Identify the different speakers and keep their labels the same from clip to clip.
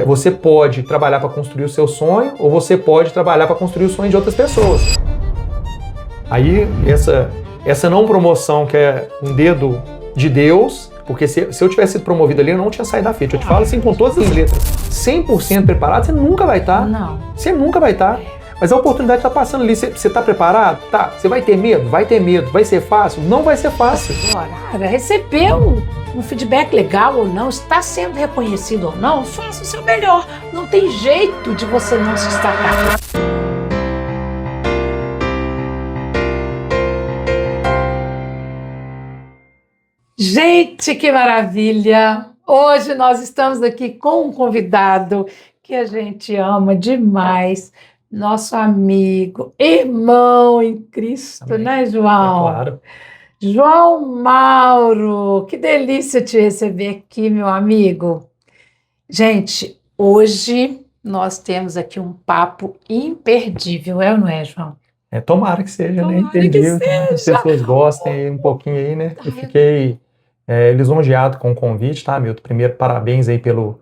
Speaker 1: Você pode trabalhar para construir o seu sonho ou você pode trabalhar para construir o sonho de outras pessoas. Aí, essa não promoção, que é um dedo de Deus, porque se eu tivesse sido promovido ali, eu não tinha saído da Fiat. Eu te falo assim com todas as letras. 100% preparado, você nunca vai estar.
Speaker 2: Não.
Speaker 1: Você nunca vai estar. Mas a oportunidade está passando ali. Você está preparado? Tá. Você vai ter medo? Vai ter medo. Vai ser fácil? Não vai ser fácil.
Speaker 2: Cara, recebeu um feedback legal ou não, está sendo reconhecido ou não, faça o seu melhor. Não tem jeito de você não se destacar. Gente, que maravilha! Hoje nós estamos aqui com um convidado que a gente ama demais, nosso amigo, irmão em Cristo,
Speaker 1: Amém.
Speaker 2: Né, João?
Speaker 1: Claro.
Speaker 2: João Mauro, que delícia te receber aqui, meu amigo. Gente, hoje nós temos aqui um papo imperdível, não é, João?
Speaker 1: Tomara que seja,
Speaker 2: Tomara,
Speaker 1: né? Entendi.
Speaker 2: que
Speaker 1: As
Speaker 2: seja.
Speaker 1: pessoas gostem aí um pouquinho aí, né? Eu fiquei lisonjeado com o convite, tá, Milton? Primeiro, parabéns aí pelo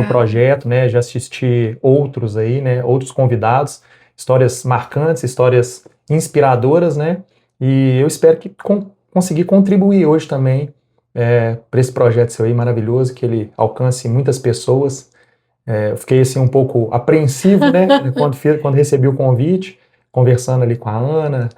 Speaker 1: projeto, né? Já assisti outros aí, né? Outros convidados, histórias marcantes, histórias inspiradoras, né? E eu espero que conseguir contribuir hoje também para esse projeto seu aí maravilhoso, que ele alcance muitas pessoas. Eu fiquei assim um pouco apreensivo, né? quando recebi o convite, conversando ali com a Ana,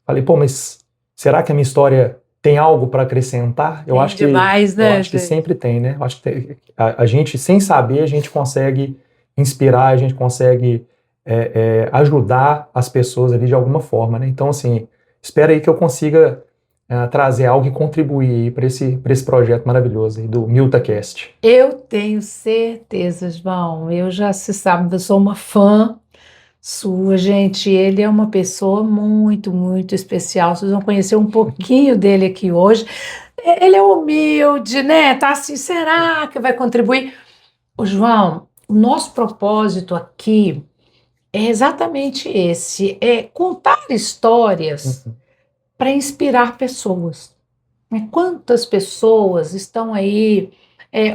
Speaker 1: falei, pô, mas será que a minha história tem algo para acrescentar? Eu acho
Speaker 2: demais,
Speaker 1: que,
Speaker 2: né,
Speaker 1: eu acho que sempre tem, né? Eu acho que a gente, sem saber, a gente consegue inspirar, a gente consegue ajudar as pessoas ali de alguma forma, né? Então, assim, espero aí que eu consiga trazer algo e contribuir para esse projeto maravilhoso aí do MiltaCast.
Speaker 2: Eu tenho certeza, João. Se sabe, eu sou uma fã sua, gente. Ele é uma pessoa muito, muito especial. Vocês vão conhecer um pouquinho dele aqui hoje. Ele é humilde, né? Tá assim, será que vai contribuir? Ô, João, o nosso propósito aqui é exatamente esse: é contar histórias para inspirar pessoas. Quantas pessoas estão aí,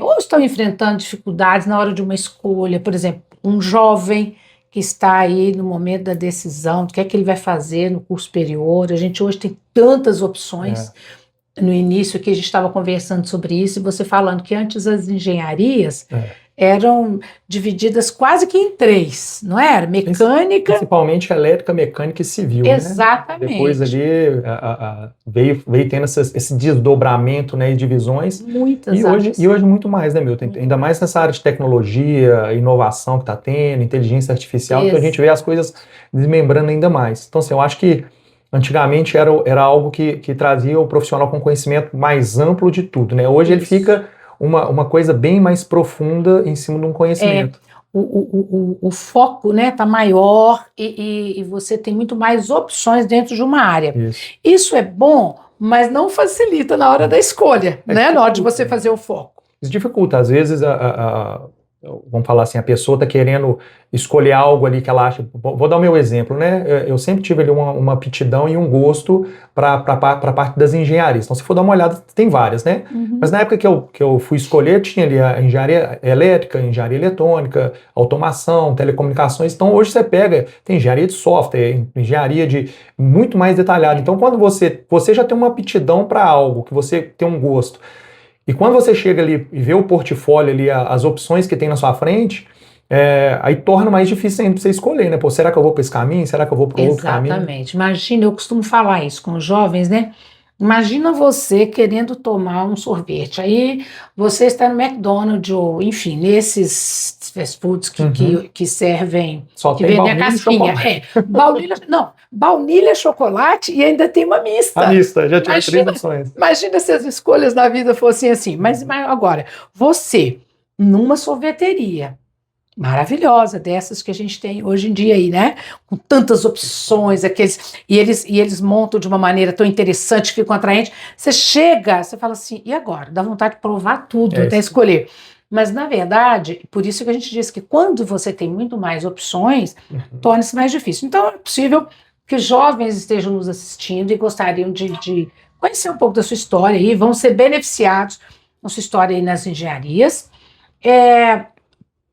Speaker 2: ou estão enfrentando dificuldades na hora de uma escolha, por exemplo, um jovem que está aí no momento da decisão, do que é que ele vai fazer no curso superior. A gente hoje tem tantas opções. No início aqui a gente estava conversando sobre isso, e você falando que antes as engenharias eram divididas quase que em 3, não era? Mecânica...
Speaker 1: Principalmente elétrica, mecânica e civil,
Speaker 2: Exatamente.
Speaker 1: Né? Depois ali veio tendo esse desdobramento, né, e divisões.
Speaker 2: Muitas
Speaker 1: áreas. E hoje muito mais, né, Milton? Ainda mais nessa área de tecnologia, inovação que está tendo, inteligência artificial, que a gente vê as coisas desmembrando ainda mais. Então, assim, eu acho que antigamente era algo que trazia o profissional com conhecimento mais amplo de tudo, né? Hoje ele fica uma coisa bem mais profunda em cima de um conhecimento.
Speaker 2: O foco, né, tá maior e você tem muito mais opções dentro de uma área. Isso é bom, mas não facilita na hora da escolha, né? Na hora de você fazer o foco.
Speaker 1: Isso dificulta. Às vezes, vamos falar assim, a pessoa está querendo escolher algo ali que ela acha... Vou dar o meu exemplo, né? Eu sempre tive ali uma aptidão e um gosto para a parte das engenharias. Então, se for dar uma olhada, tem várias, né? Mas na época que eu fui escolher, tinha ali a engenharia elétrica, engenharia eletrônica, automação, telecomunicações. Então, hoje tem engenharia de software, engenharia muito mais detalhada. Então, quando você já tem uma aptidão para algo, que você tem um gosto, e quando você chega ali e vê o portfólio ali, as opções que tem na sua frente, aí torna mais difícil ainda para você escolher, né? Pô, será que eu vou para esse caminho? Será que eu vou para outro caminho?
Speaker 2: Exatamente. Imagina, eu costumo falar isso com os jovens, né? Imagina você querendo tomar um sorvete. Aí você está no McDonald's ou, enfim, nesses fast foods que servem,
Speaker 1: só
Speaker 2: que
Speaker 1: tem
Speaker 2: vendem a casquinha. Baunilha, chocolate e ainda tem uma mista.
Speaker 1: A mista, já tinha 3 opções.
Speaker 2: Imagina se as escolhas na vida fossem assim. Mas agora, você, numa sorveteria maravilhosa, dessas que a gente tem hoje em dia aí, né? Com tantas opções, e eles montam de uma maneira tão interessante, fica atraente. Você chega, você fala assim, e agora? Dá vontade de provar tudo, até escolher. Mas, na verdade, por isso que a gente diz que quando você tem muito mais opções, torna-se mais difícil. Então, é possível que jovens estejam nos assistindo e gostariam de conhecer um pouco da sua história aí, vão ser beneficiados na sua história aí nas engenharias.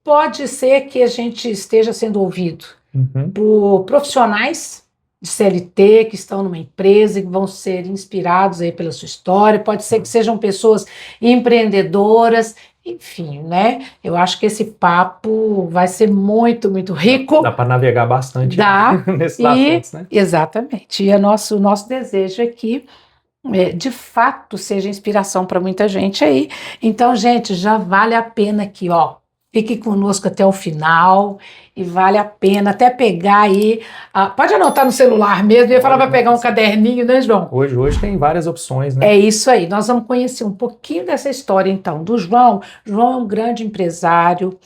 Speaker 2: Pode ser que a gente esteja sendo ouvido
Speaker 1: Uhum.
Speaker 2: por profissionais de CLT que estão numa empresa e que vão ser inspirados aí pela sua história, pode ser que sejam pessoas empreendedoras, enfim, né? Eu acho que esse papo vai ser muito, muito rico.
Speaker 1: Dá para navegar bastante
Speaker 2: Dá,
Speaker 1: nesses
Speaker 2: e
Speaker 1: assuntos, né?
Speaker 2: exatamente. E o nosso desejo é que de fato seja inspiração para muita gente aí. Então, gente, já vale a pena aqui, ó. Fique conosco até o final e vale a pena até pegar aí. Pode anotar no celular mesmo. Eu ia falar para pegar um caderninho, né, João?
Speaker 1: Hoje tem várias opções, né?
Speaker 2: É isso aí. Nós vamos conhecer um pouquinho dessa história, então, do João. João é um grande empresário,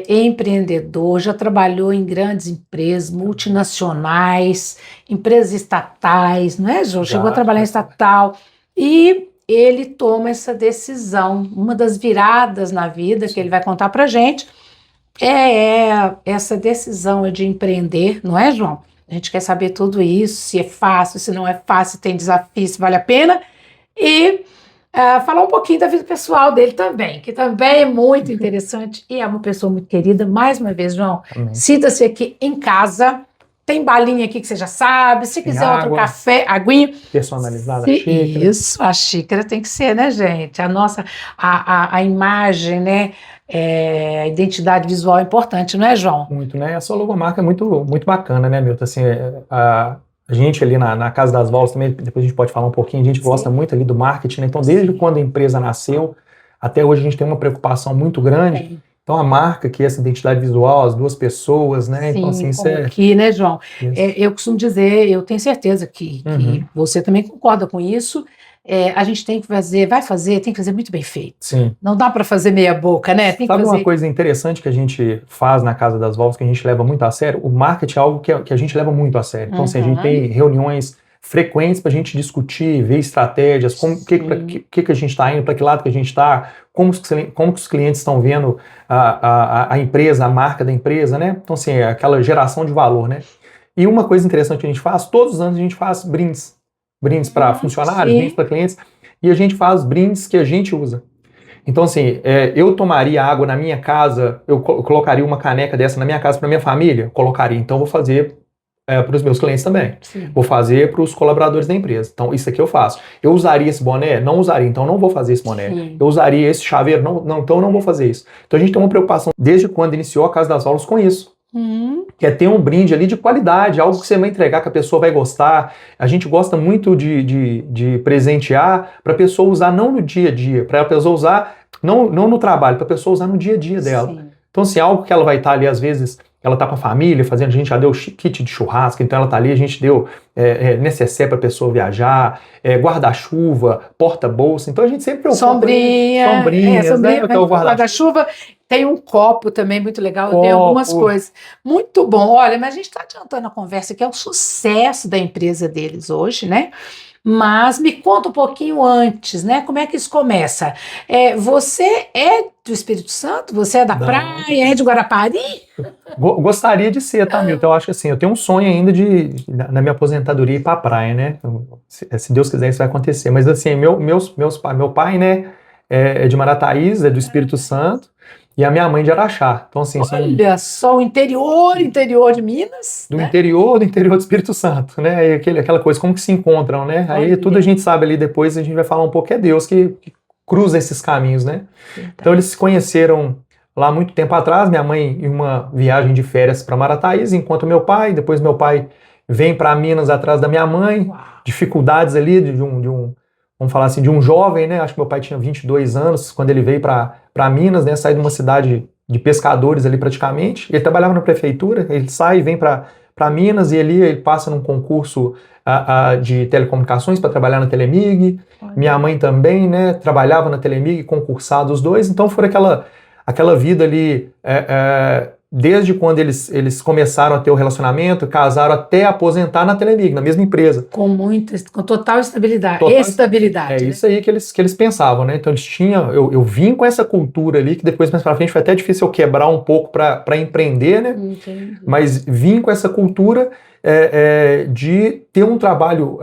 Speaker 2: empreendedor, já trabalhou em grandes empresas, multinacionais, empresas estatais, não é, João? Chegou a trabalhar em estatal e ele toma essa decisão. Uma das viradas na vida que ele vai contar pra gente essa decisão de empreender, não é, João? A gente quer saber tudo isso, se é fácil, se não é fácil, se tem desafio, se vale a pena. E falar um pouquinho da vida pessoal dele também, que também é muito interessante e é uma pessoa muito querida. Mais uma vez, João,
Speaker 1: Amém.
Speaker 2: sinta-se aqui em casa. Tem balinha aqui que você já sabe. Se
Speaker 1: Tem
Speaker 2: quiser outro
Speaker 1: água
Speaker 2: café, aguinha.
Speaker 1: personalizada, xícara.
Speaker 2: Isso, a xícara tem que ser, né, gente? A nossa, a imagem, né? A identidade visual é importante, não é, João?
Speaker 1: Muito, né? A sua logomarca é muito, muito bacana, né, Milton? Assim, a gente ali na Casa das Voltas também, depois a gente pode falar um pouquinho, a gente gosta muito ali do marketing, né? Então, desde quando a empresa nasceu, até hoje a gente tem uma preocupação muito grande.
Speaker 2: Tem.
Speaker 1: Então, a marca, que é essa identidade visual, as duas pessoas, né? Então, assim, isso
Speaker 2: como
Speaker 1: é...
Speaker 2: aqui, né, João?
Speaker 1: Isso.
Speaker 2: Eu costumo dizer, eu tenho certeza que você também concorda com isso. A gente tem que fazer, tem que fazer muito bem feito.
Speaker 1: Sim.
Speaker 2: Não dá para fazer meia boca, né? Tem que
Speaker 1: Sabe
Speaker 2: fazer.
Speaker 1: uma coisa interessante que a gente faz na Casa das Voltas, que a gente leva muito a sério? O marketing é algo que a gente leva muito a sério. Então, assim, a gente tem reuniões frequentes para a gente discutir, ver estratégias, o que a gente está indo, para que lado que a gente está, como os clientes estão vendo a empresa, a marca da empresa, né? Então, assim, é aquela geração de valor, né? E uma coisa interessante que a gente faz, todos os anos a gente faz brindes para funcionários, brindes para clientes, e a gente faz brindes que a gente usa. Então, assim, eu tomaria água na minha casa, eu colocaria uma caneca dessa na minha casa para minha família? Colocaria. Então, vou fazer para os meus clientes também.
Speaker 2: Sim.
Speaker 1: Vou fazer para os colaboradores da empresa. Então, isso aqui eu faço. Eu usaria esse boné? Não usaria. Então, não vou fazer esse boné.
Speaker 2: Sim.
Speaker 1: Eu usaria esse chaveiro? Não, então não vou fazer isso. Então, a gente tem uma preocupação desde quando iniciou a Casa das Aulas com isso. Que é ter um brinde ali de qualidade, algo que você vai entregar que a pessoa vai gostar. A gente gosta muito de presentear para a pessoa usar não no dia a dia, para a pessoa usar não no trabalho, para a pessoa usar no dia a dia dela.
Speaker 2: Sim.
Speaker 1: Então, assim, algo que ela vai estar ali, às vezes, ela está com a família fazendo, a gente já deu kit de churrasco, então ela está ali, a gente deu necessaire para a pessoa viajar, guarda-chuva, porta-bolsa, então a gente sempre preocupa. Sombrinhas, né?
Speaker 2: Guarda-chuva. Tem um copo também muito legal, tem algumas coisas. Muito bom. Olha, mas a gente está adiantando a conversa, que é o sucesso da empresa deles hoje, né? Mas me conta um pouquinho antes, né? Como é que isso começa? Você é do Espírito Santo? Você é da praia? É de Guarapari?
Speaker 1: Gostaria de ser, tá, Milton? Eu acho que assim, eu tenho um sonho ainda na minha aposentadoria, ir pra praia, né? Se Deus quiser, isso vai acontecer. Mas assim, meu pai, né, é de Marataízes, é do Espírito Santo. E a minha mãe de Araxá. Então, assim,
Speaker 2: olha só, o interior de Minas.
Speaker 1: Do interior do Espírito Santo, né? E aquela coisa, como que se encontram, né? Aí
Speaker 2: Olha.
Speaker 1: tudo a gente sabe ali, depois a gente vai falar um pouco, é Deus que cruza esses caminhos, né?
Speaker 2: Verdade.
Speaker 1: Então eles se conheceram lá muito tempo atrás, minha mãe em uma viagem de férias para Marataízes, enquanto meu pai, depois meu pai vem para Minas atrás da minha mãe,
Speaker 2: Uau.
Speaker 1: dificuldades ali vamos falar assim, de um jovem, né? Acho que meu pai tinha 22 anos quando ele veio para Minas, né? Sair de uma cidade de pescadores ali praticamente. Ele trabalhava na prefeitura, ele sai e vem para Minas e ali ele passa num concurso de telecomunicações para trabalhar na Telemig.
Speaker 2: Olha.
Speaker 1: Minha mãe também, né? Trabalhava na Telemig, concursado os dois. Então foi aquela vida ali, desde quando eles começaram a ter o relacionamento, casaram até aposentar na Telemig, na mesma empresa.
Speaker 2: Com total estabilidade. Estabilidade.
Speaker 1: Isso aí que eles pensavam, né? Então eles tinham, eu vim com essa cultura ali, que depois mais pra frente foi até difícil eu quebrar um pouco para empreender, né?
Speaker 2: Entendi.
Speaker 1: Mas vim com essa cultura de ter um trabalho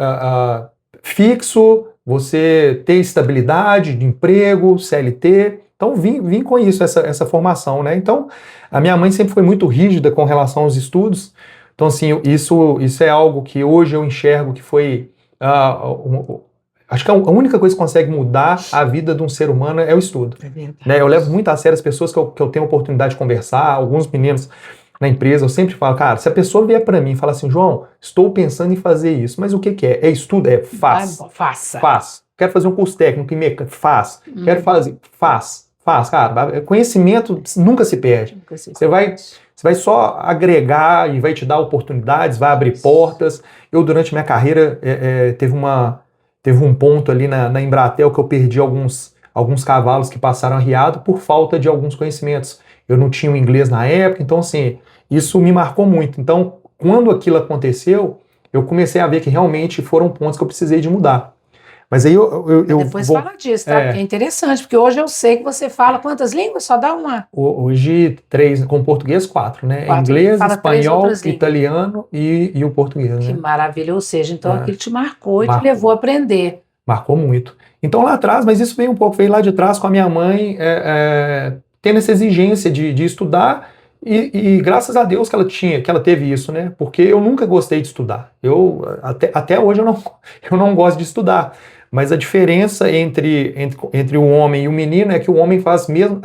Speaker 1: fixo, você ter estabilidade de emprego, CLT. Então vim com isso, essa formação, né? Então a minha mãe sempre foi muito rígida com relação aos estudos. Então assim, isso é algo que hoje eu enxergo que foi acho que a única coisa que consegue mudar a vida de um ser humano é o estudo.
Speaker 2: É verdade.
Speaker 1: Né? Eu levo muito a sério as pessoas que eu tenho a oportunidade de conversar, alguns meninos na empresa, eu sempre falo, cara, se a pessoa vier para mim e falar assim, João, estou pensando em fazer isso, mas o que é? É estudo?
Speaker 2: Faça.
Speaker 1: Faz. Quero fazer um curso técnico em mecânica? Faz. Quero fazer? Faz. Cara, conhecimento nunca se perde. Você vai só agregar e vai te dar oportunidades, vai abrir portas. Eu, durante minha carreira, teve um ponto ali na Embratel que eu perdi alguns cavalos que passaram arriado por falta de alguns conhecimentos. Eu não tinha o inglês na época, então assim, isso me marcou muito. Então, quando aquilo aconteceu, eu comecei a ver que realmente foram pontos que eu precisei de mudar. Mas aí
Speaker 2: Depois fala disso, tá? Porque é interessante, porque hoje eu sei que você fala quantas línguas? Só dá uma.
Speaker 1: Hoje 3, com português 4, né?
Speaker 2: 4.
Speaker 1: Inglês,
Speaker 2: Fala
Speaker 1: espanhol, italiano e o português.
Speaker 2: Que
Speaker 1: né?
Speaker 2: maravilha, ou seja, então aquilo te marcou e
Speaker 1: Marcou.
Speaker 2: te levou a aprender.
Speaker 1: Marcou muito. Então lá atrás, mas isso veio lá de trás com a minha mãe, tendo essa exigência de estudar e graças a Deus que ela teve isso, né? Porque eu nunca gostei de estudar. Até hoje eu não gosto de estudar. Mas a diferença entre o homem e o menino é que o homem faz mesmo,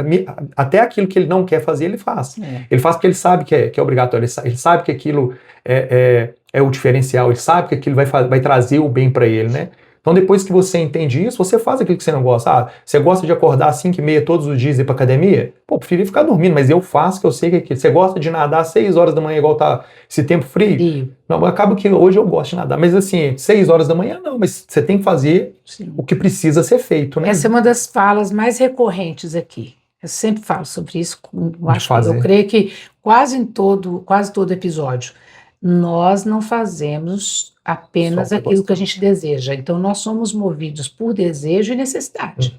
Speaker 1: até aquilo que ele não quer fazer, ele faz. Ele faz porque ele sabe que é obrigatório, ele sabe que aquilo é o diferencial, ele sabe que aquilo vai trazer o bem para ele, né? Então depois que você entende isso, você faz aquilo que você não gosta. Você gosta de acordar às 5h30 todos os dias e ir pra academia? Pô, preferi ficar dormindo, mas eu faço, que eu sei que você gosta de nadar às 6 horas da manhã, igual tá esse tempo frio? Não, acaba que hoje eu gosto de nadar, mas assim, 6 horas da manhã não, mas você tem que fazer o que precisa ser feito, né?
Speaker 2: Essa é uma das falas mais recorrentes aqui. Eu sempre falo sobre isso, eu creio que quase todo episódio. Nós não fazemos apenas aquilo que a gente deseja. Então, nós somos movidos por desejo e necessidade.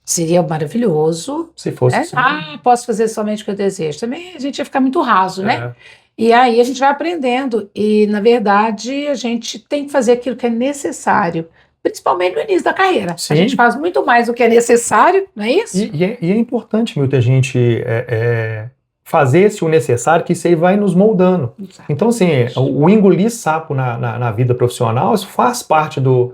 Speaker 2: Seria maravilhoso.
Speaker 1: Se fosse assim.
Speaker 2: Posso fazer somente o que eu desejo. Também a gente ia ficar muito raso, né? E aí a gente vai aprendendo. E, na verdade, a gente tem que fazer aquilo que é necessário. Principalmente no início da carreira. Sim. A gente faz muito mais do que é necessário, não é isso?
Speaker 1: E é importante, Milton, a gente fazer o necessário, que isso aí vai nos moldando. Exatamente. Então, assim, o engolir sapo na vida profissional, isso faz parte do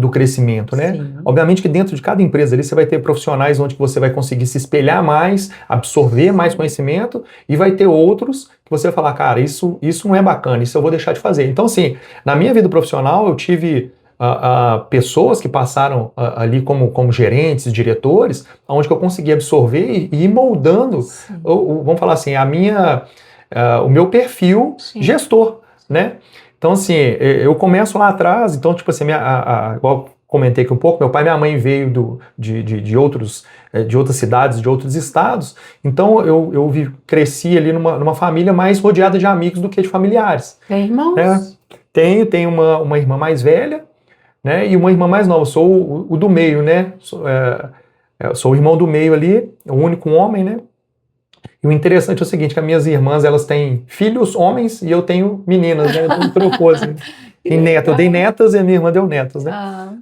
Speaker 1: crescimento, né? Sim. Obviamente que dentro de cada empresa ali você vai ter profissionais onde você vai conseguir se espelhar mais, absorver mais conhecimento, e vai ter outros que você vai falar, cara, isso não é bacana, isso eu vou deixar de fazer. Então, assim, na minha vida profissional eu tive pessoas que passaram ali como gerentes, diretores, onde que eu consegui absorver e ir moldando, vamos falar assim, o meu perfil gestor, né? Então, assim, eu começo lá atrás, então, tipo assim, igual comentei aqui um pouco, meu pai e minha mãe veio de outras cidades, de outros estados, então eu cresci ali numa família mais rodeada de amigos do que de familiares.
Speaker 2: Tem irmãos?
Speaker 1: Tenho uma irmã mais velha, né, e uma irmã mais nova, sou o do meio, né, sou o irmão do meio ali, o único homem, né, e o interessante é o seguinte, que as minhas irmãs, elas têm filhos homens e eu tenho meninas, né, então trocou assim, tem neto, eu dei netas e a minha irmã deu netos, né.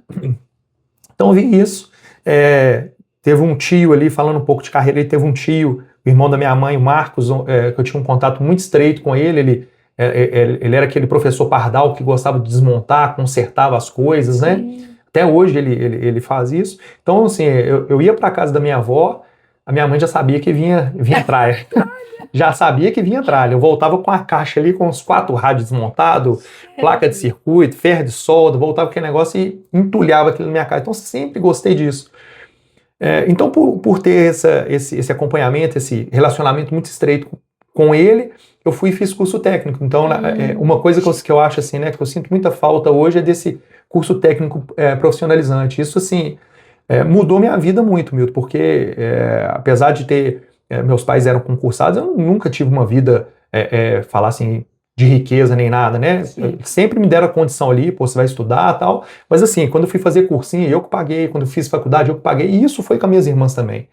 Speaker 1: Então eu vi isso, teve um tio ali, falando um pouco de carreira, ele teve um tio, o irmão da minha mãe, o Marcos, que eu tinha um contato muito estreito com ele era aquele professor pardal que gostava de desmontar, consertava as coisas, né? Até hoje ele faz isso. Então, assim, eu ia para casa da minha avó, a minha mãe já sabia que vinha tralha. Já sabia que vinha tralha. Eu voltava com a caixa ali, com os 4 rádios desmontados, placa de circuito, ferro de solda, voltava com aquele negócio e entulhava aquilo na minha casa. Então, sempre gostei disso. Então, por ter esse acompanhamento, esse relacionamento muito estreito com ele, eu fui e fiz curso técnico. Então, uma coisa que eu acho assim, né, que eu sinto muita falta hoje é desse curso técnico profissionalizante. Isso, assim, mudou minha vida muito, Milton, porque apesar de ter... meus pais eram concursados, eu nunca tive uma vida, falar assim, de riqueza nem nada, né? Sempre me deram a condição ali, pô, você vai estudar e tal. Mas assim, quando eu fui fazer cursinho, eu que paguei. Quando eu fiz faculdade, eu que paguei. E isso foi com as minhas irmãs também.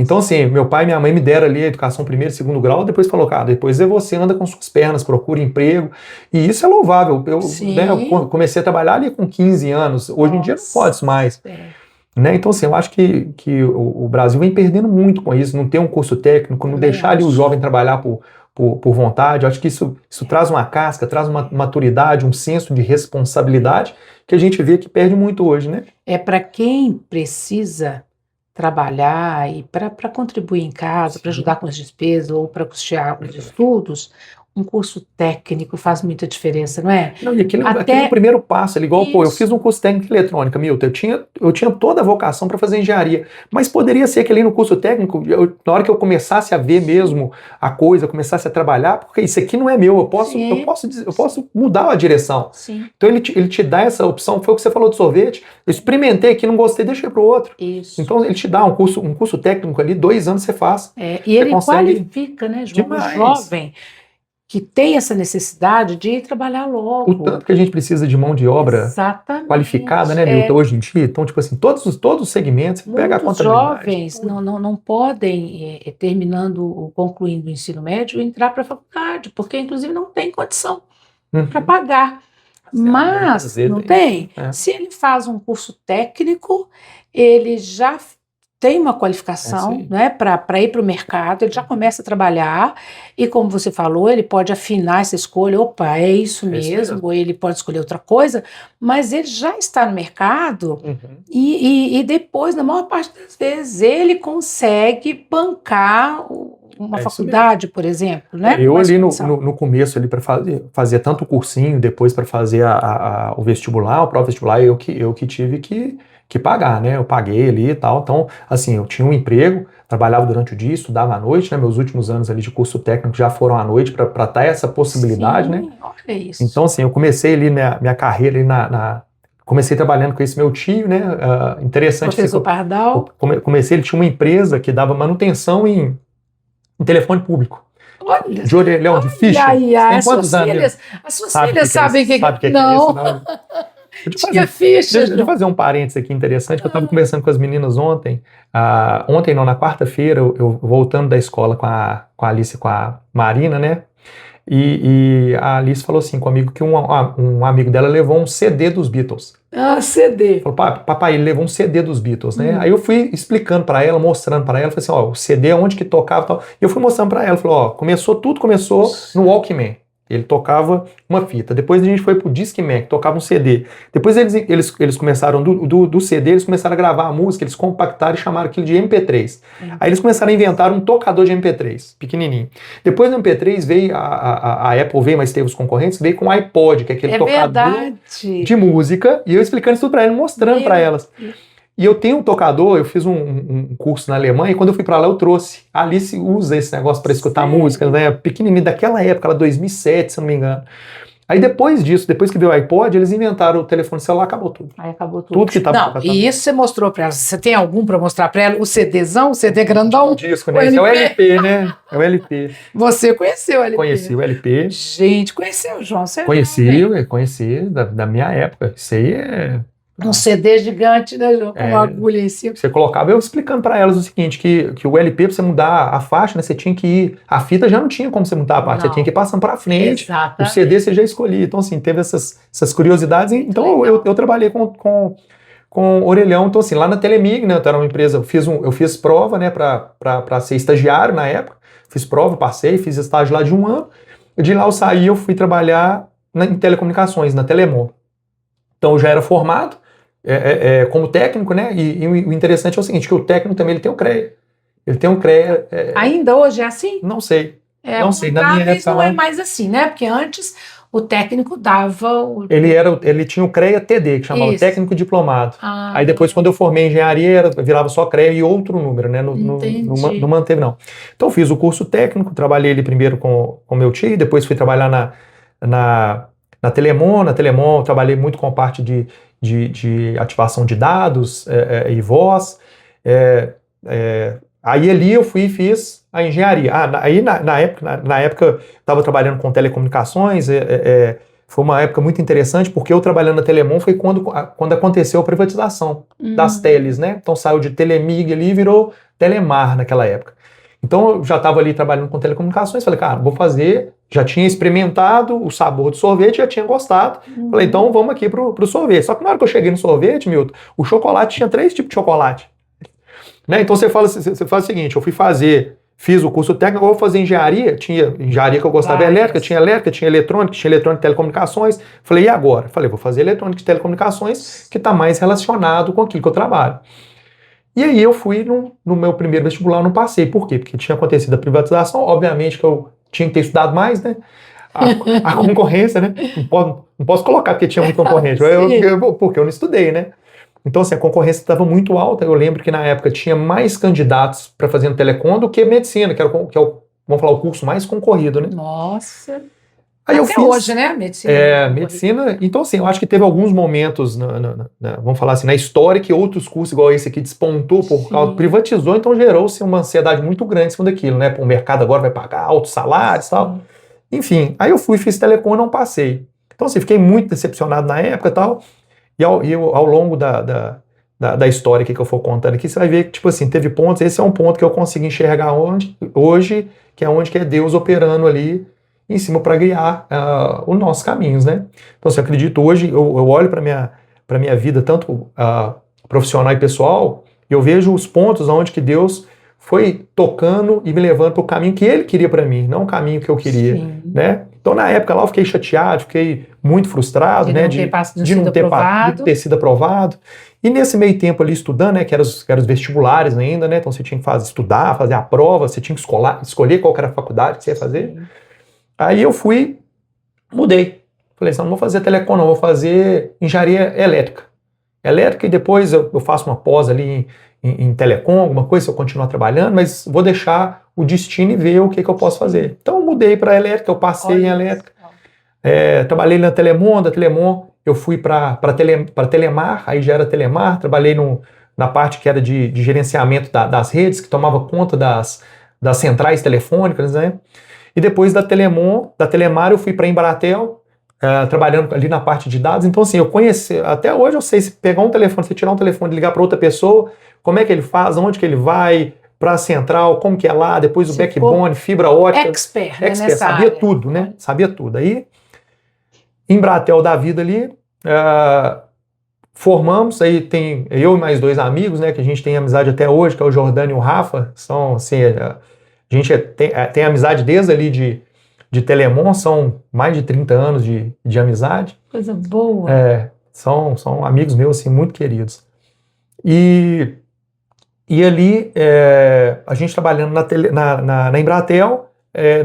Speaker 1: Então assim, meu pai e minha mãe me deram ali a educação primeiro e segundo grau, depois falou, cara, depois você anda com suas pernas, procura emprego. E isso é louvável. Eu comecei a trabalhar ali com 15 anos. Hoje em dia não pode mais. né? Então, assim, eu acho que o Brasil vem perdendo muito com isso, não ter um curso técnico, não
Speaker 2: Também
Speaker 1: deixar ali o
Speaker 2: acho.
Speaker 1: jovem trabalhar por vontade. Eu acho que isso traz uma casca, traz uma maturidade, um senso de responsabilidade que a gente vê que perde muito hoje, né?
Speaker 2: É para quem precisa trabalhar e para contribuir em casa, para
Speaker 1: Sim.
Speaker 2: ajudar com as despesas ou para custear os estudos, um curso técnico faz muita diferença, não é?
Speaker 1: Não, e aquele é o
Speaker 2: Até
Speaker 1: primeiro passo, ali, igual, pô, eu fiz
Speaker 2: isso.
Speaker 1: um curso técnico em eletrônica, Milton, eu tinha toda a vocação para fazer engenharia, mas poderia ser que ali no curso técnico, na hora que eu começasse a ver
Speaker 2: Sim,
Speaker 1: mesmo a coisa, começasse a trabalhar, porque isso aqui não é meu, eu posso, eu
Speaker 2: sim,
Speaker 1: posso, eu posso mudar a direção.
Speaker 2: sim,
Speaker 1: Então ele te dá essa opção, foi o que você falou do sorvete, eu experimentei aqui, não gostei, deixei para o outro.
Speaker 2: isso.
Speaker 1: Então ele te dá um curso técnico ali, 2 anos você faz,
Speaker 2: E
Speaker 1: você
Speaker 2: ele
Speaker 1: consegue
Speaker 2: qualifica, né, João? O
Speaker 1: demais.
Speaker 2: jovem que tem essa necessidade de ir trabalhar
Speaker 1: O
Speaker 2: logo.
Speaker 1: tanto que a gente precisa de mão de obra qualificada,
Speaker 2: Exatamente.
Speaker 1: né, Milton, hoje em dia. Então, tipo assim, todos os segmentos, pega a
Speaker 2: Muitos
Speaker 1: contabilidade,
Speaker 2: jovens
Speaker 1: tudo.
Speaker 2: não podem, terminando ou concluindo o ensino médio, entrar para a faculdade, porque inclusive não tem condição para
Speaker 1: Uhum.
Speaker 2: pagar.
Speaker 1: Muitas
Speaker 2: Mas,
Speaker 1: vezes
Speaker 2: não
Speaker 1: é isso.
Speaker 2: tem? Se ele faz um curso técnico, ele já tem uma
Speaker 1: É isso
Speaker 2: qualificação,
Speaker 1: aí.
Speaker 2: né, para ir para o mercado, ele já começa a trabalhar, e como você falou, ele pode afinar essa escolha, opa, é isso
Speaker 1: É isso
Speaker 2: mesmo,
Speaker 1: mesmo.
Speaker 2: ou ele pode escolher outra coisa, mas ele já está no mercado.
Speaker 1: Uhum.
Speaker 2: E depois, na maior parte das vezes, ele consegue bancar uma
Speaker 1: É isso mesmo.
Speaker 2: faculdade, por exemplo, né? Com
Speaker 1: Eu
Speaker 2: mais
Speaker 1: ali no,
Speaker 2: condição.
Speaker 1: no, no começo ali para fazer tanto o cursinho, depois para fazer o vestibular, o próprio vestibular, eu que tive que pagar, né? Eu paguei ali e tal. Então, assim, eu tinha um emprego, trabalhava durante o dia, estudava à noite, né? Meus últimos anos ali de curso técnico já foram à noite para ter essa possibilidade, né?
Speaker 2: Sim, olha
Speaker 1: Então,
Speaker 2: isso.
Speaker 1: assim, eu comecei ali minha carreira ali comecei trabalhando com esse meu tio, né? Interessante assim, que
Speaker 2: Professor
Speaker 1: eu
Speaker 2: Pardal,
Speaker 1: comecei, ele tinha uma empresa que dava manutenção em telefone público.
Speaker 2: olha,
Speaker 1: De orelhão, de
Speaker 2: olha
Speaker 1: ficha.
Speaker 2: aí,
Speaker 1: Você tem quantos anos, meu?
Speaker 2: as suas
Speaker 1: Sabe o que
Speaker 2: filhas
Speaker 1: que é isso?
Speaker 2: sabem o que
Speaker 1: Sabe o que é isso,
Speaker 2: Não,
Speaker 1: não? Deixa eu
Speaker 2: tinha
Speaker 1: fazer,
Speaker 2: ficha,
Speaker 1: deixa eu
Speaker 2: João.
Speaker 1: fazer um parênteses aqui interessante, que eu estava conversando com as meninas ontem. Ontem não, na quarta-feira, eu voltando da escola com a Alice e com a Marina, né? E a Alice falou assim comigo que um amigo dela levou um CD dos Beatles.
Speaker 2: CD.
Speaker 1: Falou, papai, ele levou um CD dos Beatles, né? Aí
Speaker 2: Hum.
Speaker 1: eu fui explicando pra ela, mostrando pra ela, falei assim, ó, o CD é onde que tocava e tal. E eu fui mostrando pra ela, falou, ó, tudo começou no Walkman. Ele tocava uma fita. Depois a gente foi pro Discman, que tocava um CD. Depois eles começaram, do CD, eles começaram a gravar a música, eles compactaram e chamaram aquilo de MP3. Aí eles começaram a inventar um tocador de MP3, pequenininho. Depois do MP3 veio, a Apple veio, mas teve os concorrentes, veio com o iPod, que é aquele
Speaker 2: É
Speaker 1: tocador de
Speaker 2: verdade.
Speaker 1: música, e eu explicando isso tudo pra ela, mostrando pra
Speaker 2: Meu
Speaker 1: elas. E eu tenho um tocador, eu fiz um curso na Alemanha, e quando eu fui pra lá eu trouxe. A Alice usa esse negócio pra escutar música,
Speaker 2: Sério?
Speaker 1: né? Pequenininho, daquela época, ela 2007, se eu não me engano. Aí depois disso, depois que veio o iPod, eles inventaram o telefone celular, acabou tudo.
Speaker 2: Aí acabou tudo.
Speaker 1: Tudo que tava
Speaker 2: Não,
Speaker 1: tocando.
Speaker 2: e isso você mostrou para ela. Você tem algum para mostrar para ela? O CDzão, o CD grandão?
Speaker 1: O disco,
Speaker 2: O
Speaker 1: né? Esse é o
Speaker 2: LP?
Speaker 1: LP, né? É o LP.
Speaker 2: Você conheceu o
Speaker 1: Conheci
Speaker 2: LP?
Speaker 1: o LP,
Speaker 2: Gente, conheceu, João? Você é
Speaker 1: conheci,
Speaker 2: jovem.
Speaker 1: conheci da minha época. Isso aí é.
Speaker 2: Um CD gigante, né, João? Com uma
Speaker 1: é
Speaker 2: agulha em cima.
Speaker 1: Você colocava, eu explicando para elas o seguinte, que o LP, para você mudar a faixa, né, você tinha que ir, a fita já não tinha como você mudar a parte, você tinha que ir
Speaker 2: Não,
Speaker 1: passando para frente, o CD
Speaker 2: exatamente.
Speaker 1: você já escolhia, então assim, teve essas curiosidades,
Speaker 2: Muito
Speaker 1: então eu,
Speaker 2: legal.
Speaker 1: eu trabalhei com orelhão, então assim, lá na Telemig, né, eu era uma empresa, eu fiz prova, né, para ser estagiário na época, fiz prova, passei, fiz estágio lá de 1 ano, de lá eu saí, eu fui trabalhar em telecomunicações, na Telemon, então eu já era formado, como técnico, né? E o interessante é o seguinte, que o técnico também ele tem o CREA. Ele tem um CREA,
Speaker 2: Ainda hoje é assim?
Speaker 1: não sei,
Speaker 2: É,
Speaker 1: não sei, na minha
Speaker 2: contábeis
Speaker 1: época
Speaker 2: não é
Speaker 1: lá,
Speaker 2: mais assim, né? Porque antes o técnico dava
Speaker 1: ele tinha o CREA TD, que chamava
Speaker 2: isso.
Speaker 1: técnico diplomado.
Speaker 2: Ah,
Speaker 1: Aí depois, quando eu formei em engenharia, virava só CREA e outro número, né? Não
Speaker 2: entendi.
Speaker 1: manteve, não. Então eu fiz o curso técnico, trabalhei ali primeiro com meu tio, depois fui trabalhar na Telemon. Na Telemon eu trabalhei muito com a parte de ativação de dados e voz. Aí ali eu fui e fiz a engenharia. Aí na época eu estava trabalhando com telecomunicações, foi uma época muito interessante, porque eu trabalhando na Telemon foi quando aconteceu a privatização das teles, né? Então saiu de Telemig ali e virou Telemar naquela época. Então eu já estava ali trabalhando com telecomunicações, falei, cara, vou fazer, já tinha experimentado o sabor do sorvete, já tinha gostado, falei, então vamos aqui pro sorvete. Só que na hora que eu cheguei no sorvete, Milton, o chocolate tinha 3 tipos de chocolate. Né? Então você faz o seguinte, eu fiz o curso técnico, eu vou fazer engenharia, tinha engenharia que eu gostava elétrica, tinha eletrônica, tinha eletrônica e telecomunicações. Falei, e agora? Falei, vou fazer eletrônica e telecomunicações, que está mais relacionado com aquilo que eu trabalho. E aí eu fui no meu primeiro vestibular, não passei. Por quê? Porque tinha acontecido a privatização, obviamente que eu tinha que ter estudado mais, né? A concorrência, né? Não posso colocar porque tinha muita concorrência, porque eu não estudei, né? Então, assim, a concorrência estava muito alta. Eu lembro que na época tinha mais candidatos para fazer no Telecom do que medicina, que é vamos falar, o curso mais concorrido, né?
Speaker 2: Nossa.
Speaker 1: Aí eu
Speaker 2: Até
Speaker 1: fiz,
Speaker 2: hoje, né? Medicina.
Speaker 1: medicina. Então, assim, eu acho que teve alguns momentos, vamos falar assim, na história que outros cursos, igual esse aqui, despontou por causa, privatizou, então gerou-se uma ansiedade muito grande em cima daquilo, né? O mercado agora vai pagar altos salários e tal. Enfim, aí eu fiz Telecom e não passei. Então, assim, fiquei muito decepcionado na época e tal. E ao longo da história que eu for contando aqui, você vai ver que, tipo assim, teve pontos, esse é um ponto que eu consigo enxergar hoje, que é onde que é Deus operando ali em cima para guiar os nossos caminhos, né? Então, assim, eu acredito hoje, eu olho para minha vida, tanto profissional e pessoal, e eu vejo os pontos onde que Deus foi tocando e me levando para o caminho que Ele queria para mim, não o caminho que eu queria, né? Então, na época lá, eu fiquei chateado, fiquei muito frustrado,
Speaker 2: de
Speaker 1: né?
Speaker 2: De não ter
Speaker 1: sido aprovado. E nesse meio tempo ali, estudando, né? Que eram os vestibulares ainda, né? Então, você tinha que estudar, fazer a prova, você tinha que escolher qual era a faculdade que você ia fazer. Aí eu mudei. Falei assim, não vou fazer telecom, não, vou fazer engenharia elétrica. E depois eu faço uma pós ali em telecom, alguma coisa, se eu continuar trabalhando, mas vou deixar o destino e ver o que eu posso fazer. Então eu mudei para elétrica, eu passei em elétrica. Trabalhei na Telemon, da Telemon eu fui para Telemar, aí já era Telemar, trabalhei na parte que era de gerenciamento das redes, que tomava conta das centrais telefônicas, né? E depois da Telemar eu fui para a Embratel, trabalhando ali na parte de dados. Então, assim, eu conheci, até hoje eu sei, se pegar um telefone, se tirar um telefone e ligar para outra pessoa, como é que ele faz, onde que ele vai, para a central, como que é lá, depois o backbone, fibra ótica.
Speaker 2: Expert, né, nessa
Speaker 1: sabia
Speaker 2: área.
Speaker 1: tudo, né? Sabia tudo. Aí, Embratel da vida ali, formamos, aí tem eu e mais 2 amigos, né, que a gente tem amizade até hoje, que é o Jordano e o Rafa, são, assim, a gente tem amizade desde ali de Telemon, são mais de 30 anos de amizade.
Speaker 2: Coisa boa.
Speaker 1: São amigos meus, assim, muito queridos. E ali, a gente trabalhando na Embratel,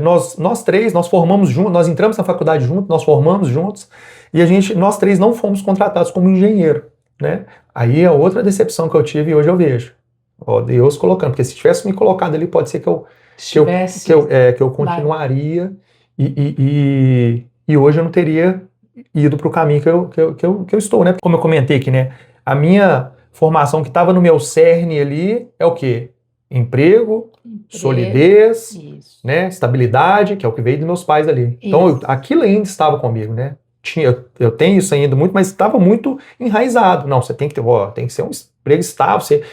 Speaker 1: nós 3, nós formamos juntos, nós entramos na faculdade juntos, nós formamos juntos, e nós 3 não fomos contratados como engenheiro, né? Aí é outra decepção que eu tive e hoje eu vejo. Ó, Deus colocando, porque se tivesse me colocado ali, pode ser que eu continuaria e hoje eu não teria ido para o caminho que eu estou, né? Como eu comentei aqui, né? A minha formação que estava no meu cerne ali é o quê? Emprego, solidez, né? Estabilidade, que é o que veio dos meus pais ali. Então, aquilo ainda estava comigo, né? Eu tenho isso ainda muito, mas estava muito enraizado. Não, você tem que ser um emprego estável, você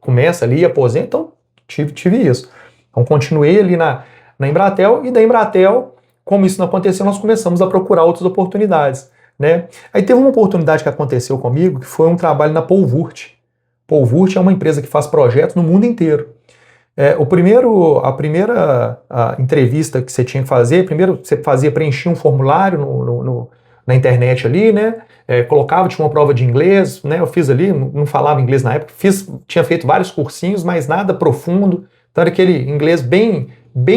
Speaker 1: começa ali, aposenta, então tive isso. Então, continuei ali na Embratel, e da Embratel, como isso não aconteceu, nós começamos a procurar outras oportunidades, né? Aí teve uma oportunidade que aconteceu comigo, que foi um trabalho na Polvurt. Polvurt é uma empresa que faz projetos no mundo inteiro. A primeira entrevista que você tinha que fazer, primeiro você preenchia um formulário na internet ali, né? Colocava, tinha uma prova de inglês, né? Eu fiz ali, não falava inglês na época, tinha feito vários cursinhos, mas nada profundo. Então era aquele inglês bem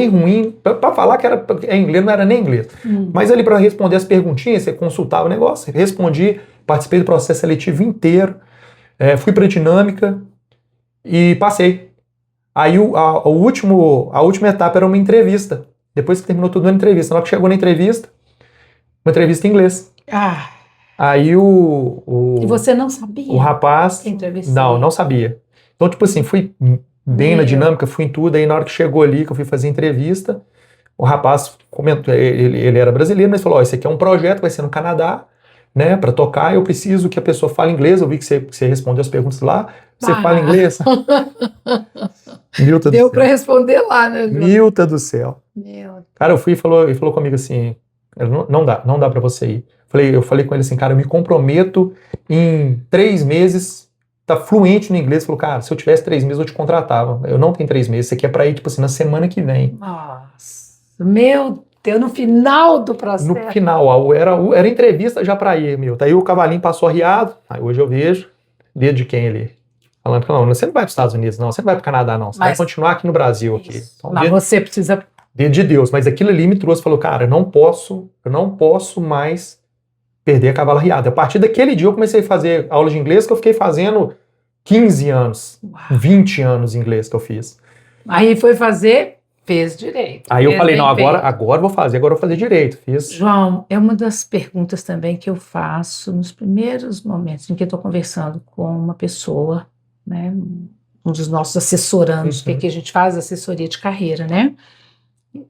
Speaker 1: ruim, para falar que era inglês, não era nem inglês. Mas ali para responder as perguntinhas, você consultava o negócio, respondi, participei do processo seletivo inteiro, fui para a dinâmica e passei. Aí a última etapa era uma entrevista. Depois que terminou tudo, uma entrevista. Na hora que chegou na entrevista, uma entrevista em inglês. Aí
Speaker 2: E você não sabia?
Speaker 1: O rapaz... Não sabia. Então, tipo assim, fui bem na dinâmica, fui em tudo. Aí na hora que chegou ali, que eu fui fazer a entrevista, o rapaz comentou, ele era brasileiro, mas falou, esse aqui é um projeto, vai ser no Canadá, né, para tocar, eu preciso que a pessoa fale inglês, eu vi que você respondeu as perguntas lá, Você fala inglês? Milton do
Speaker 2: Deu
Speaker 1: céu.
Speaker 2: para responder lá, né, João?
Speaker 1: Milton do céu.
Speaker 2: Meu.
Speaker 1: Cara, eu fui e falou comigo assim, não dá para você ir. Eu falei com ele assim, cara, eu me comprometo em 3 meses, tá fluente no inglês. Ele falou, cara, se eu tivesse 3 meses eu te contratava. Eu não tenho 3 meses, você quer para ir, tipo assim, na semana que vem.
Speaker 2: Nossa, meu Deus, no final do processo.
Speaker 1: No final, era entrevista já para ir, meu. Daí o cavalinho passou arriado, aí hoje eu vejo, dedo de quem ele... Falando que não, você não vai para os Estados Unidos, não, você não vai para o Canadá, não, você vai continuar aqui no Brasil. Aqui. Então,
Speaker 2: mas você precisa...
Speaker 1: Dedo de Deus, mas aquilo ali me trouxe, falou, cara, eu não posso mais perder a cavalo arriado. A partir daquele dia eu comecei a fazer aula de inglês que eu fiquei fazendo 15 anos, 20 anos de inglês que eu fiz.
Speaker 2: Aí foi fazer, fez direito.
Speaker 1: Aí eu falei, não, agora eu vou fazer direito. Fiz.
Speaker 2: João, é uma das perguntas também que eu faço nos primeiros momentos em que eu estou conversando com uma pessoa, né, um dos nossos assessorandos, porque aqui a gente faz assessoria de carreira, né?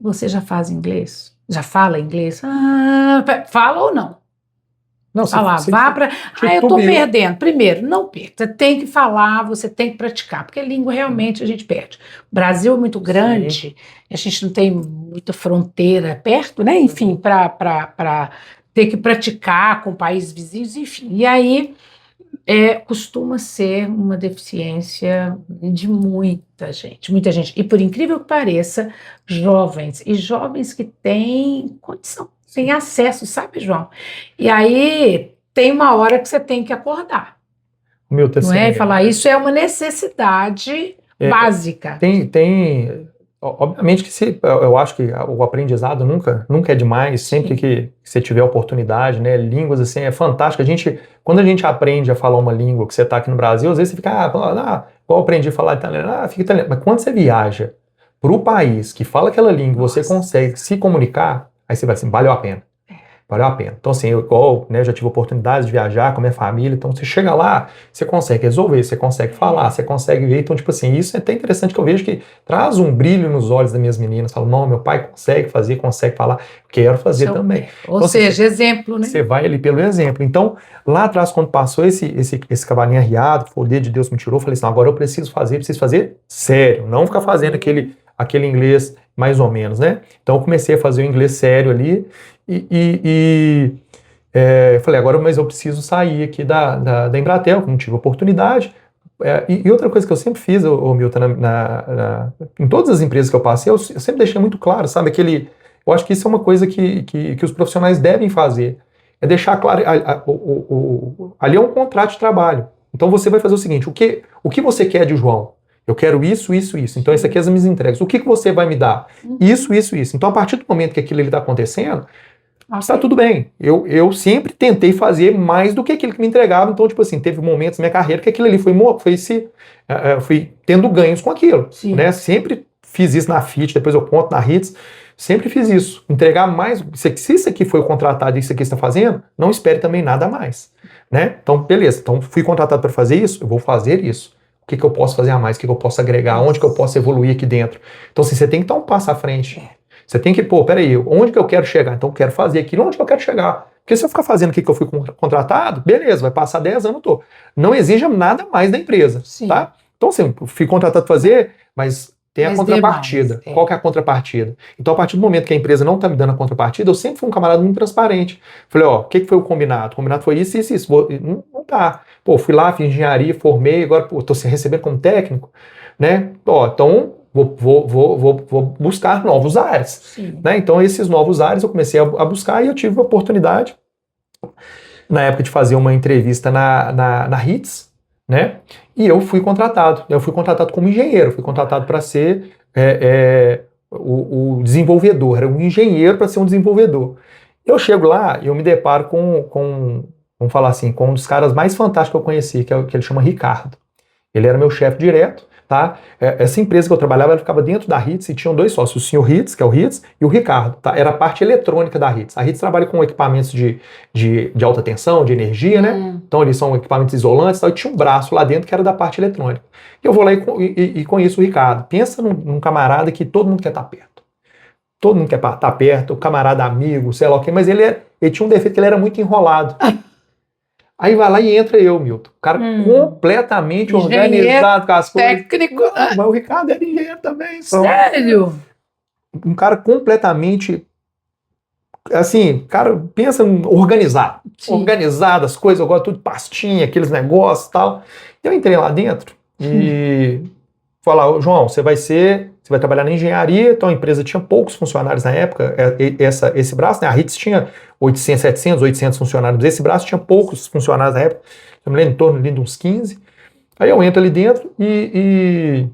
Speaker 2: Você já faz inglês? Já fala inglês? Fala ou não?
Speaker 1: Não,
Speaker 2: vá para... eu estou perdendo. Primeiro, não perca. Você tem que falar, você tem que praticar, porque a língua realmente a gente perde. O Brasil é muito grande, a gente não tem muita fronteira perto, né? Enfim, para ter que praticar com países vizinhos, enfim. E aí costuma ser uma deficiência de muita gente. E por incrível que pareça, jovens que têm condição, têm acesso, sabe, João? E aí tem uma hora que você tem que acordar. Não é? E falar, isso é uma necessidade básica.
Speaker 1: Obviamente que eu acho que o aprendizado nunca é demais, sempre que você tiver oportunidade, né? Línguas, assim, é fantástico. Quando a gente aprende a falar uma língua, que você está aqui no Brasil, às vezes você fica, igual eu aprendi a falar italiano, fica italiano. Mas quando você viaja para o país que fala aquela língua, você consegue se comunicar, aí você vai assim, valeu a pena. Valeu a pena. Então, assim, eu já tive oportunidade de viajar com a minha família, então você chega lá, você consegue resolver, você consegue falar, você consegue ver. Então, tipo assim, isso é até interessante que eu vejo que traz um brilho nos olhos das minhas meninas. Falam, não, meu pai consegue fazer, consegue falar, quero fazer também.
Speaker 2: Ou então, seja, exemplo, né?
Speaker 1: Você vai ali pelo exemplo. Então, lá atrás, quando passou esse cavalinho arriado, o dedo de Deus me tirou, eu falei assim, não, agora eu preciso fazer sério, não ficar fazendo aquele inglês mais ou menos, né? Então, eu comecei a fazer o inglês sério ali, falei, agora mas eu preciso sair aqui da Embratel, que não tive oportunidade. E outra coisa que eu sempre fiz, Milton, em todas as empresas que eu passei, eu sempre deixei muito claro, sabe, eu acho que isso é uma coisa que os profissionais devem fazer, é deixar claro, ali é um contrato de trabalho. Então você vai fazer o seguinte, o que você quer de João? Eu quero isso, isso, isso. Então, isso aqui é as minhas entregas. O que você vai me dar? Isso, isso, isso. Então, a partir do momento que aquilo está acontecendo, está tudo bem. Eu sempre tentei fazer mais do que aquilo que me entregava. Então, tipo assim, teve momentos na minha carreira que aquilo ali fui tendo ganhos com aquilo. Né? Sempre fiz isso na FIT, depois eu conto na HITS. Sempre fiz isso. Entregar mais. Se isso aqui foi o contratado e isso aqui está fazendo, não espere também nada a mais. Né? Então, beleza. Então, fui contratado para fazer isso, eu vou fazer isso. O que eu posso fazer a mais? O que eu posso agregar? Onde que eu posso evoluir aqui dentro? Então, assim, você tem que dar um passo à frente. Você tem que, peraí, onde que eu quero chegar? Então, eu quero fazer aquilo, onde que eu quero chegar? Porque se eu ficar fazendo aqui que eu fui contratado, beleza, vai passar 10 anos, não exija nada mais da empresa, tá? Então, assim, eu fui contratado para fazer, mas tem a contrapartida. Qual que é a contrapartida? Então, a partir do momento que a empresa não está me dando a contrapartida, eu sempre fui um camarada muito transparente. Falei, o que foi o combinado? O combinado foi isso, isso, isso. Não tá. Fui lá, fiz engenharia, formei, agora estou se recebendo como técnico, né? Então, vou buscar novos áreas. Né? Então, esses novos áreas eu comecei a buscar e eu tive a oportunidade, na época, de fazer uma entrevista na HITS, né? E eu fui contratado. Eu fui contratado como engenheiro, fui contratado para ser o desenvolvedor, era um engenheiro para ser um desenvolvedor. Eu chego lá e eu me deparo vamos falar assim, com um dos caras mais fantásticos que eu conheci, que ele chama Ricardo. Ele era meu chefe direto, tá? Essa empresa que eu trabalhava, ela ficava dentro da HITS e tinham 2 sócios, o senhor HITS, que é o HITS, e o Ricardo, tá? Era a parte eletrônica da HITS. A HITS trabalha com equipamentos de alta tensão, de energia, né? Então eles são equipamentos isolantes, tal, e tinha um braço lá dentro que era da parte eletrônica. E eu vou lá e conheço o Ricardo. Pensa num camarada que todo mundo quer estar perto. Todo mundo quer estar perto, o camarada amigo, sei lá o quê, mas ele tinha um defeito que ele era muito enrolado. Aí vai lá e entra eu, Milton. O cara completamente organizado com as coisas.
Speaker 2: Técnico.
Speaker 1: Mas o Ricardo era engenheiro também.
Speaker 2: Sério?
Speaker 1: Um cara completamente, assim, cara, pensa organizado.
Speaker 2: Sim.
Speaker 1: Organizado, as coisas, eu gosto tudo pastinha, aqueles negócios e tal. Eu entrei lá dentro e falar, João, você vai trabalhar na engenharia, então a empresa tinha poucos funcionários na época, esse braço, né, a RITS tinha 800 funcionários, esse braço tinha poucos funcionários na época, eu me lembro em torno de uns 15, aí eu entro ali dentro e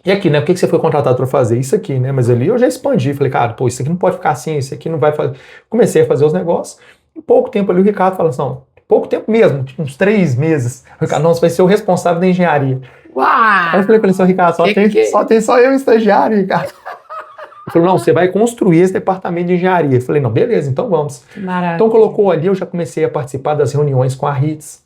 Speaker 1: aqui, né, o que você foi contratado para fazer? Isso aqui, né, mas ali eu já expandi, falei, cara, pô, isso aqui não pode ficar assim, isso aqui não vai fazer, comecei a fazer os negócios, em pouco tempo ali o Ricardo falou assim, não, pouco tempo mesmo, uns 3 meses, o Ricardo, não, você vai ser o responsável da engenharia.
Speaker 2: Uau!
Speaker 1: Aí eu falei pra ele, seu Ricardo, só tem eu estagiário, Ricardo. Ele falou, não, você vai construir esse departamento de engenharia. Eu falei, não, beleza, então vamos.
Speaker 2: Maravilha.
Speaker 1: Então colocou ali, eu já comecei a participar das reuniões com a RITS,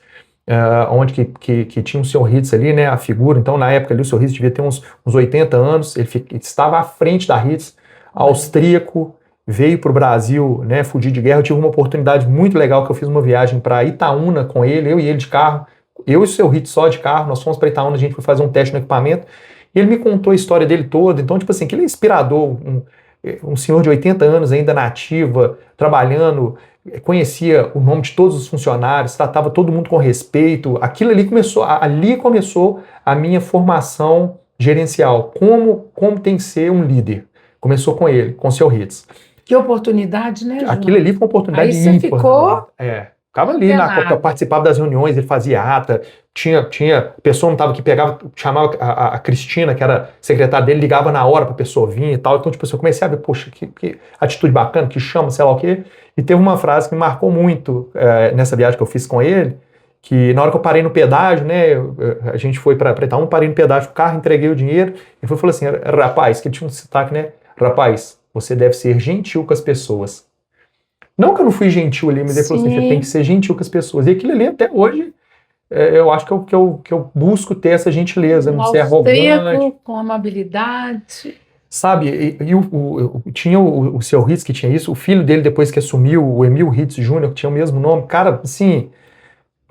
Speaker 1: onde que tinha o seu RITS ali, né, a figura. Então na época ali o seu RITS devia ter uns 80 anos, ele estava à frente da RITS, austríaco, veio para o Brasil, né, fugir de guerra. Eu tive uma oportunidade muito legal que eu fiz uma viagem para Itaúna com ele, eu e ele de carro. Eu e o seu RITS só de carro, nós fomos para Itaúna, a gente foi fazer um teste no equipamento, e ele me contou a história dele toda, então, tipo assim, que ele é inspirador, um senhor de 80 anos ainda na ativa, trabalhando, conhecia o nome de todos os funcionários, tratava todo mundo com respeito, aquilo ali começou a minha formação gerencial, como tem que ser um líder, começou com ele, com o seu RITS.
Speaker 2: Que oportunidade, né, João?
Speaker 1: Aquilo ali foi uma oportunidade ímpar.
Speaker 2: Aí você ficou...
Speaker 1: Ficava ali, participava das reuniões, ele fazia ata, tinha pessoa não estava que pegava, chamava a Cristina, que era secretária dele, ligava na hora para a pessoa vir e tal. Então, tipo assim, eu comecei a ver, poxa, que atitude bacana, que chama, sei lá o quê. E teve uma frase que me marcou muito nessa viagem que eu fiz com ele, que na hora que eu parei no pedágio, né, a gente foi para Itaúna, parei no pedágio do carro, entreguei o dinheiro, e falou assim, rapaz, que tinha um sotaque, né, rapaz, você deve ser gentil com as pessoas. Não que eu não fui gentil ali, mas ele falou assim, você tem que ser gentil com as pessoas. E aquilo ali, até hoje, eu acho que eu busco ter essa gentileza, não ser arrogante.
Speaker 2: Com amabilidade.
Speaker 1: Sabe, tinha o seu RITS que tinha isso, o filho dele depois que assumiu, o Emil RITS Jr., que tinha o mesmo nome. Cara, assim,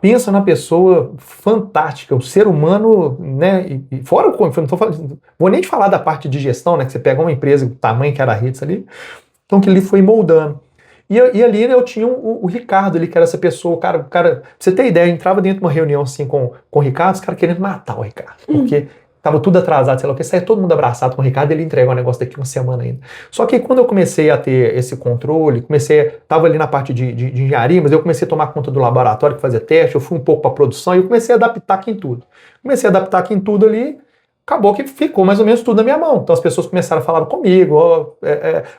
Speaker 1: pensa na pessoa fantástica, o ser humano, né, e fora o... Não tô falando, vou nem te falar da parte de gestão, né, que você pega uma empresa do tamanho que era a RITS ali, então que ele foi moldando. E ali eu tinha o Ricardo ali, que era essa pessoa, o cara, pra você ter ideia, eu entrava dentro de uma reunião assim com o Ricardo, os caras querendo matar o Ricardo, porque tava tudo atrasado, sei lá o que, saia todo mundo abraçado com o Ricardo, ele entrega um negócio daqui uma semana ainda. Só que quando eu comecei a ter esse controle, tava ali na parte de engenharia, mas eu comecei a tomar conta do laboratório que fazia teste, eu fui um pouco para produção e eu comecei a adaptar aqui em tudo. Comecei a adaptar aqui em tudo ali, acabou que ficou mais ou menos tudo na minha mão. Então as pessoas começaram a falar comigo,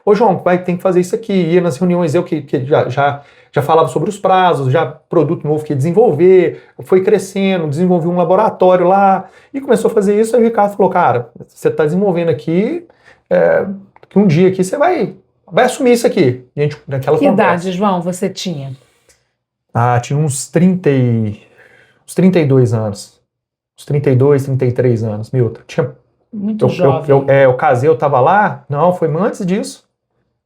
Speaker 1: ô João, tem que fazer isso aqui. Ia nas reuniões, eu que já falava sobre os prazos, já produto novo que ia desenvolver, foi crescendo, desenvolvi um laboratório lá, e começou a fazer isso, aí o Ricardo falou, cara, você está desenvolvendo aqui, que um dia aqui você vai assumir isso aqui. E a gente, naquela
Speaker 2: que idade, João, você tinha?
Speaker 1: Tinha uns 32 anos. Uns 32, 33 anos, Milton.
Speaker 2: Muito jovem.
Speaker 1: Eu casei, eu tava lá? Não, foi antes disso.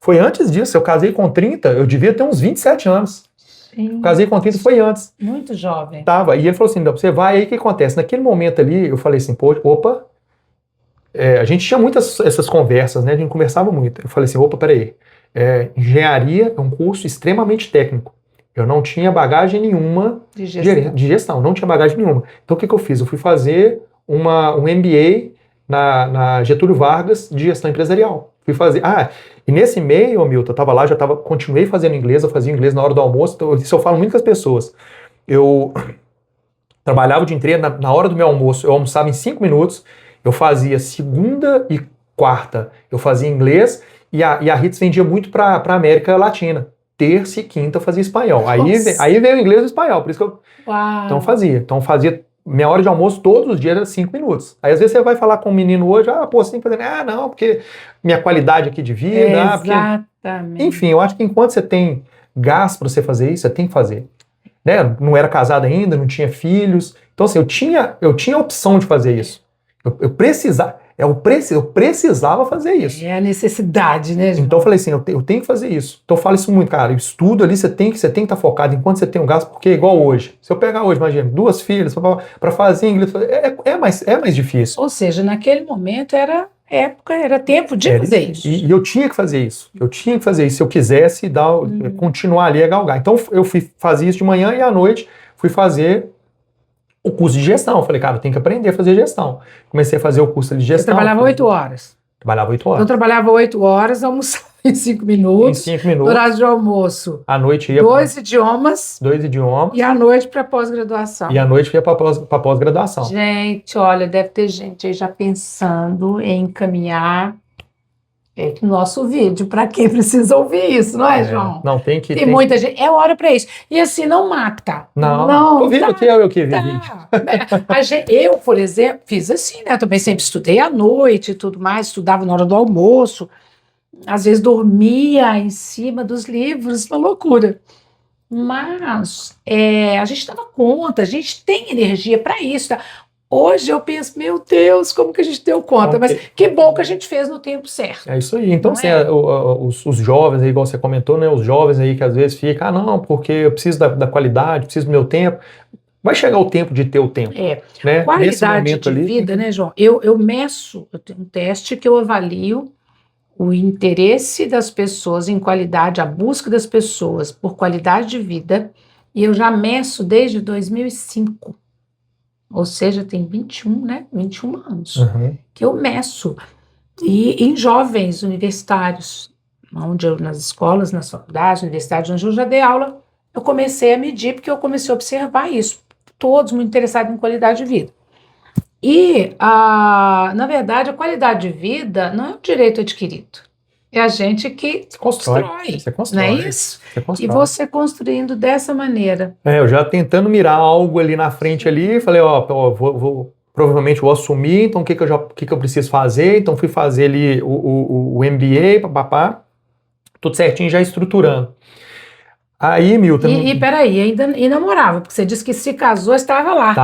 Speaker 1: Foi antes disso. Eu casei com 30, eu devia ter uns 27 anos.
Speaker 2: Sim.
Speaker 1: Eu casei com 30, foi antes.
Speaker 2: Muito jovem.
Speaker 1: Tava. E ele falou assim, você vai, aí o que acontece? Naquele momento ali, eu falei assim, opa, a gente tinha muitas essas conversas, né? A gente conversava muito. Eu falei assim, opa, peraí. Engenharia é um curso extremamente técnico. Eu não tinha bagagem nenhuma de gestão, não tinha bagagem nenhuma. Então o que eu fiz? Eu fui fazer um MBA na Getúlio Vargas de gestão empresarial. Fui fazer. E nesse meio, Milton, eu estava lá, continuei fazendo inglês, eu fazia inglês na hora do almoço, então, isso eu falo muito com as pessoas. Eu trabalhava o dia inteiro, na hora do meu almoço, eu almoçava em 5 minutos, eu fazia segunda e quarta, eu fazia inglês, e a RITS vendia muito para a América Latina. Terça e quinta eu fazia espanhol. Aí veio o inglês e o espanhol, por isso que eu...
Speaker 2: Uau.
Speaker 1: Então fazia minha hora de almoço todos os dias era 5 minutos. Aí às vezes você vai falar com um menino hoje, você tem que fazer, não, porque minha qualidade aqui de vida...
Speaker 2: Exatamente.
Speaker 1: Enfim, eu acho que enquanto você tem gás para você fazer isso, você tem que fazer. Né? Não era casado ainda, não tinha filhos. Então assim, eu tinha a opção de fazer isso. Eu precisava... Eu precisava fazer isso.
Speaker 2: É a necessidade, né, João?
Speaker 1: Então eu falei assim, eu tenho que fazer isso. Então eu falo isso muito, cara, estudo ali, você tem que estar focado enquanto você tem um gasto, porque é igual hoje. Se eu pegar hoje, imagina, 2 filhas para fazer inglês, é mais difícil.
Speaker 2: Ou seja, naquele momento era tempo de fazer isso.
Speaker 1: E eu tinha que fazer isso. Se eu quisesse continuar ali a galgar. Então eu fui fazer isso de manhã e à noite fui fazer o curso de gestão. Eu falei, cara, eu tenho que aprender a fazer gestão. Comecei a fazer o curso de
Speaker 2: Você
Speaker 1: gestão.
Speaker 2: trabalhava 8 horas.
Speaker 1: Trabalhava 8 horas.
Speaker 2: Eu trabalhava 8 horas, almoçava em 5 minutos.
Speaker 1: Em 5 minutos.
Speaker 2: Horário de almoço.
Speaker 1: À noite ia
Speaker 2: 2 idiomas.
Speaker 1: 2 idiomas.
Speaker 2: E à noite para pós-graduação.
Speaker 1: E à noite ia para pós-graduação.
Speaker 2: Gente, olha, deve ter gente aí já pensando em encaminhar o nosso vídeo para quem precisa ouvir isso, não é, João?
Speaker 1: Não, tem
Speaker 2: muita gente. É hora para isso. E assim, não mata.
Speaker 1: Não. Tô vendo que é eu que vi vídeo.
Speaker 2: Eu, por exemplo, fiz assim, né? Eu também sempre estudei à noite e tudo mais, estudava na hora do almoço. Às vezes dormia em cima dos livros, uma loucura. Mas a gente dava conta, a gente tem energia para isso. Tá? Hoje eu penso, meu Deus, como que a gente deu conta? Mas que bom que a gente fez no tempo certo.
Speaker 1: É isso aí. Então, assim, os jovens aí, igual você comentou, né? Os jovens aí que às vezes ficam, não, porque eu preciso da qualidade, preciso do meu tempo. Vai chegar o tempo de ter o tempo. Né?
Speaker 2: Qualidade de vida, né, João? Eu tenho um teste que eu avalio o interesse das pessoas em qualidade, a busca das pessoas por qualidade de vida, e eu já meço desde 2005. Ou seja, tem 21 anos que eu meço. E em jovens universitários, nas escolas, nas faculdades, universidades, onde eu já dei aula, eu comecei a medir, porque eu comecei a observar isso. Todos muito interessados em qualidade de vida. E, na verdade, a qualidade de vida não é um direito adquirido. É a gente que constrói.
Speaker 1: Você constrói.
Speaker 2: Não é isso? E você construindo dessa maneira.
Speaker 1: Eu já tentando mirar algo ali na frente ali, falei, provavelmente vou assumir, então o que eu preciso fazer? Então fui fazer ali o MBA, papapá, tudo certinho, já estruturando. Aí, Milton...
Speaker 2: E peraí, e namorava, porque você disse que se casou, estava lá.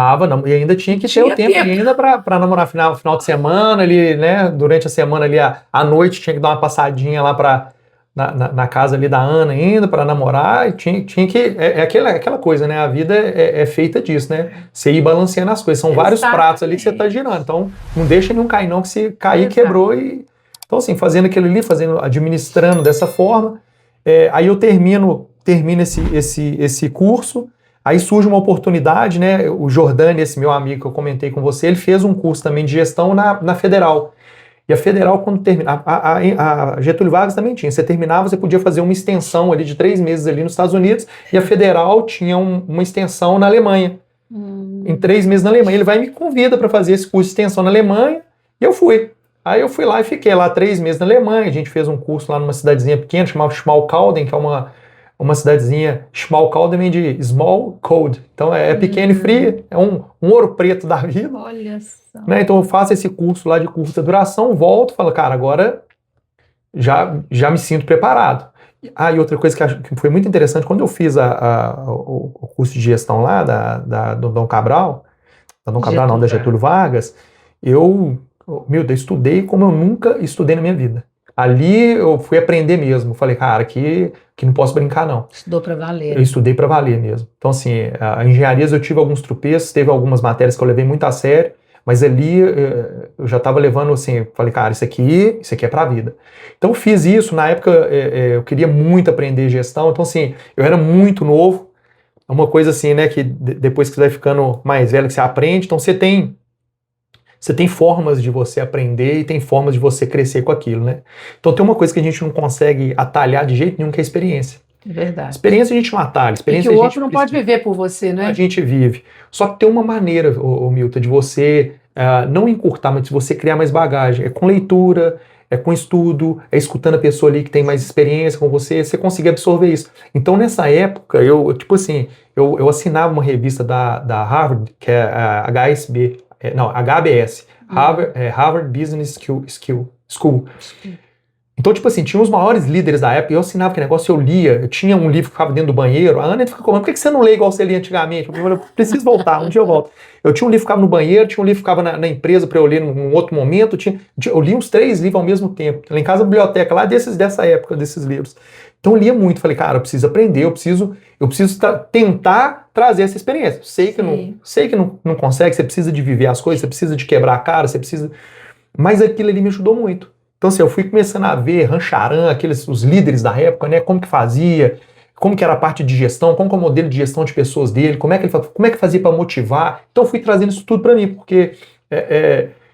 Speaker 1: E ainda tinha que ter o tempo ainda para namorar final de semana, ali, né? Durante a semana ali, à noite, tinha que dar uma passadinha lá na casa ali da Ana ainda, para namorar, e tinha que... aquela coisa, né? A vida é feita disso, né? Você ir balanceando as coisas. São vários pratos ali que você tá girando. Então, não deixa nenhum cair não, que se cair, quebrou. Então, assim, fazendo aquilo ali, administrando dessa forma. Aí eu termino esse curso, aí surge uma oportunidade, né? O Jordani, esse meu amigo que eu comentei com você, ele fez um curso também de gestão na Federal. E a Federal, quando termina, a Getúlio Vargas também tinha. Você terminava, você podia fazer uma extensão ali de 3 meses ali nos Estados Unidos, e a Federal tinha uma extensão na Alemanha. Em 3 meses na Alemanha. Ele vai e me convida para fazer esse curso de extensão na Alemanha, e eu fui. Aí eu fui lá e fiquei lá 3 meses na Alemanha. A gente fez um curso lá numa cidadezinha pequena, chamada Schmalkalden, que é uma cidadezinha. Schmalkalden vem de small code. Então é pequena e fria, é um Ouro Preto da vida.
Speaker 2: Olha só.
Speaker 1: Né? Então eu faço esse curso lá de curta duração, volto, falo, cara, agora já me sinto preparado. E outra coisa que foi muito interessante, quando eu fiz o curso de gestão lá do Dom Cabral, da Getúlio Vargas, eu estudei como eu nunca estudei na minha vida. Ali eu fui aprender mesmo. Falei, cara, aqui não posso brincar, não.
Speaker 2: Estudou para valer.
Speaker 1: Eu estudei para valer mesmo. Então, assim, a engenharias eu tive alguns tropeços, teve algumas matérias que eu levei muito a sério, mas ali eu já estava levando, assim, falei, cara, isso aqui é para a vida. Então, eu fiz isso. Na época, eu queria muito aprender gestão. Então, assim, eu era muito novo. É uma coisa assim, né, que depois que você vai ficando mais velho, que você aprende. Então, você tem formas de você aprender e tem formas de você crescer com aquilo, né? Então tem uma coisa que a gente não consegue atalhar de jeito nenhum, que é a experiência.
Speaker 2: É verdade.
Speaker 1: Experiência a gente não atalha. Experiência
Speaker 2: e que o outro não pode viver por você, né?
Speaker 1: A gente vive. Só que tem uma maneira, Milton, de você não encurtar, mas de você criar mais bagagem. É com leitura, é com estudo, é escutando a pessoa ali que tem mais experiência com você conseguir absorver isso. Então nessa época, eu assinava uma revista da Harvard, que é a HBS, Harvard Business School. Então, tipo assim, tinha os maiores líderes da época, eu assinava aquele negócio, eu lia, eu tinha um livro que ficava dentro do banheiro, a Ana fica falando, por que você não lê igual você lia antigamente? Eu falei, eu preciso voltar, um dia eu volto. Eu tinha um livro que ficava no banheiro, tinha um livro que ficava na empresa para eu ler num outro momento, eu li uns 3 livros ao mesmo tempo, lá em casa a biblioteca, lá dessa época, desses livros. Então eu lia muito, falei, cara, eu preciso aprender, eu preciso tentar trazer essa experiência. Sei que não consegue, você precisa de viver as coisas, você precisa de quebrar a cara, você precisa... Mas aquilo ali me ajudou muito. Então, assim, eu fui começando a ver Rancharan, os líderes da época, né? Como que fazia, como que era a parte de gestão, como que é o modelo de gestão de pessoas dele, como é que fazia para motivar. Então, eu fui trazendo isso tudo para mim, porque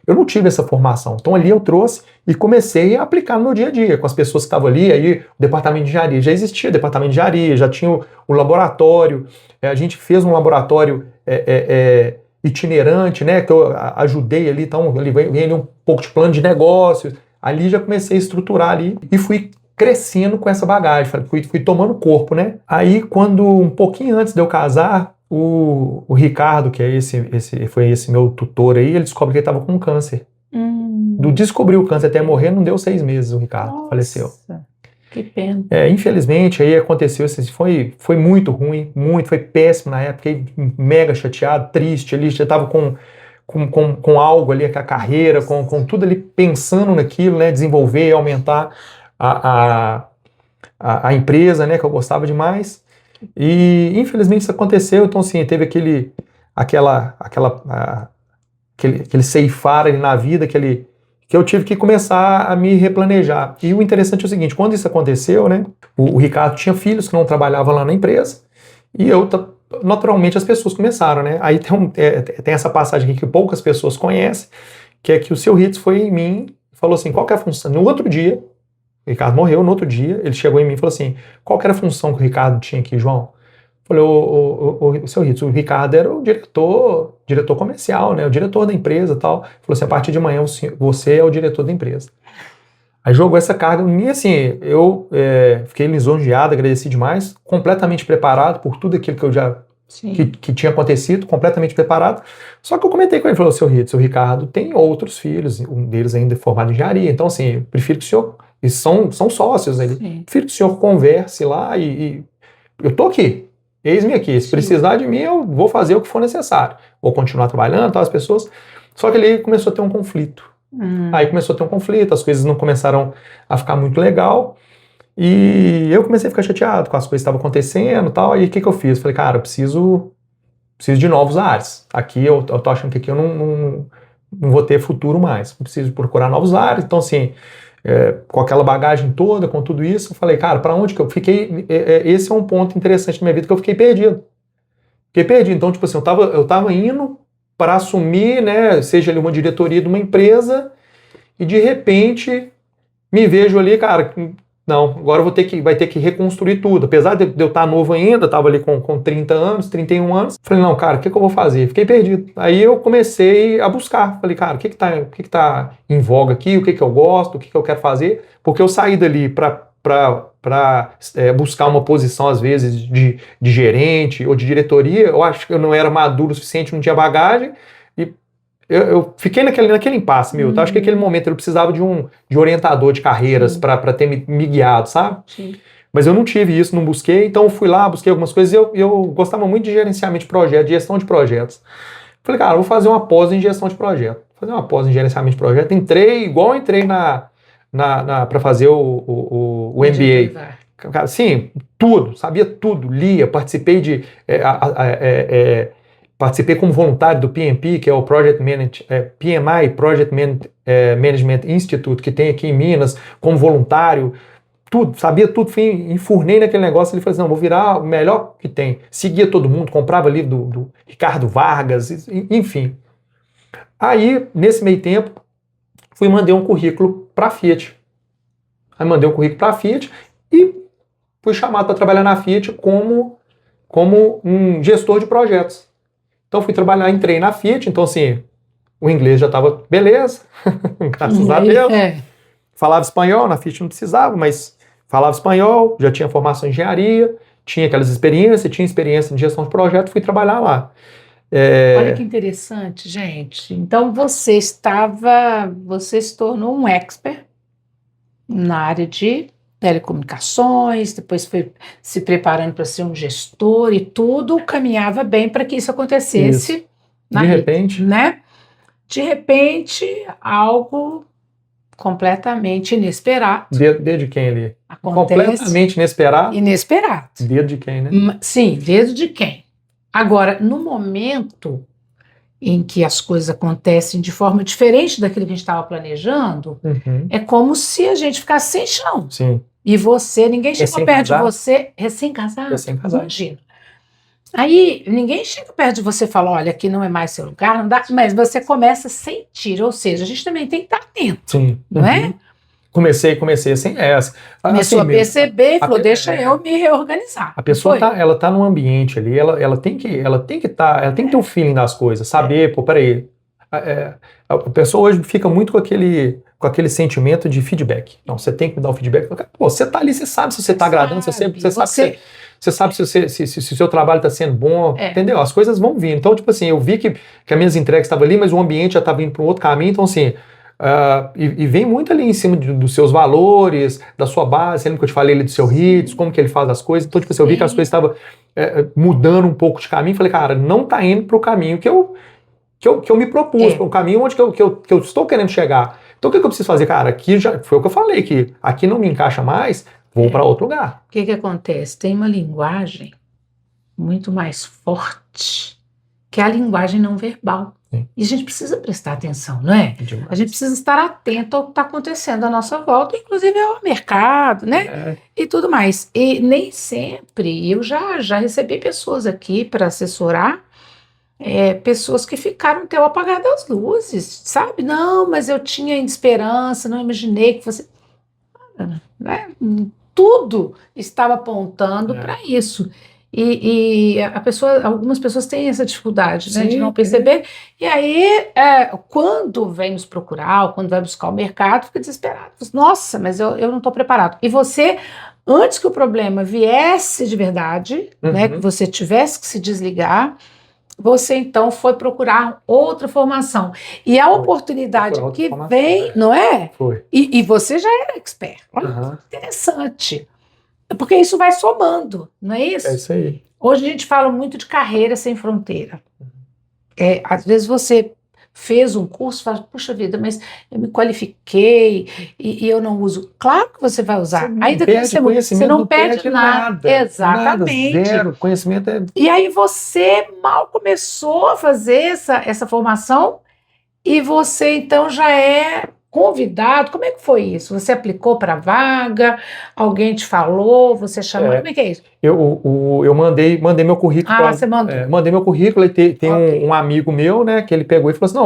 Speaker 1: eu não tive essa formação. Então, ali eu trouxe e comecei a aplicar no meu dia a dia, com as pessoas que estavam ali. Aí, o departamento de engenharia já existia, o departamento de engenharia, já tinha o laboratório. A gente fez um laboratório itinerante, né? Que eu ajudei ali, então, ele vem ali um pouco de plano de negócios. Ali já comecei a estruturar ali e fui crescendo com essa bagagem, fui tomando corpo, né? Aí, quando um pouquinho antes de eu casar, o Ricardo, que foi esse meu tutor aí, ele descobre que ele estava com câncer. Descobriu o câncer até morrer, não deu 6 meses, o Ricardo.
Speaker 2: Nossa,
Speaker 1: faleceu.
Speaker 2: Que pena.
Speaker 1: Infelizmente, aí aconteceu, foi muito ruim, foi péssimo na época, fiquei mega chateado, triste, ali já estava com algo ali, com a carreira, com tudo ali pensando naquilo, né, desenvolver, aumentar a empresa, né, que eu gostava demais. E infelizmente isso aconteceu, então assim, teve aquele ceifar ali na vida, que eu tive que começar a me replanejar. E o interessante é o seguinte, quando isso aconteceu, né, o Ricardo tinha filhos que não trabalhavam lá na empresa, e naturalmente as pessoas começaram, né? Aí tem essa passagem aqui que poucas pessoas conhecem, que é que o seu Ritz foi em mim e falou assim, qual que é a função? No outro dia, o Ricardo morreu, no outro dia, ele chegou em mim e falou assim, qual que era a função que o Ricardo tinha aqui, João? Eu falei, o seu Ritz, o Ricardo era o diretor comercial, né? O diretor da empresa e tal. Ele falou assim, a partir de amanhã você é o diretor da empresa. Aí jogou essa carga em mim, assim, eu fiquei lisonjeado, agradeci demais, completamente preparado por tudo aquilo que eu já que tinha acontecido, completamente preparado. Só que eu comentei com ele, falou, seu Ricardo tem outros filhos, um deles ainda formado em engenharia, então assim, eu prefiro que o senhor, e são sócios, né? Prefiro que o senhor converse lá e eu tô aqui, eis-me aqui, se precisar de mim eu vou fazer o que for necessário, vou continuar trabalhando, as pessoas, só que ele começou a ter um conflito. Aí começou a ter um conflito, as coisas não começaram a ficar muito legal, e eu comecei a ficar chateado com as coisas que estavam acontecendo e tal, e o que eu fiz? Falei, cara, eu preciso de novos ares, aqui eu tô achando que aqui eu não vou ter futuro mais, eu preciso procurar novos ares, então assim, com aquela bagagem toda, com tudo isso, eu falei, cara, para onde que eu fiquei, esse é um ponto interessante na minha vida, que eu fiquei perdido, então tipo assim, eu tava indo para assumir, né, seja ali uma diretoria de uma empresa, e de repente me vejo ali, cara, não, agora vai ter que reconstruir tudo, apesar de eu estar novo ainda, estava ali com 30 anos, 31 anos, falei, não, cara, o que eu vou fazer? Fiquei perdido. Aí eu comecei a buscar, falei, cara, o que tá em voga aqui, o que eu gosto, o que eu quero fazer, porque eu saí dali para buscar uma posição, às vezes, de gerente ou de diretoria, eu acho que eu não era maduro o suficiente, não tinha bagagem, e eu fiquei naquele impasse, meu. Acho que naquele momento eu precisava de orientador de carreiras para ter me guiado, sabe?
Speaker 2: Sim.
Speaker 1: Mas eu não tive isso, não busquei, então eu fui lá, busquei algumas coisas, e eu gostava muito de gerenciamento de projetos, de gestão de projetos. Falei, cara, eu vou fazer uma pós em gestão de projeto. Fazer uma pós em gerenciamento de projeto. Entrei para fazer o MBA. Cara, sim, tudo, sabia tudo, lia, participei participei como voluntário do PMP, que é o PMI, Project Management Institute, que tem aqui em Minas, como voluntário, tudo, sabia tudo, enfurnei naquele negócio, ele falou assim, não, vou virar o melhor que tem, seguia todo mundo, comprava livro do Ricardo Vargas, enfim. Aí, nesse meio tempo, mandei um currículo para a Fiat. Aí mandei um currículo para a Fiat e fui chamado para trabalhar na Fiat como um gestor de projetos. Então fui trabalhar, entrei na Fiat, então assim, o inglês já estava beleza, graças a Deus. Falava espanhol, na Fiat não precisava, mas falava espanhol, já tinha formação em engenharia, tinha aquelas experiências, tinha experiência em gestão de projeto, fui trabalhar lá.
Speaker 2: Olha que interessante, gente. Então você se tornou um expert na área de telecomunicações, depois foi se preparando para ser um gestor e tudo caminhava bem para que isso acontecesse na
Speaker 1: De
Speaker 2: vida,
Speaker 1: repente,
Speaker 2: né? De repente, algo completamente inesperado
Speaker 1: dedo de quem ali?
Speaker 2: acontece.
Speaker 1: Completamente inesperado.
Speaker 2: Inesperado.
Speaker 1: Dedo de quem, né?
Speaker 2: Sim, dedo de quem? Agora, no momento em que as coisas acontecem de forma diferente daquilo que a gente estava planejando,
Speaker 1: Uhum.
Speaker 2: é como se a gente ficasse sem chão.
Speaker 1: Sim.
Speaker 2: E ninguém chegou perto de você, recém-casado,
Speaker 1: Recém-casado.
Speaker 2: imagina. Aí, ninguém chega perto de você e fala, olha, aqui não é mais seu lugar, não dá, mas você começa a sentir, ou seja, a gente também tem que estar atento,
Speaker 1: Sim.
Speaker 2: não é?
Speaker 1: Comecei assim,
Speaker 2: Começou a
Speaker 1: mesmo.
Speaker 2: perceber e falou, deixa eu me reorganizar.
Speaker 1: A pessoa
Speaker 2: Foi?
Speaker 1: ela tá num ambiente ali, ela tem que ter o feeling das coisas, saber, pô, peraí. A pessoa hoje fica muito com aquele sentimento de feedback. Não, você tem que me dar o feedback. Pô, você tá ali, você sabe se você tá agradando, você sabe se o seu trabalho está sendo bom, entendeu? As coisas vão vir. Então, tipo assim, eu vi que as minhas entregas estavam ali, mas o ambiente já estava indo para um outro caminho, então assim, e vem muito ali em cima dos seus valores, da sua base, lembra que eu te falei ali do seu hits, como que ele faz as coisas, então tipo assim, eu vi que as coisas estavam mudando um pouco de caminho, falei, cara, não tá indo para o caminho que eu me propus, para um caminho onde que eu estou querendo chegar. Então o que eu preciso fazer? Cara, aqui já foi o que eu falei, que aqui não me encaixa mais, vou para outro lugar.
Speaker 2: O que acontece? Tem uma linguagem muito mais forte, que é a linguagem não verbal.
Speaker 1: Sim.
Speaker 2: E a gente precisa prestar atenção, não é?
Speaker 1: Demais.
Speaker 2: A gente precisa estar atento ao que está acontecendo à nossa volta, inclusive ao mercado, né? E tudo mais. E nem sempre, eu já recebi pessoas aqui para assessorar, pessoas que ficaram até o apagar das luzes, sabe? Não, mas eu tinha esperança, não imaginei que você... Né? Tudo estava apontando para isso. E algumas pessoas têm essa dificuldade, né, de não perceber. E aí, quando vem nos procurar, ou quando vai buscar o mercado, fica desesperado. Nossa, mas eu não estou preparado. E você, antes que o problema viesse de verdade, né, que você tivesse que se desligar, você então foi procurar outra formação. E a oportunidade que vem, não é?
Speaker 1: Foi.
Speaker 2: E você já era expert. Olha, interessante. Porque isso vai somando, não é isso?
Speaker 1: É isso aí.
Speaker 2: Hoje a gente fala muito de carreira sem fronteira. Às vezes você fez um curso e fala, puxa vida, mas eu me qualifiquei e eu não uso. Claro que você vai usar. Ainda que você não perde nada. Exatamente.
Speaker 1: Nada, zero. Conhecimento é...
Speaker 2: E aí você mal começou a fazer essa formação e você então já é convidado. Como é que foi isso? Você aplicou para a vaga? Alguém te falou? Você chamou? Como é que é isso?
Speaker 1: Eu mandei meu currículo.
Speaker 2: Você mandou.
Speaker 1: Mandei meu currículo e tem um amigo meu, né, que ele pegou e falou assim, não,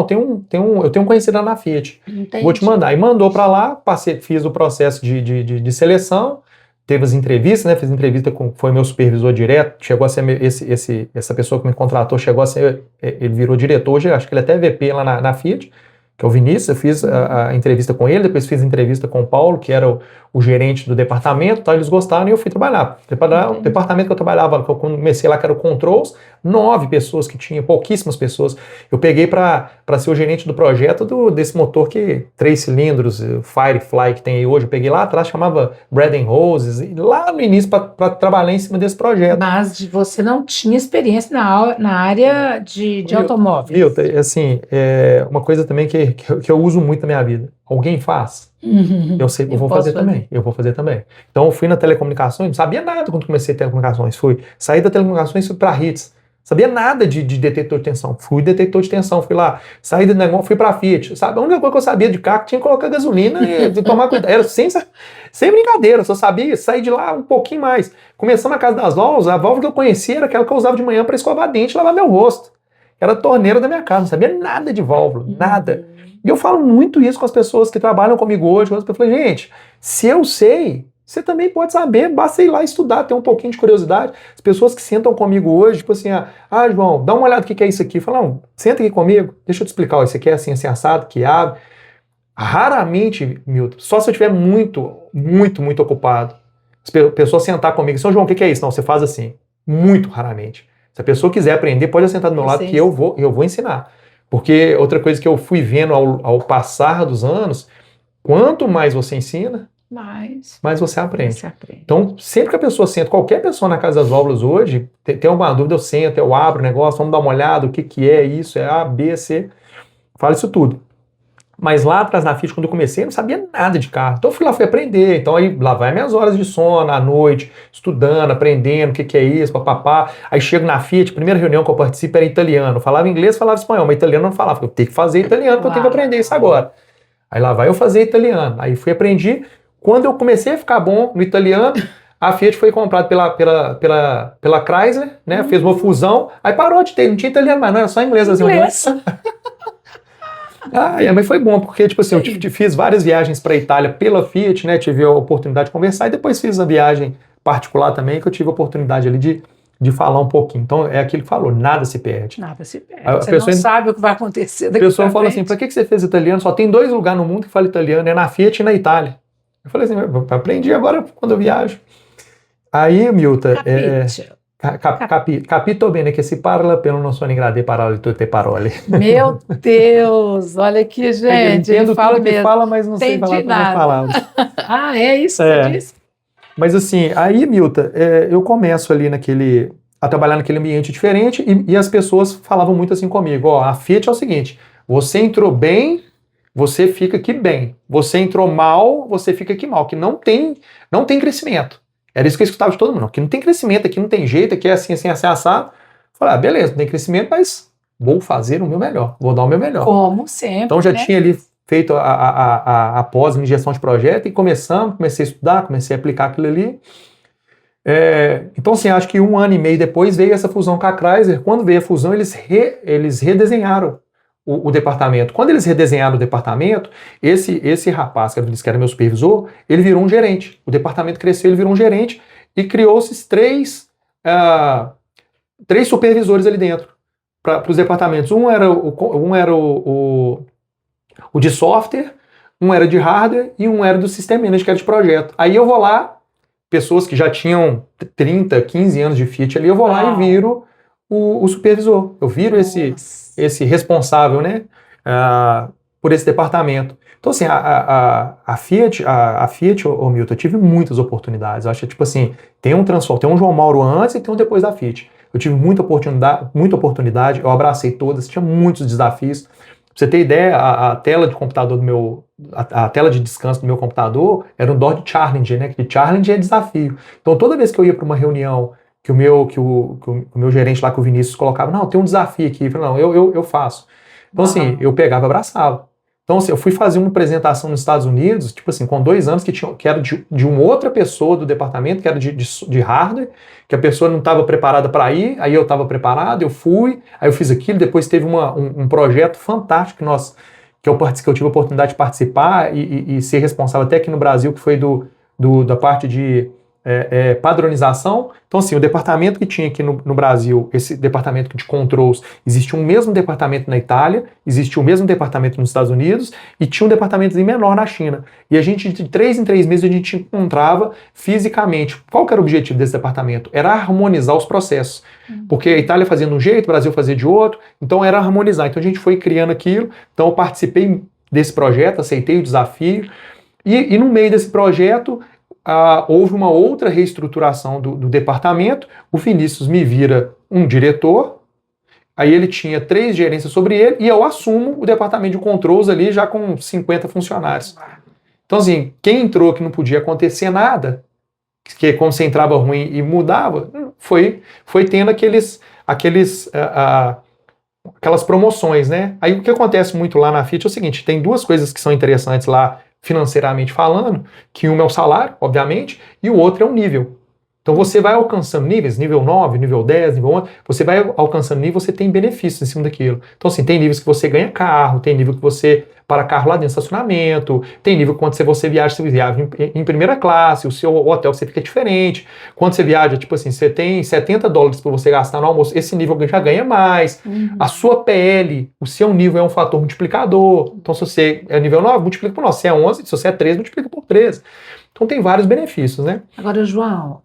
Speaker 1: eu tenho um conhecido lá na Fiat.
Speaker 2: Entendi.
Speaker 1: Vou te mandar. E mandou para lá, fiz o processo de seleção, teve as entrevistas, né, fiz entrevista foi meu supervisor direto, chegou a ser essa pessoa que me contratou, ele virou diretor, hoje acho que ele é até VP lá na Fiat, que é o Vinícius. Eu fiz a entrevista com ele, depois fiz a entrevista com o Paulo, que era o gerente do departamento, então eles gostaram e eu fui trabalhar. O departamento que eu trabalhava, que eu comecei lá, que era o Controls, 9 pessoas que tinha, pouquíssimas pessoas. Eu peguei para ser o gerente do projeto desse motor 3 cilindros, Firefly, que tem aí hoje. Eu peguei lá atrás, chamava Bread and Roses, e lá no início para trabalhar em cima desse projeto.
Speaker 2: Mas você não tinha experiência na área de automóveis.
Speaker 1: Milton, assim, uma coisa também que eu uso muito na minha vida. Alguém faz? Eu sei, eu vou fazer também. Eu vou fazer também. Então eu fui na telecomunicações, não sabia nada quando comecei telecomunicações. Saí da telecomunicações e fui para Hits. Sabia nada de detetor de tensão. Fui detetor de tensão, fui lá. Saí do negócio, fui para Fiat. Sabe? A única coisa que eu sabia de carro tinha que colocar gasolina e tomar cuidado. Era sem brincadeira, eu só sabia sair de lá um pouquinho mais. Começando na casa das válvulas, a válvula que eu conhecia era aquela que eu usava de manhã para escovar dente e lavar meu rosto. Era a torneira da minha casa, não sabia nada de válvula, nada. E eu falo muito isso com as pessoas que trabalham comigo hoje. Eu falei, gente, se eu sei, você também pode saber, basta ir lá estudar, ter um pouquinho de curiosidade. As pessoas que sentam comigo hoje, tipo assim, João, dá uma olhada no que é isso aqui. Fala, não, senta aqui comigo, deixa eu te explicar, isso aqui é assim assado, que abre. Raramente, Milton, só se eu estiver muito, muito, muito ocupado, as pessoas sentar comigo, São João, o que é isso? Não, você faz assim, muito raramente. Se a pessoa quiser aprender, pode sentar do meu lado que eu vou ensinar. Porque outra coisa que eu fui vendo ao passar dos anos, quanto mais você ensina, mais você aprende.
Speaker 2: Você aprende.
Speaker 1: Então, sempre que a pessoa senta, qualquer pessoa na Casa das Válvulas hoje, tem alguma dúvida, eu sento, eu abro o negócio, vamos dar uma olhada, o que é isso, é A, B, C, fala isso tudo. Mas lá atrás na Fiat, quando eu comecei, eu não sabia nada de carro. Então eu fui aprender. Então aí lá vai minhas horas de sono à noite, estudando, aprendendo o que é isso, papapá. Aí chego na Fiat, primeira reunião que eu participo era italiano. Eu falava inglês, falava espanhol, mas italiano eu não falava. Eu tenho que fazer italiano, porque eu tenho que aprender isso agora. Aí lá vai eu fazer italiano. Aí fui aprendi. Quando eu comecei a ficar bom no italiano, a Fiat foi comprada pela Chrysler, né? Fez uma fusão. Aí parou de ter, não tinha italiano mais, não, era só inglês as reuniões. Mas foi bom, porque tipo assim, eu fiz várias viagens para a Itália pela Fiat, né? Tive a oportunidade de conversar e depois fiz a viagem particular também, que eu tive a oportunidade ali de falar um pouquinho. Então é aquilo que falou, nada se perde.
Speaker 2: Nada se perde. Você não sabe o que vai acontecer daqui
Speaker 1: a pessoa fala assim, para que você fez italiano? Só tem 2 lugares no mundo que fala italiano, é na Fiat e na Itália. Eu falei assim, eu aprendi agora quando eu viajo. Aí, Milton, capito bene che si parla per non sono in grado di parlare tutte parole.
Speaker 2: Meu Deus, olha aqui, gente.
Speaker 1: Eu entendo tudo que fala, mas não sei falar todas as palavras.
Speaker 2: É isso que você disse?
Speaker 1: Mas assim, aí, Milton, eu começo ali a trabalhar naquele ambiente diferente e as pessoas falavam muito assim comigo, ó, a Fiat é o seguinte, você entrou bem, você fica aqui bem. Você entrou mal, você fica aqui mal, que não tem crescimento. Era isso que eu escutava de todo mundo. Aqui não tem crescimento, aqui não tem jeito, aqui é assim, assim, assim, assado. Falei, beleza, não tem crescimento, mas vou fazer o meu melhor, vou dar o meu melhor.
Speaker 2: Como sempre.
Speaker 1: Então já tinha ali feito a pós em gestão de projeto e comecei a estudar, comecei a aplicar aquilo ali. Então, assim, acho que 1 ano e meio depois veio essa fusão com a Chrysler. Quando veio a fusão, eles redesenharam o departamento. Quando eles redesenharam o departamento, esse rapaz, que era meu supervisor, ele virou um gerente. O departamento cresceu, ele virou um gerente e criou-se 3 supervisores ali dentro para os departamentos. Um era o de software, um era de hardware e um era do sistema manager, que era de projeto. Aí eu vou lá, pessoas que já tinham 30, 15 anos de Fiat ali, eu vou lá e viro o supervisor. Eu viro esse responsável, né, por esse departamento. Então, assim, a Fiat, ô Milton, eu tive muitas oportunidades. Eu acho que, tipo assim, tem um João Mauro antes e tem um depois da Fiat. Eu tive muita oportunidade, eu abracei todas, tinha muitos desafios. Pra você ter ideia, a tela de computador a tela de descanso do meu computador era um DOS de Challenger, né, que Challenger é desafio. Então, toda vez que eu ia para uma reunião que o meu gerente lá, que o Vinícius, colocava, não, tem um desafio aqui. Eu falei, não, eu faço. Então, assim, eu pegava e abraçava. Então, assim, eu fui fazer uma apresentação nos Estados Unidos, tipo assim, com 2 anos, que era de uma outra pessoa do departamento, que era de hardware, que a pessoa não estava preparada para ir, aí eu estava preparado, eu fui, aí eu fiz aquilo, depois teve um projeto fantástico que eu tive a oportunidade de participar e ser responsável até aqui no Brasil, que foi da parte de padronização. Então, assim, o departamento que tinha aqui no Brasil, esse departamento de controls, existia um mesmo departamento na Itália, existia o mesmo departamento nos Estados Unidos e tinha um departamento menor na China. E a gente, de 3 em 3 meses, a gente encontrava fisicamente. Qual que era o objetivo desse departamento? Era harmonizar os processos. Porque a Itália fazia de um jeito, o Brasil fazia de outro, então era harmonizar. Então a gente foi criando aquilo, então eu participei desse projeto, aceitei o desafio, e no meio desse projeto, houve uma outra reestruturação do departamento. O Vinícius me vira um diretor, aí ele tinha 3 gerências sobre ele, e eu assumo o departamento de controls ali já com 50 funcionários. Então, assim, quem entrou que não podia acontecer nada, que quando você entrava ruim e mudava, foi tendo aquelas promoções, né? Aí o que acontece muito lá na Fiat é o seguinte, tem 2 coisas que são interessantes lá, financeiramente falando, que uma é o salário, obviamente, e o outro é o nível. Então você vai alcançando níveis, nível 9, nível 10, nível 11, você vai alcançando nível, você tem benefícios em cima daquilo. Então assim, tem níveis que você ganha carro, tem nível que você para carro lá dentro do estacionamento, tem nível que quando você viaja em primeira classe, o seu hotel você fica diferente. Quando você viaja, tipo assim, você tem $70 para você gastar no almoço, esse nível já ganha mais. A sua PL, o seu nível é um fator multiplicador. Então se você é nível 9, multiplica por 9. Se você é 11, se você é 13, multiplica por 13. Então tem vários benefícios, né?
Speaker 2: Agora, João,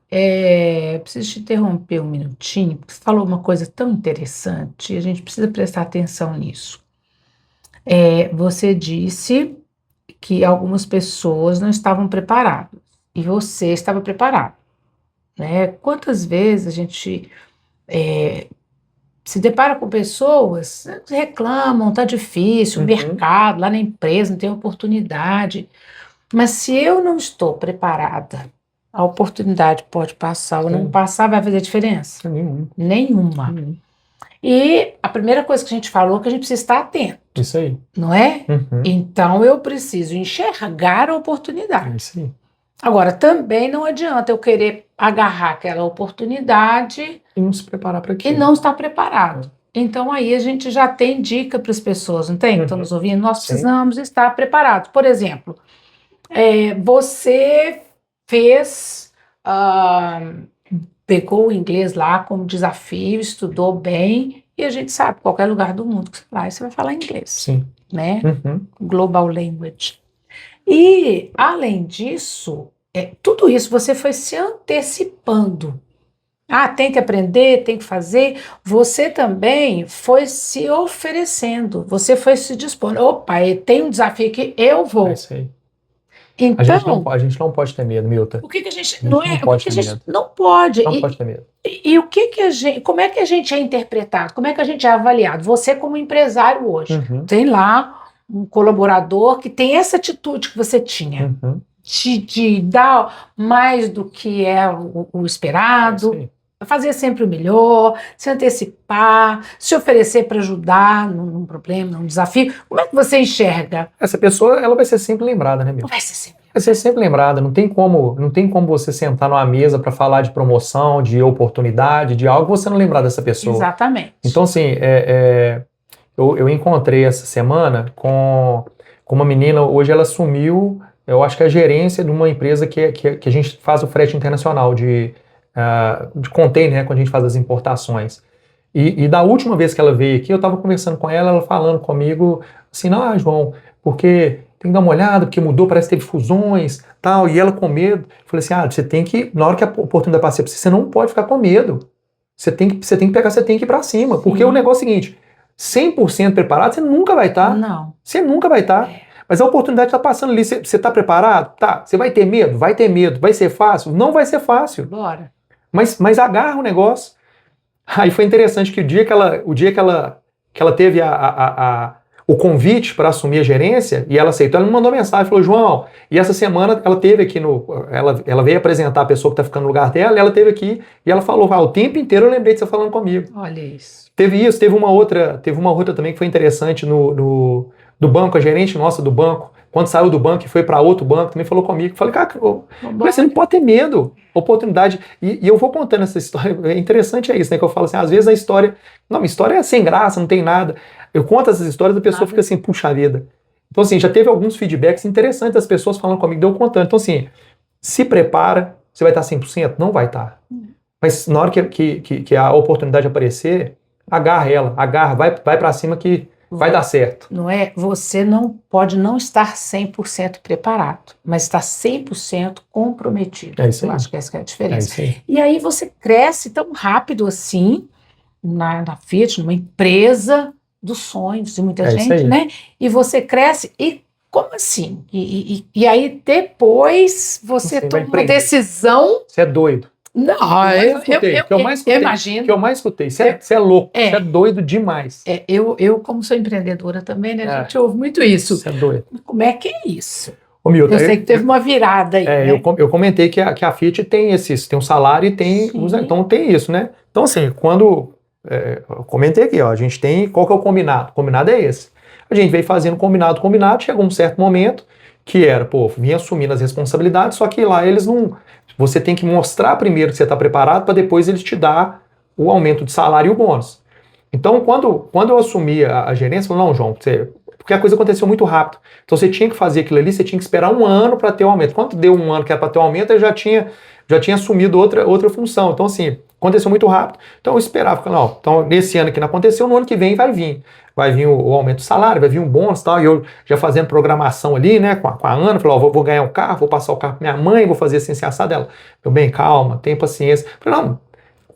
Speaker 2: preciso te interromper um minutinho, porque você falou uma coisa tão interessante e a gente precisa prestar atenção nisso. Você disse que algumas pessoas não estavam preparadas e você estava preparado, né? Quantas vezes a gente se depara com pessoas que reclamam, tá difícil, o mercado, lá na empresa não tem oportunidade. Mas se eu não estou preparada, a oportunidade pode passar ou não passar, vai fazer diferença? Nenhuma. E a primeira coisa que a gente falou é que a gente precisa estar atento.
Speaker 1: Isso aí.
Speaker 2: Não é? Então eu preciso enxergar a oportunidade.
Speaker 1: Isso aí.
Speaker 2: Agora, também não adianta eu querer agarrar aquela oportunidade
Speaker 1: E não se preparar para
Speaker 2: e
Speaker 1: aquilo.
Speaker 2: não estar preparado. Então aí a gente já tem dica para as pessoas, não tem? Que estão nos ouvindo, nós precisamos estar preparados. Por exemplo, você fez, pegou o inglês lá como desafio, estudou bem, e a gente sabe, qualquer lugar do mundo que você vai falar inglês.
Speaker 1: Sim.
Speaker 2: Né? Global Language. E, além disso, tudo isso você foi se antecipando. Tem que aprender, tem que fazer. Você também foi se oferecendo, você foi se dispondo. Opa, tem um desafio que eu vou.
Speaker 1: É isso aí.
Speaker 2: Então,
Speaker 1: a gente não pode ter medo, Milton.
Speaker 2: O que a gente
Speaker 1: não pode ter medo.
Speaker 2: Não pode.
Speaker 1: Não pode ter medo.
Speaker 2: E o que a gente, como é que a gente é interpretado? Como é que a gente é avaliado? Você como empresário hoje, tem lá um colaborador que tem essa atitude que você tinha, de dar mais do que é o esperado, fazer sempre o melhor, se antecipar, se oferecer para ajudar num problema, num desafio. Como é que você enxerga?
Speaker 1: Essa pessoa, ela vai ser sempre lembrada, né, meu?
Speaker 2: Vai ser sempre.
Speaker 1: Vai ser sempre lembrada. Não tem como você sentar numa mesa para falar de promoção, de oportunidade, de algo, você não lembrar dessa pessoa.
Speaker 2: Exatamente.
Speaker 1: Então, assim, eu encontrei essa semana com uma menina, hoje ela assumiu, eu acho que a gerência de uma empresa que a gente faz o frete internacional de container, né, quando a gente faz as importações. E da última vez que ela veio aqui, eu estava conversando com ela falando comigo assim, João, porque tem que dar uma olhada, porque mudou, parece que teve fusões, tal, e ela com medo. Eu falei assim, você tem que, na hora que a oportunidade passar pra você não pode ficar com medo. Você tem que pegar, você tem que ir pra cima. Sim. Porque o negócio é o seguinte, 100% preparado, você nunca vai estar.
Speaker 2: Não.
Speaker 1: Você nunca vai estar. Mas a oportunidade está passando ali, você está preparado? Tá. Você vai ter medo? Vai ter medo. Vai ser fácil? Não vai ser fácil.
Speaker 2: Bora.
Speaker 1: Mas agarra o negócio. Aí foi interessante que o dia que ela teve o convite para assumir a gerência, e ela aceitou, ela me mandou mensagem, falou, João, e essa semana ela teve aqui ela veio apresentar a pessoa que está ficando no lugar dela, e ela teve aqui, e ela falou, o tempo inteiro eu lembrei de você falando comigo.
Speaker 2: Olha isso.
Speaker 1: Teve isso, teve uma outra também que foi interessante do banco, a gerente nossa do banco, quando saiu do banco e foi para outro banco, também falou comigo, falei, cara, você não pode ter medo, oportunidade, e eu vou contando essa história, é interessante isso, né, que eu falo assim, às vezes a história é sem graça, não tem nada, eu conto essas histórias, a pessoa fica assim, puxa vida. Então assim, já teve alguns feedbacks interessantes das pessoas falando comigo, deu contando, então assim, se prepara, você vai estar 100%? Não vai estar, mas na hora que a oportunidade aparecer, agarra ela, vai para cima que vai dar certo.
Speaker 2: Não é? Você não pode não estar 100% preparado, mas estar 100% comprometido.
Speaker 1: É isso aí.
Speaker 2: Eu acho que essa é a diferença.
Speaker 1: É isso aí.
Speaker 2: E aí você cresce tão rápido assim, na Fiat, numa empresa dos sonhos de muita gente, né? E você cresce e como assim? E aí depois você toma uma decisão...
Speaker 1: Você é doido.
Speaker 2: Não, eu imagino.
Speaker 1: Que eu mais escutei. Você é louco, você é doido demais.
Speaker 2: Eu, como sou empreendedora também, né? A gente ouve muito isso.
Speaker 1: Você é doido.
Speaker 2: Como é que é isso?
Speaker 1: Ô, Milton,
Speaker 2: eu sei que teve uma virada aí. Né?
Speaker 1: Eu comentei que a Fiat tem um salário e tem. Então tem isso, né? Então, assim, quando. Eu comentei aqui, ó, a gente tem. Qual que é o combinado? O combinado é esse. A gente veio fazendo combinado, chegou um certo momento que era, vinha assumindo as responsabilidades, só que lá eles não. Você tem que mostrar primeiro que você está preparado para depois eles te dar o aumento de salário e o bônus. Então, quando eu assumi a gerência, eu falei, não, João, porque a coisa aconteceu muito rápido. Então, você tinha que fazer aquilo ali, você tinha que esperar um ano para ter o aumento. Quando deu um ano que era para ter o aumento, eu já tinha assumido outra função. Então, assim, aconteceu muito rápido. Então, eu esperava, não, então, nesse ano que não aconteceu, no ano que vem vai vir. Vai vir o aumento do salário, vai vir um bônus e tal, e eu já fazendo programação ali, né, com a Ana, falei, vou ganhar um carro, vou passar o carro pra minha mãe, vou fazer assim, assado dela. Eu, bem, calma, tem paciência. Falei, não,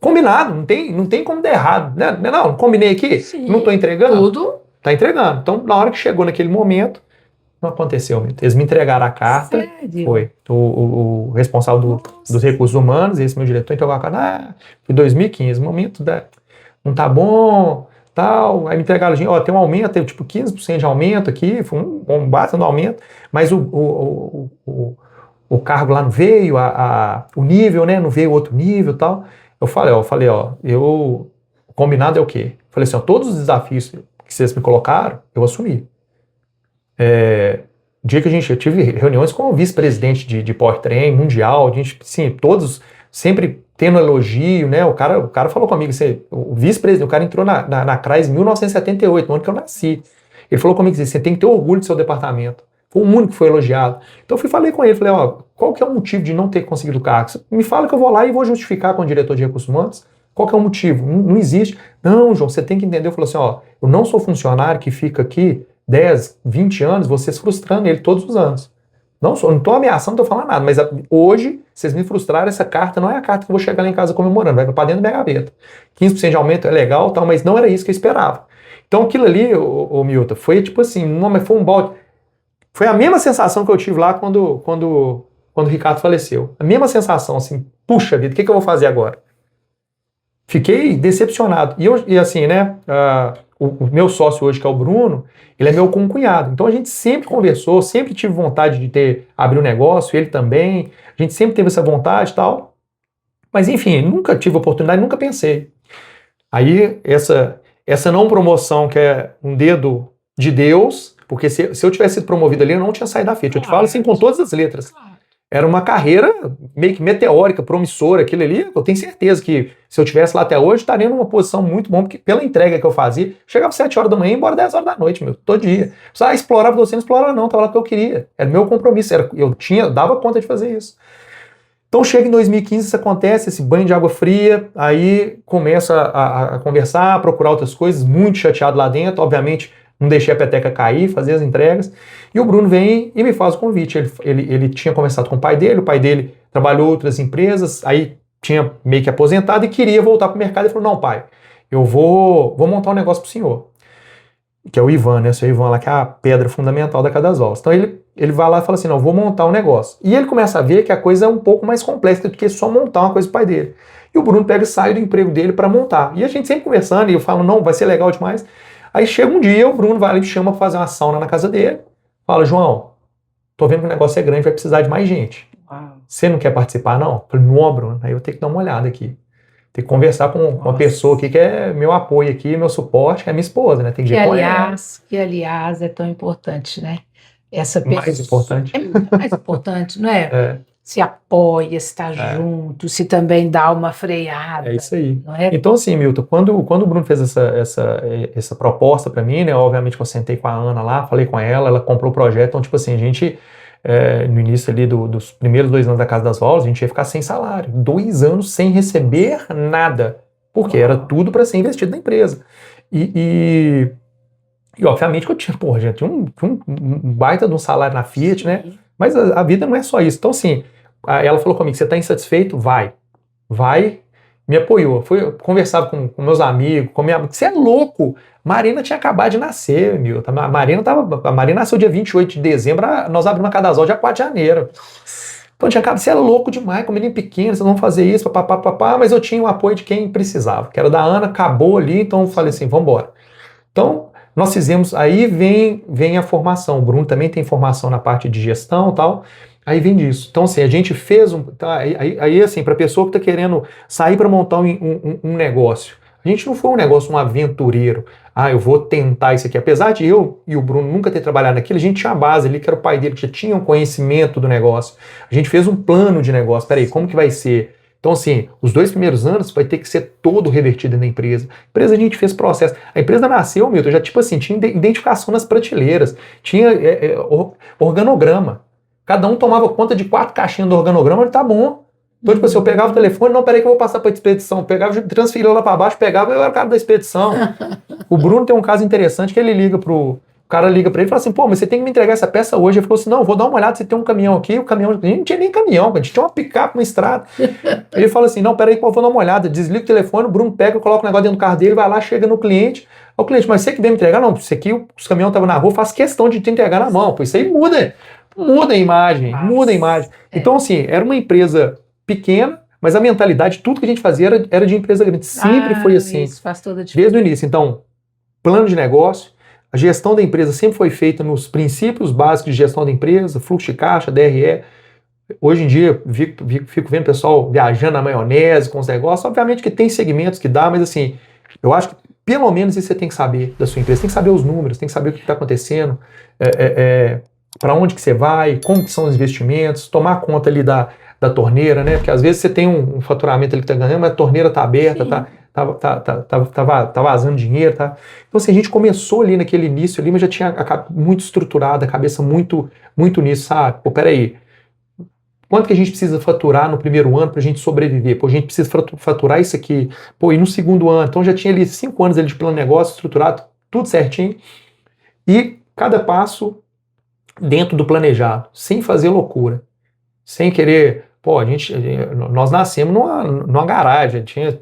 Speaker 1: combinado, não tem como dar errado, né? Não, combinei aqui, não tô entregando?
Speaker 2: Tudo.
Speaker 1: Tá entregando. Então, na hora que chegou naquele momento, Não aconteceu, Milton. Eles me entregaram a carta.
Speaker 2: Sério?
Speaker 1: Foi. O responsável dos recursos humanos, esse meu diretor, entregou a carta. Foi 2015, momento não tá bom, tal. Aí me entregaram, ó, tem um aumento, tem tipo 15% de aumento aqui, foi um basta no aumento, mas o cargo lá não veio, o nível, né, não veio outro nível e tal. Eu falei, ó, o combinado é o quê? Eu falei assim, ó, todos os desafios que vocês me colocaram, eu assumi. Dia que eu tive reuniões com o vice-presidente de powertrain mundial, a gente, sim, todos sempre tendo elogio, né? O cara falou comigo, o vice-presidente, o cara entrou na CRAS em 1978, no ano que eu nasci. Ele falou comigo, você tem que ter orgulho do seu departamento. Foi o único que foi elogiado. Então eu falei com ele, falei, ó, qual que é o motivo de não ter conseguido o cargo? Você me fala que eu vou lá e vou justificar com o diretor de recursos humanos. Qual que é o motivo? Não existe. Não, João, você tem que entender. Eu falei assim, ó, eu não sou funcionário que fica aqui 10, 20 anos, vocês frustrando ele todos os anos. Não estou ameaçando, não estou falando nada, mas hoje, vocês me frustraram, essa carta não é a carta que eu vou chegar lá em casa comemorando, vai para dentro da minha gaveta. 15% de aumento é legal, tal, mas não era isso que eu esperava. Então aquilo ali, o Milton, foi tipo assim, foi um balde. Foi a mesma sensação que eu tive lá quando o Ricardo faleceu. A mesma sensação, assim, puxa vida, o que eu vou fazer agora? Fiquei decepcionado. E assim, né, o meu sócio hoje, que é o Bruno, ele é meu concunhado. Então a gente sempre conversou, sempre tive vontade de abrir um negócio, ele também. A gente sempre teve essa vontade e tal. Mas enfim, nunca tive oportunidade, nunca pensei. Aí essa não promoção, que é um dedo de Deus, porque se eu tivesse sido promovido ali, eu não tinha saído da Fiat. Eu te falo assim com todas as letras. Era uma carreira meio que meteórica, promissora, aquilo ali. Eu tenho certeza que se eu tivesse lá até hoje, estaria numa posição muito boa, porque pela entrega que eu fazia, chegava às 7 horas da manhã e ia embora 10 horas da noite, todo dia. Explorava você, não explorava não, estava lá o que eu queria. Era meu compromisso, eu dava conta de fazer isso. Então chega em 2015, isso acontece, esse banho de água fria, aí começa a conversar, a procurar outras coisas, muito chateado lá dentro, obviamente não deixei a peteca cair, fazer as entregas, e o Bruno vem e me faz o convite. Ele tinha conversado com o pai dele trabalhou em outras empresas, aí tinha meio que aposentado e queria voltar para o mercado, e falou, não pai, eu vou montar um negócio para o senhor, que é o Ivan, né, o seu Ivan lá, que é a pedra fundamental da Casa das Ollas. Então ele vai lá e fala assim, não, eu vou montar um negócio. E ele começa a ver que a coisa é um pouco mais complexa do que só montar uma coisa pro pai dele. E o Bruno pega e sai do emprego dele para montar. E a gente sempre conversando, e eu falo, não, vai ser legal demais. Aí chega um dia, o Bruno vai lá e me chama para fazer uma sauna na casa dele. Fala, João, tô vendo que o negócio é grande, vai precisar de mais gente. Uau. Você não quer participar, não? Eu falei, não, Bruno, aí eu tenho que dar uma olhada aqui. Tem que conversar com uma pessoa aqui que é meu apoio aqui, meu suporte, que é minha esposa, né? Tem que
Speaker 2: aliás, é tão importante, né? Essa pessoa
Speaker 1: mais importante.
Speaker 2: É muito mais importante, não é? Se apoia, se está junto, se também dá uma freada.
Speaker 1: É isso aí.
Speaker 2: Não é?
Speaker 1: Então, assim, Milton, quando o Bruno fez essa proposta para mim, né? Obviamente que eu sentei com a Ana lá, falei com ela comprou o projeto. Então, tipo assim, a gente, no início ali dos primeiros 2 anos da Casa das Ollas, a gente ia ficar sem salário. 2 anos sem receber nada. Porque era tudo para ser investido na empresa. E obviamente que eu tinha, já tinha um baita de um salário na Fiat, né? Mas a vida não é só isso. Então, assim, ela falou comigo, você está insatisfeito? Vai, me apoiou. Conversava com meus amigos, com minha... Você é louco! Marina tinha acabado de nascer, Milton. A Marina nasceu dia 28 de dezembro, nós abrimos a Casa das Ollas dia 4 de janeiro. Então tinha acabado, você é louco demais, com menino pequeno, vocês vão fazer isso, papapá, mas eu tinha o apoio de quem precisava, que era da Ana, acabou ali, então eu falei assim, vamos embora. Então, nós fizemos, aí vem a formação, o Bruno também tem formação na parte de gestão e tal, aí vem disso. Então, assim, a gente fez aí assim, para a pessoa que está querendo sair para montar um negócio, a gente não foi um negócio, um aventureiro, eu vou tentar isso aqui. Apesar de eu e o Bruno nunca ter trabalhado naquilo, a gente tinha a base ali, que era o pai dele, que já tinha um conhecimento do negócio. A gente fez um plano de negócio, peraí, como que vai ser? Então, assim, os 2 primeiros anos vai ter que ser todo revertido na empresa. A empresa a gente fez processo. A empresa nasceu, Milton, já tipo assim, tinha identificação nas prateleiras, tinha organograma. Cada um tomava conta de 4 caixinhas do organograma, tá bom. Então, tipo assim, eu pegava o telefone, não, peraí que eu vou passar para a expedição. Eu pegava, transferia lá para baixo, pegava, eu era o cara da expedição. O Bruno tem um caso interessante que ele liga pro O cara liga para ele e fala assim, pô, mas você tem que me entregar essa peça hoje. Ele falou assim, não, eu vou dar uma olhada, você tem um caminhão aqui, o caminhão... A gente não tinha nem caminhão, a gente tinha uma picape, uma estrada. Ele fala assim, não, peraí, pô, eu vou dar uma olhada, desliga o telefone, o Bruno pega, coloca o negócio dentro do carro dele, vai lá, chega no cliente. O cliente, mas você que veio me entregar? Não, isso aqui, os caminhões estavam na rua, faz questão de te entregar na mão. Pô, isso aí muda a imagem, muda a imagem. Então, assim, era uma empresa pequena, mas a mentalidade, tudo que a gente fazia era de empresa grande. Sempre foi assim.
Speaker 2: Isso faz toda a diferença.
Speaker 1: Desde o início. Então, plano de negócio, a gestão da empresa sempre foi feita nos princípios básicos de gestão da empresa, fluxo de caixa, DRE. Hoje em dia, fico vendo o pessoal viajando na maionese com os negócios. Obviamente que tem segmentos que dá, mas assim, eu acho que pelo menos isso você tem que saber da sua empresa. Tem que saber os números, tem que saber o que está acontecendo, para onde que você vai, como que são os investimentos, tomar conta ali da torneira, né? Porque às vezes você tem um faturamento ali que está ganhando, mas a torneira está aberta, tá vazando dinheiro, tá? Então assim, a gente começou ali naquele início ali, mas já tinha muito estruturado, a cabeça muito nisso, sabe? Pô, peraí, quanto que a gente precisa faturar no primeiro ano para a gente sobreviver? Pô, a gente precisa faturar isso aqui. Pô, e no segundo ano? Então já tinha ali 5 anos ali de plano de negócio estruturado, tudo certinho. E cada passo dentro do planejado, sem fazer loucura, sem querer... Pô, nós nascemos numa garagem, tinha,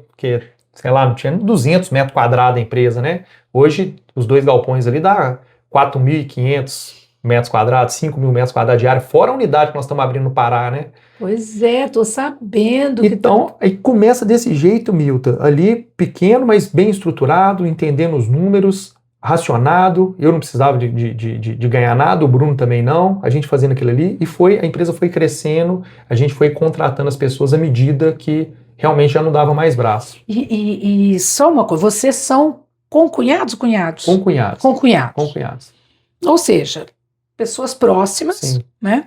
Speaker 1: sei lá, não tinha 200 metros quadrados a empresa, né? Hoje, os 2 galpões ali dá 4.500 metros quadrados, 5.000 metros quadrados de área, fora a unidade que nós estamos abrindo no Pará, né?
Speaker 2: Pois é, tô sabendo.
Speaker 1: Então, aí começa desse jeito, Milton, ali pequeno, mas bem estruturado, entendendo os números, racionado. Eu não precisava de ganhar nada, o Bruno também não, a gente fazendo aquilo ali, e a empresa foi crescendo, a gente foi contratando as pessoas à medida que realmente já não dava mais braço.
Speaker 2: E só uma coisa, vocês são concunhados ou cunhados?
Speaker 1: Concunhados.
Speaker 2: Concunhados. Ou seja, pessoas próximas,
Speaker 1: Sim.
Speaker 2: né?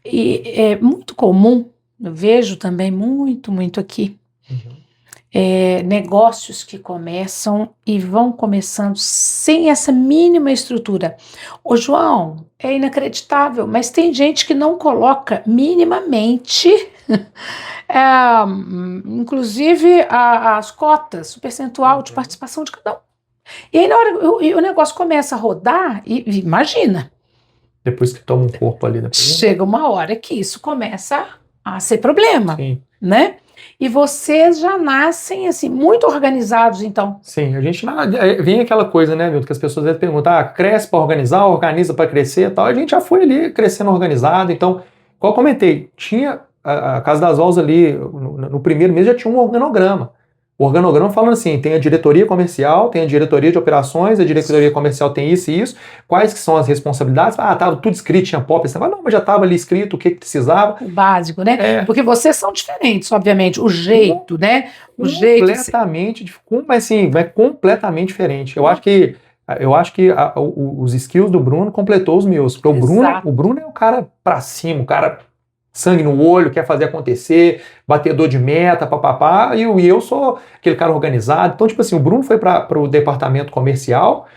Speaker 2: E é muito comum, eu vejo também muito aqui, negócios que começam e vão começando sem essa mínima estrutura. Ô João, é inacreditável, mas tem gente que não coloca minimamente, inclusive as cotas, o percentual de participação de cada um. E aí na hora o negócio começa a rodar, e imagina,
Speaker 1: depois que toma um corpo ali da pessoa,
Speaker 2: chega uma hora que isso começa a ser problema,
Speaker 1: sim,
Speaker 2: né? E vocês já nascem assim, muito organizados, então.
Speaker 1: Sim, a gente vem aquela coisa, né, Milton, que as pessoas às vezes perguntam, cresce para organizar, organiza para crescer e tal. A gente já foi ali crescendo organizado. Então, como eu comentei, tinha a Casa das Valves ali, no primeiro mês já tinha um organograma. O organograma falando assim, tem a diretoria comercial, tem a diretoria de operações, a diretoria comercial tem isso e isso, quais que são as responsabilidades? Tava tudo escrito, tinha pop, não, mas já estava ali escrito o que precisava.
Speaker 2: O básico, né? Porque vocês são diferentes, obviamente, o jeito, né? O jeito...
Speaker 1: Completamente, mas sim, é completamente diferente. Eu acho que os skills do Bruno completou os meus, porque o Bruno é o cara pra cima, o cara... sangue no olho, quer fazer acontecer, batedor de meta, papapá, e eu sou aquele cara organizado. Então, tipo assim, o Bruno foi para o departamento comercial,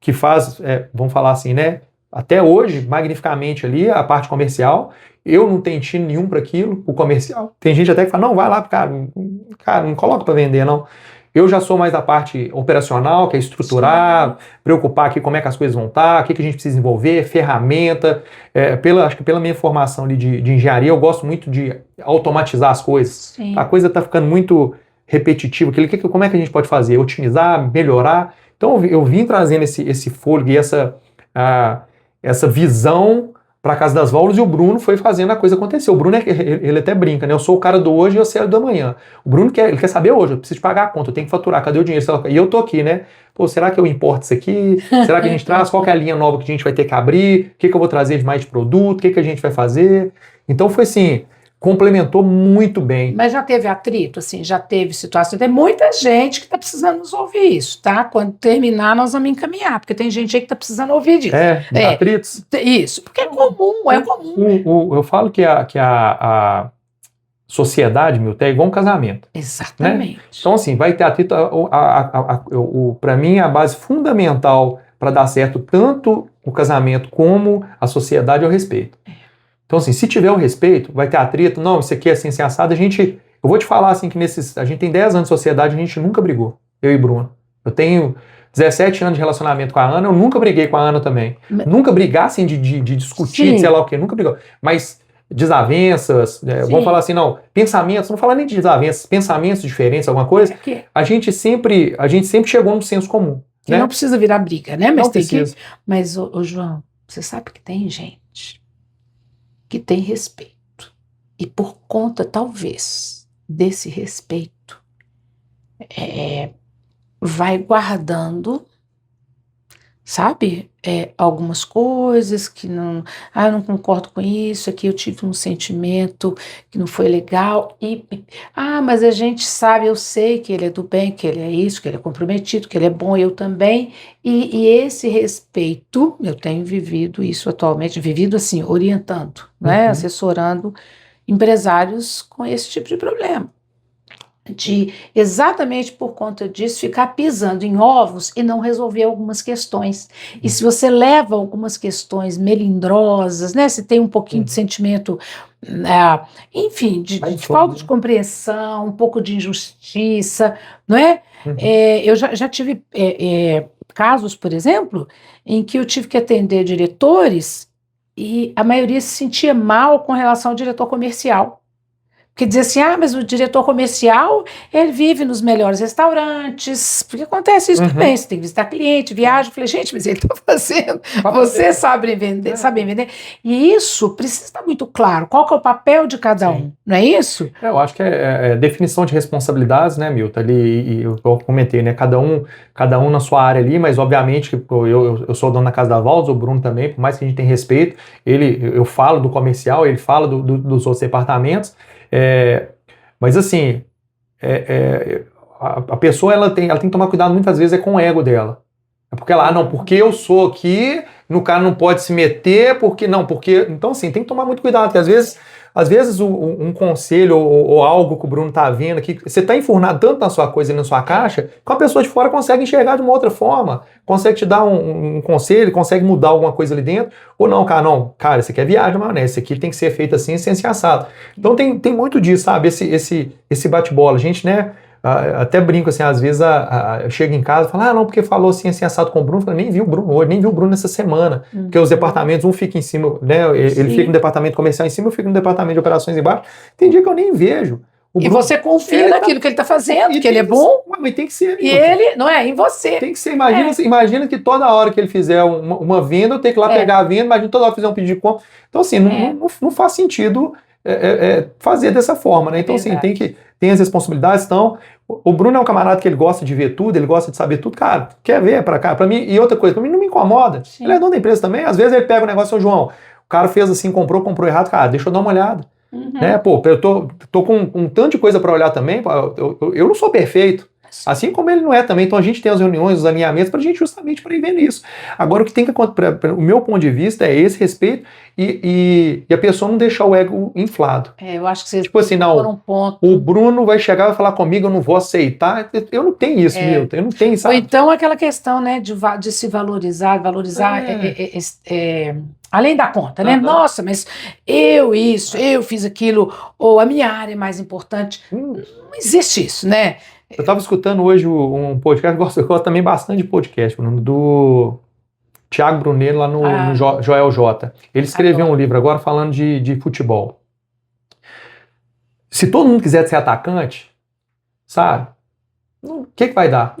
Speaker 1: que faz, vamos falar assim, né, até hoje, magnificamente ali, a parte comercial. Eu não tenho tino nenhum para aquilo, o comercial. Tem gente até que fala, não, vai lá, cara, não coloca para vender, não. Eu já sou mais da parte operacional, que é estruturar, preocupar aqui como é que as coisas vão estar, o que a gente precisa envolver, ferramenta. Acho que pela minha formação ali de engenharia, eu gosto muito de automatizar as coisas.
Speaker 2: Sim.
Speaker 1: A coisa está ficando muito repetitiva. Como é que a gente pode fazer? Otimizar, melhorar. Então eu vim trazendo esse fôlego e essa visão para a Casa das Valves, e o Bruno foi fazendo a coisa acontecer. O Bruno, ele até brinca, né? Eu sou o cara do hoje e você é o do amanhã. O Bruno ele quer saber hoje, eu preciso pagar a conta, eu tenho que faturar, cadê o dinheiro? E eu tô aqui, né? Pô, será que eu importo isso aqui? Será que a gente traz? Qual que é a linha nova que a gente vai ter que abrir? O que eu vou trazer de mais de produto? O que a gente vai fazer? Então foi assim, complementou muito bem.
Speaker 2: Mas já teve atrito, assim, já teve situação. Tem muita gente que está precisando nos ouvir isso, tá? Quando terminar, nós vamos encaminhar, porque tem gente aí que está precisando ouvir disso.
Speaker 1: Atritos?
Speaker 2: Isso, porque é comum.
Speaker 1: Eu falo que a sociedade, Milton, é igual um casamento.
Speaker 2: Exatamente.
Speaker 1: Né? Então, assim, vai ter atrito. Para mim, a base fundamental para dar certo tanto o casamento como a sociedade é o respeito. Então, assim, se tiver o respeito, vai ter atrito, não, isso aqui é assim, assim, assado, eu vou te falar, assim, que a gente tem 10 anos de sociedade, a gente nunca brigou, eu e Bruno. Eu tenho 17 anos de relacionamento com a Ana, eu nunca briguei com a Ana também. Nunca brigar, assim, de discutir,
Speaker 2: Sim.
Speaker 1: de sei lá o quê, nunca brigou. Mas desavenças, vamos falar assim, não, pensamentos, não falar nem de desavenças, pensamentos diferentes, alguma coisa, a gente sempre chegou num senso comum.
Speaker 2: Que
Speaker 1: né?
Speaker 2: não precisa virar briga, né? Mas
Speaker 1: Não
Speaker 2: tem
Speaker 1: precisa.
Speaker 2: Mas, ô, João, você sabe que tem gente que tem respeito. E por conta, talvez, desse respeito, vai guardando, sabe? Algumas coisas que não... eu não concordo com isso, aqui eu tive um sentimento que não foi legal. Mas a gente sabe, eu sei que ele é do bem, que ele é isso, que ele é comprometido, que ele é bom, eu também. E esse respeito, eu tenho vivido isso atualmente, vivido assim, orientando, né? Assessorando empresários com esse tipo de problema. De, exatamente por conta disso, ficar pisando em ovos e não resolver algumas questões. E se você leva algumas questões melindrosas, né, se tem um pouquinho de sentimento, enfim, de falta de compreensão, um pouco de injustiça, não é? Eu já tive casos, por exemplo, em que eu tive que atender diretores e a maioria se sentia mal com relação ao diretor comercial. Porque dizia assim, mas o diretor comercial, ele vive nos melhores restaurantes, porque acontece isso também, você tem que visitar cliente, viaja. Eu falei, gente, mas ele está fazendo, você sabe vender, e isso precisa estar muito claro, qual que é o papel de cada um, não é isso?
Speaker 1: Eu acho que é definição de responsabilidades, né, Milton, ali, eu comentei, né, cada um na sua área ali, mas obviamente que eu sou o dono da Casa da Valdes, o Bruno também, por mais que a gente tenha respeito, eu falo do comercial, ele fala dos outros departamentos. Mas assim, a pessoa ela tem que tomar cuidado muitas vezes com o ego dela. É porque porque eu sou aqui, no cara não pode se meter, porque. Então, assim, tem que tomar muito cuidado, porque às vezes um conselho ou algo que o Bruno tá vendo aqui, você tá enfurnado tanto na sua coisa e na sua caixa, que uma pessoa de fora consegue enxergar de uma outra forma, consegue te dar um conselho, consegue mudar alguma coisa ali dentro, ou não, cara, isso aqui é viagem, maionese, isso aqui tem que ser feito assim, sem ser assado. Então tem muito disso, sabe, esse bate-bola. A gente, né, até brinco assim, às vezes eu chego em casa e falo, não, porque falou assim assado com o Bruno, eu nem vi o Bruno hoje, nem vi o Bruno nessa semana, porque os departamentos, um fica em cima, né, ele fica no departamento comercial em cima, eu fico no departamento de operações embaixo, tem dia que eu nem vejo.
Speaker 2: E você confia naquilo que ele está fazendo, que ele é bom.
Speaker 1: Mas tem que ser.
Speaker 2: E ele, não é, em você.
Speaker 1: Tem que ser. Imagina que toda hora que ele fizer uma venda, eu tenho que ir lá pegar a venda, imagina toda hora fizer um pedido de compra. Então, assim, não faz sentido fazer dessa forma, né? Então, assim, tem as responsabilidades. Então, o Bruno é um camarada que ele gosta de ver tudo, ele gosta de saber tudo. Cara, quer ver pra cá? Pra mim, e outra coisa, pra mim não me incomoda. Sim. Ele é dono da empresa também. Às vezes ele pega o negócio, ô João, o cara fez assim, comprou errado. Cara, deixa eu dar uma olhada. Né? Pô, eu tô com um tanto de coisa para olhar também, eu não sou perfeito, assim como ele não é também, então a gente tem as reuniões, os alinhamentos, pra gente justamente para ir vendo isso. Agora o que tem que acontecer, o meu ponto de vista é esse respeito e a pessoa não deixar o ego inflado.
Speaker 2: Eu acho que você
Speaker 1: tipo assim, não, o Bruno vai chegar e vai falar comigo, eu não vou aceitar, eu não tenho isso, Milton, eu não tenho, sabe?
Speaker 2: Ou então aquela questão, né, de se valorizar além da conta, né? Nossa, mas eu fiz aquilo, ou a minha área é mais importante. Não existe isso, né?
Speaker 1: Eu estava escutando hoje um podcast, eu gosto também bastante de podcast, Bruno, do Thiago Brunet lá no Joel J. Ele escreveu um livro agora falando de futebol. Se todo mundo quiser ser atacante, sabe? O que vai dar?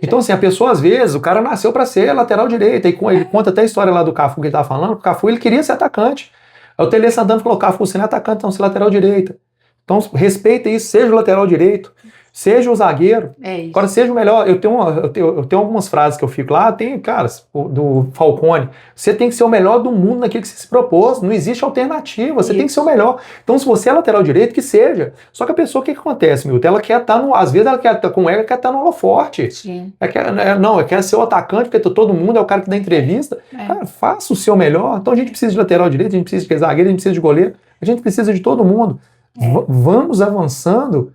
Speaker 1: Então, assim, a pessoa, às vezes, o cara nasceu para ser lateral direito. Ele conta até a história lá do Cafu que ele estava falando. O Cafu, ele queria ser atacante. Aí o Tele Santana falou, Cafu, você não é atacante, então você é lateral direita. Então, respeita isso, seja o lateral direito, seja o zagueiro. Agora, seja o melhor. Eu tenho algumas frases que eu fico lá, cara, do Falcone. Você tem que ser o melhor do mundo naquilo que você se propôs. Não existe alternativa, você tem que ser o melhor. Então, se você é lateral direito, que seja. Só que a pessoa, o que acontece, Milton? Ela quer estar às vezes ela quer estar com ela, quer estar no holoforte.
Speaker 2: Sim.
Speaker 1: Quer ser o atacante, porque todo mundo é o cara que dá entrevista. Cara, faça o seu melhor. Então, a gente precisa de lateral direito, a gente precisa de zagueiro, a gente precisa de goleiro, a gente precisa de todo mundo. Vamos avançando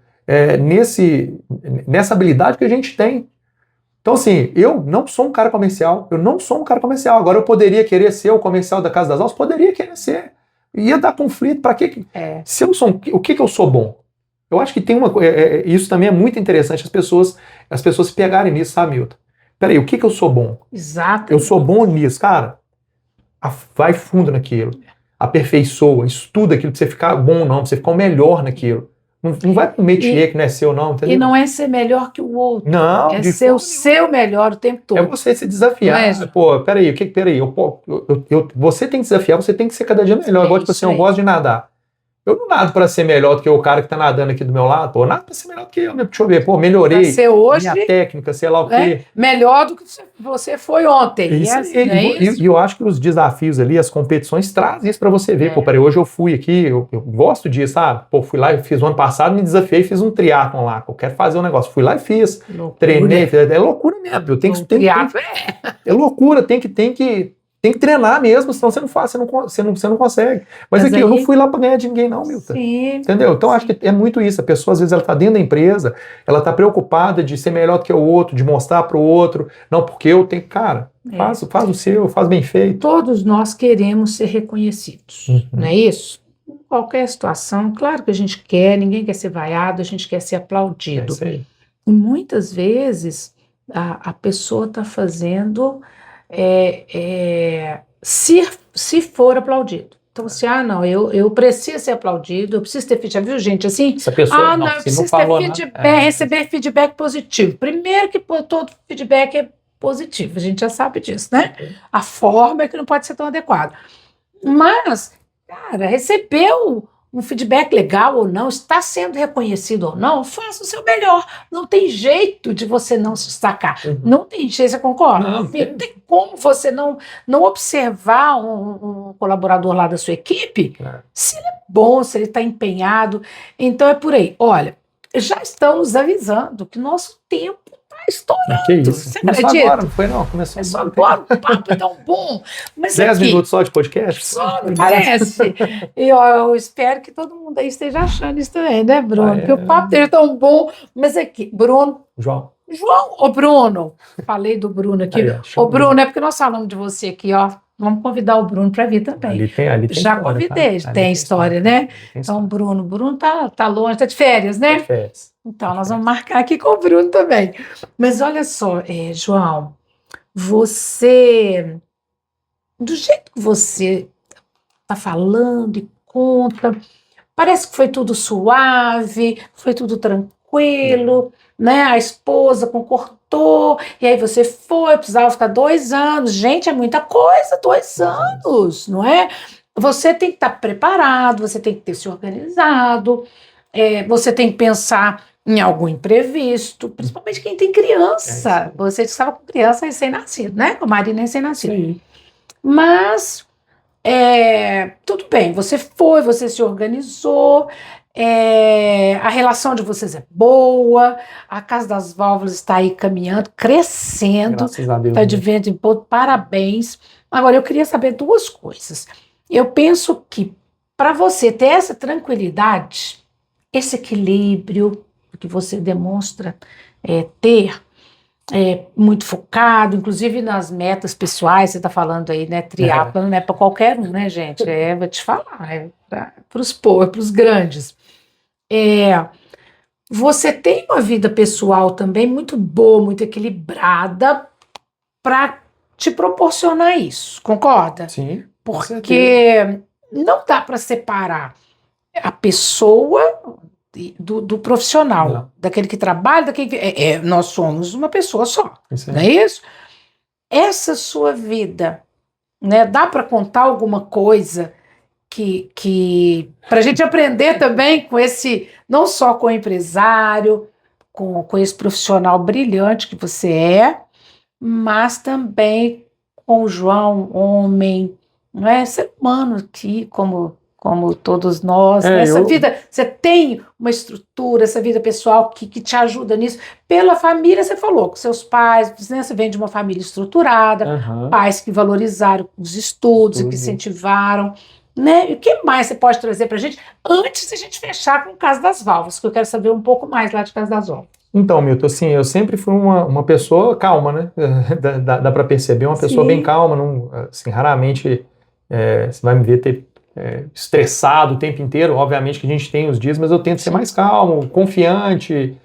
Speaker 1: nessa habilidade que a gente tem. Então, assim, eu não sou um cara comercial. Agora, eu poderia querer ser o comercial da Casa das Aulas? Poderia querer ser. Ia dar conflito. Para quê? Se eu sou, o que eu sou bom? Eu acho que tem isso também é muito interessante, as pessoas se pegarem nisso, sabe, Milton? peraí, o que que eu sou bom?
Speaker 2: Exato.
Speaker 1: Eu sou bom nisso, cara. Vai fundo naquilo. Aperfeiçoa, estuda aquilo pra você ficar bom, não, pra você ficar o melhor naquilo. Não vai pro métier que não é seu, não, entendeu?
Speaker 2: E não é ser melhor que o outro.
Speaker 1: Não,
Speaker 2: É
Speaker 1: de
Speaker 2: ser o
Speaker 1: forma
Speaker 2: seu melhor o tempo todo.
Speaker 1: é você se desafiar.
Speaker 2: Não é?
Speaker 1: Pô, peraí, você tem que desafiar, você tem que ser cada dia melhor. Igual, tipo assim, eu gosto de nadar. Eu não nado para ser melhor do que o cara que tá nadando aqui do meu lado, pô, eu nado para ser melhor do que eu, né? Deixa eu ver, pô, melhorei.
Speaker 2: Pra ser hoje,
Speaker 1: minha técnica, sei lá o quê.
Speaker 2: Melhor do que você foi ontem.
Speaker 1: E eu acho que os desafios ali, as competições trazem isso para você ver. Pô, peraí, hoje eu fui aqui, eu gosto disso, sabe? Pô, fui lá, eu fiz o ano passado, me desafiei, fiz um triatlon lá. Eu quero fazer um negócio. Fui lá e fiz.
Speaker 2: Loucura.
Speaker 1: Treinei, é loucura mesmo. Eu tenho que é loucura, tem que treinar mesmo, senão você não faz, você não consegue. Mas aqui, eu não fui lá para ganhar de ninguém, não, Milton.
Speaker 2: Sim,
Speaker 1: entendeu? Então, acho que é muito isso. A pessoa, às vezes, ela está dentro da empresa, ela está preocupada de ser melhor do que o outro, de mostrar para o outro. Não, porque eu tenho. Cara, faz o seu, faz bem feito.
Speaker 2: Todos nós queremos ser reconhecidos, não é isso? Em qualquer situação, claro que a gente quer, ninguém quer ser vaiado, a gente quer ser aplaudido.
Speaker 1: É isso aí.
Speaker 2: E muitas vezes a pessoa está fazendo. Se for aplaudido. Então, assim, não, eu preciso ser aplaudido, eu preciso ter feedback, viu, gente? Assim,
Speaker 1: essa pessoa,
Speaker 2: eu preciso ter feedback, receber feedback positivo. Primeiro que todo feedback é positivo, a gente já sabe disso, né? A forma é que não pode ser tão adequada. Mas, cara, recebeu um feedback legal ou não, está sendo reconhecido ou não, faça o seu melhor. Não tem jeito de você não se destacar. Não tem jeito, você concorda? Não tem como você não observar um colaborador lá da sua equipe, se ele é bom, se ele está empenhado. Então é por aí. Olha, já estamos avisando que nosso tempo está estourando.
Speaker 1: Que isso? Começou agora, não foi não? Começou
Speaker 2: agora, o papo é tão bom. Mas
Speaker 1: 10 minutos só de podcast?
Speaker 2: Só, não parece? E eu espero que todo mundo aí esteja achando isso também, né, Bruno? Porque o papo esteja tão bom. Mas aqui, Bruno...
Speaker 1: João,
Speaker 2: ô Bruno, falei do Bruno aqui. Ô Bruno, é porque nós falamos de você aqui, ó. Vamos convidar o Bruno para vir também.
Speaker 1: Ali tem
Speaker 2: já
Speaker 1: história,
Speaker 2: convidei,
Speaker 1: tá?
Speaker 2: tem história, né? Então, Bruno tá longe, tá de férias, né?
Speaker 1: Tá de férias.
Speaker 2: Então, nós vamos marcar aqui com o Bruno também. Mas olha só, João, você, do jeito que você tá falando e conta, parece que foi tudo suave, foi tudo tranquilo, né? A esposa concordou, e aí você foi, precisava ficar 2 anos. Gente, é muita coisa, 2 anos, não é? Você tem que estar preparado, você tem que ter se organizado, você tem que pensar em algum imprevisto, principalmente quem tem criança. Você estava com criança recém-nascida, né? Com a Marina recém-nascida. Mas, tudo bem, você foi, você se organizou, a relação de vocês é boa, a Casa das Válvulas está aí caminhando, crescendo,
Speaker 1: graças a Deus,
Speaker 2: está de vento em pouco, parabéns. Agora, eu queria saber 2 coisas. Eu penso que para você ter essa tranquilidade, esse equilíbrio que você demonstra ter, muito focado, inclusive nas metas pessoais, você está falando aí, né? Triatlo não é para qualquer um, né, gente? Vou te falar, é para os grandes. Você tem uma vida pessoal também muito boa, muito equilibrada para te proporcionar isso, concorda?
Speaker 1: Sim.
Speaker 2: Porque não dá para separar a pessoa do profissional, daquele que trabalha, daquele que... nós somos uma pessoa só, não é isso? Essa sua vida, né, dá para contar alguma coisa que para a gente aprender também com esse, não só com o empresário, com esse profissional brilhante que você é, mas também com o João, homem, não é? Ser humano aqui, como todos nós, né? Essa vida, você tem uma estrutura, essa vida pessoal que te ajuda nisso. Pela família, você falou, com seus pais, né? Você vem de uma família estruturada, pais que valorizaram os estudos e que incentivaram, né? E o que mais você pode trazer para a gente antes de a gente fechar com o Casa das Válvulas, que eu quero saber um pouco mais lá de Casa das Válvulas.
Speaker 1: Então, Milton, assim, eu sempre fui uma pessoa calma, né? Dá para perceber, uma pessoa bem calma, não, assim, raramente você vai me ver estressado o tempo inteiro. Obviamente que a gente tem os dias, mas eu tento ser mais calmo, confiante,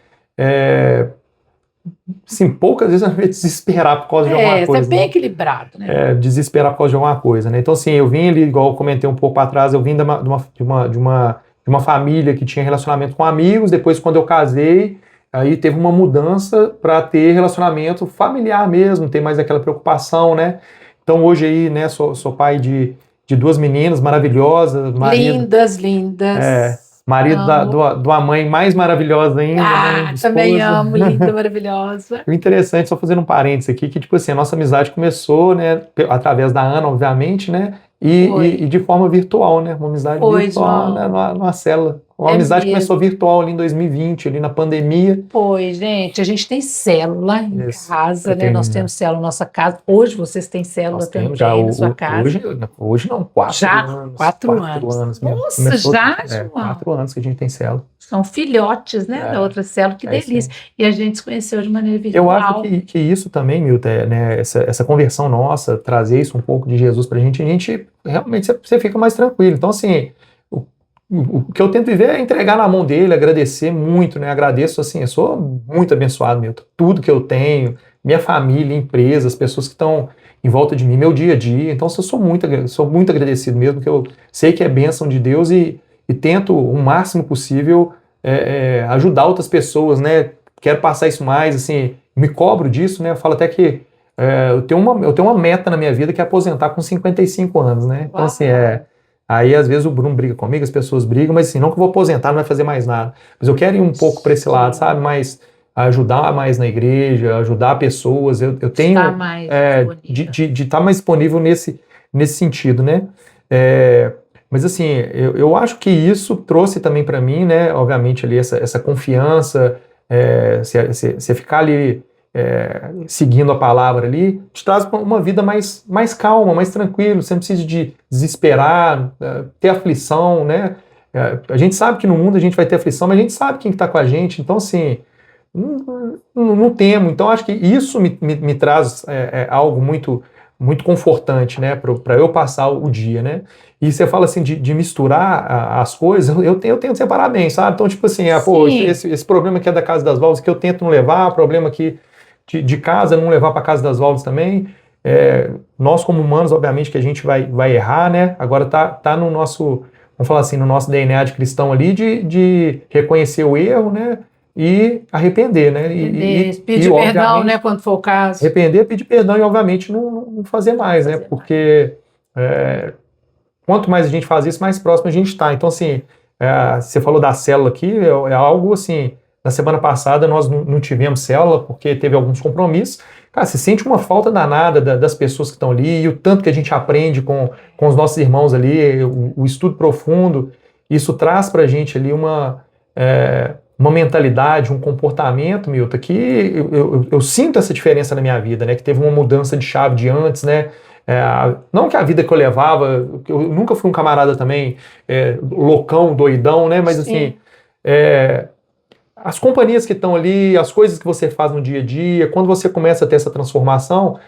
Speaker 1: assim, poucas vezes eu me desesperar por causa de alguma
Speaker 2: Você
Speaker 1: coisa.
Speaker 2: é bem
Speaker 1: né?
Speaker 2: equilibrado, né?
Speaker 1: Desesperar por causa de alguma coisa, né? Então, assim, eu vim ali, igual eu comentei um pouco para trás, eu vim de uma família que tinha relacionamento com amigos, depois quando eu casei, aí teve uma mudança para ter relacionamento familiar mesmo, ter mais aquela preocupação, né? Então hoje aí, né, sou pai de duas meninas maravilhosas,
Speaker 2: Lindas, lindas.
Speaker 1: marido
Speaker 2: Amo.
Speaker 1: de uma mãe mais maravilhosa ainda, né,
Speaker 2: Também
Speaker 1: esposa.
Speaker 2: amo, linda, maravilhosa.
Speaker 1: O interessante, só fazendo um parênteses aqui, que tipo assim, a nossa amizade começou, né, através da Ana, obviamente, né, e de forma virtual, né, uma amizade
Speaker 2: Foi,
Speaker 1: virtual, né,
Speaker 2: João.
Speaker 1: numa célula. Uma
Speaker 2: É
Speaker 1: amizade que começou
Speaker 2: mesmo.
Speaker 1: virtual ali em 2020, ali na pandemia.
Speaker 2: Foi, gente. A gente tem célula em
Speaker 1: Isso.
Speaker 2: casa, né? Nós temos célula na nossa casa. Hoje vocês têm célula
Speaker 1: Nós temos já,
Speaker 2: também na sua casa.
Speaker 1: hoje não, 4
Speaker 2: Já
Speaker 1: anos,
Speaker 2: 4
Speaker 1: 4
Speaker 2: anos.
Speaker 1: anos mesmo.
Speaker 2: Nossa, já, João.
Speaker 1: 4 anos que a gente tem célula.
Speaker 2: São filhotes, né? Da outra célula. Que
Speaker 1: Isso
Speaker 2: delícia. E a gente se conheceu de maneira
Speaker 1: Eu acho
Speaker 2: virtual.
Speaker 1: que isso também, Milton, né, essa conversão nossa, trazer isso um pouco de Jesus pra gente realmente você fica mais tranquilo. Então, assim, o que eu tento viver é entregar na mão dele, agradecer muito, né? Agradeço, assim, eu sou muito abençoado, Milton. Tudo que eu tenho, minha família, empresa, as pessoas que estão em volta de mim, meu dia a dia. Então, eu sou muito agradecido mesmo, que eu sei que é bênção de Deus e tento o máximo possível ajudar outras pessoas, né? Quero passar isso mais, assim, me cobro disso, né? Eu falo até que eu tenho uma meta na minha vida que é aposentar com 55 anos, né? Então, assim, aí às vezes o Bruno briga comigo, as pessoas brigam, mas assim, não que eu vou aposentar, não vai fazer mais nada. Mas eu quero ir um pouco para esse lado, sabe? Mas ajudar mais na igreja, ajudar pessoas. Eu tenho
Speaker 2: Está mais disponível.
Speaker 1: de estar mais disponível nesse sentido, né? Mas assim, eu acho que isso trouxe também para mim, né? Obviamente ali essa confiança, você ficar ali seguindo a palavra ali, te traz uma vida mais calma, mais tranquila. Você não precisa de desesperar, ter aflição, né? A gente sabe que no mundo a gente vai ter aflição, mas a gente sabe quem está com a gente. Então, assim, não temo. Então, acho que isso me traz algo muito confortante, né? Para eu passar o dia, né? E você fala assim de misturar as coisas, eu tento separar bem, sabe? Então, tipo assim, esse problema aqui é da Casa das Válvulas que eu tento não levar, problema aqui de casa, não levar para Casa das Válvulas também. Nós, como humanos, obviamente que a gente vai errar, né? Agora tá no nosso, vamos falar assim, no nosso DNA de cristão ali, de reconhecer o erro, né? E arrepender, né?
Speaker 2: Pedir perdão, né? Quando for o caso.
Speaker 1: Arrepender, pedir perdão e, obviamente, não fazer mais, né? Porque quanto mais a gente faz isso, mais próximo a gente está. Então, assim, você falou da célula aqui, é algo assim. Na semana passada nós não tivemos célula porque teve alguns compromissos. Cara, você sente uma falta danada das pessoas que estão ali e o tanto que a gente aprende com os nossos irmãos ali, o estudo profundo. Isso traz para a gente ali uma mentalidade, um comportamento, Milton, que eu sinto essa diferença na minha vida, né? Que teve uma mudança de chave de antes, né? Não que a vida que eu levava, eu nunca fui um camarada também loucão, doidão, né? Mas assim, as companhias que estão ali, as coisas que você faz no dia a dia, quando você começa a ter essa transformação,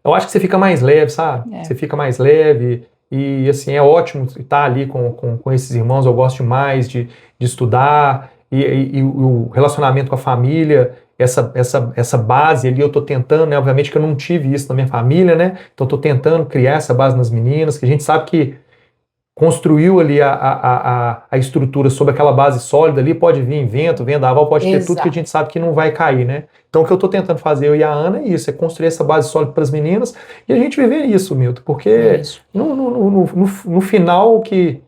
Speaker 1: eu acho que você fica mais leve, sabe? Você fica mais leve e, assim, é ótimo estar ali com esses irmãos, eu gosto demais de estudar e o relacionamento com a família, essa base ali eu tô tentando, né? Obviamente que eu não tive isso na minha família, né? Então eu tô tentando criar essa base nas meninas, que a gente sabe que construiu ali a estrutura sobre aquela base sólida ali, pode vir vento, vendaval, pode ter tudo que a gente sabe que não vai cair, né? Então o que eu estou tentando fazer, eu e a Ana, é isso, é construir essa base sólida para as meninas e a gente viver isso, Milton, porque no final que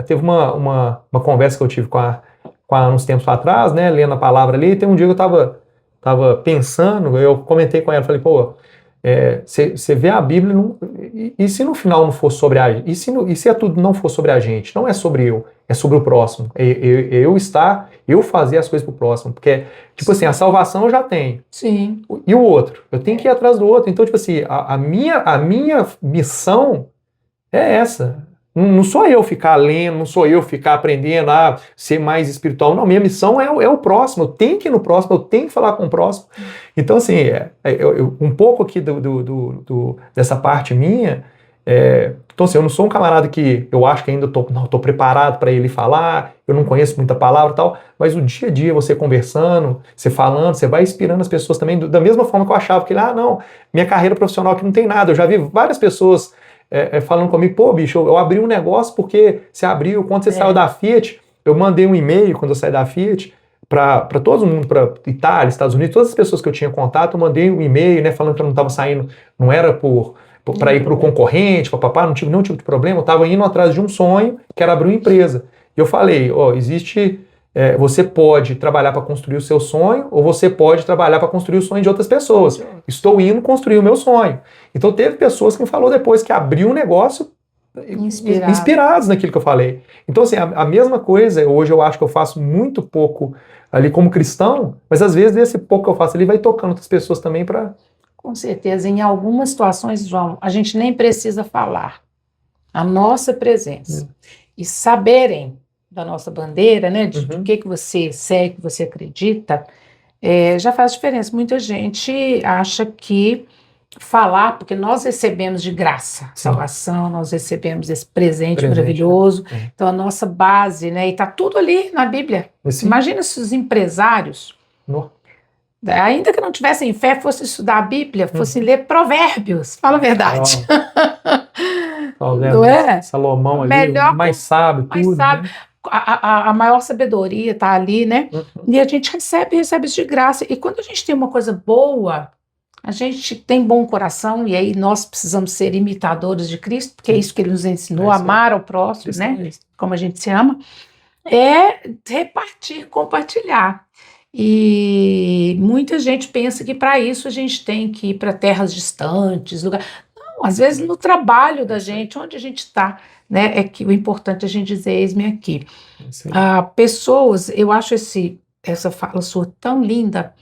Speaker 1: teve uma conversa que eu tive com a Ana uns tempos atrás, né, lendo a palavra ali, e tem um dia que eu estava pensando, eu comentei com ela, falei, pô, você vê a Bíblia, e se no final não for sobre a gente, e se tudo não for sobre a gente, não é sobre eu, é sobre o próximo, eu fazer as coisas pro próximo, porque, tipo assim, a salvação eu já tenho,
Speaker 2: sim,
Speaker 1: e o outro, eu tenho que ir atrás do outro, então, tipo assim, a minha missão é essa. Não sou eu ficar lendo, não sou eu ficar aprendendo a ser mais espiritual. Não, minha missão é o próximo. Eu tenho que ir no próximo, eu tenho que falar com o próximo. Então, assim, um pouco aqui dessa parte minha, Então, assim, eu não sou um camarada que eu acho que ainda estou preparado para ele falar, eu não conheço muita palavra e tal, mas o dia a dia, você conversando, você falando, você vai inspirando as pessoas também, da mesma forma que eu achava que, não, minha carreira profissional aqui não tem nada. Eu já vi várias pessoas falando comigo, pô, bicho, eu abri um negócio porque você abriu, quando você saiu da Fiat, eu mandei um e-mail quando eu saí da Fiat, para todo mundo, para Itália, Estados Unidos, todas as pessoas que eu tinha contato, eu mandei um e-mail, né, falando que eu não estava saindo, não era para ir para o concorrente, papapá, não tive nenhum tipo de problema, eu estava indo atrás de um sonho, que era abrir uma empresa. E eu falei, existe, você pode trabalhar para construir o seu sonho, ou você pode trabalhar para construir o sonho de outras pessoas. Estou indo construir o meu sonho. Então teve pessoas que me falou depois que abriu um negócio inspirados naquilo que eu falei. Então, assim, a mesma coisa, hoje eu acho que eu faço muito pouco ali como cristão, mas às vezes esse pouco que eu faço ali vai tocando outras pessoas também para...
Speaker 2: Com certeza, em algumas situações, João, a gente nem precisa falar. A nossa presença e saberem da nossa bandeira, né, de que você segue, que você acredita, já faz diferença. Muita gente acha que falar, porque nós recebemos de graça salvação, nós recebemos esse presente maravilhoso, né? Então a nossa base, né, e está tudo ali na Bíblia. Imagina se os empresários, ainda que não tivessem fé, fossem estudar a Bíblia, fossem ler Provérbios, fala a verdade.
Speaker 1: Não é? Salomão ali, melhor, mais sábio, tudo, né?
Speaker 2: A maior sabedoria está ali, né? E a gente recebe isso de graça. E quando a gente tem uma coisa boa, a gente tem bom coração, e aí nós precisamos ser imitadores de Cristo, porque é isso que ele nos ensinou, amar ao próximo, né? Como a gente se ama, é repartir, compartilhar. E muita gente pensa que para isso a gente tem que ir para terras distantes, lugar. Não, às vezes no trabalho da gente, onde a gente está, né? É que o importante é a gente dizer, eis-me aqui. Pessoas, eu acho essa fala sua tão linda,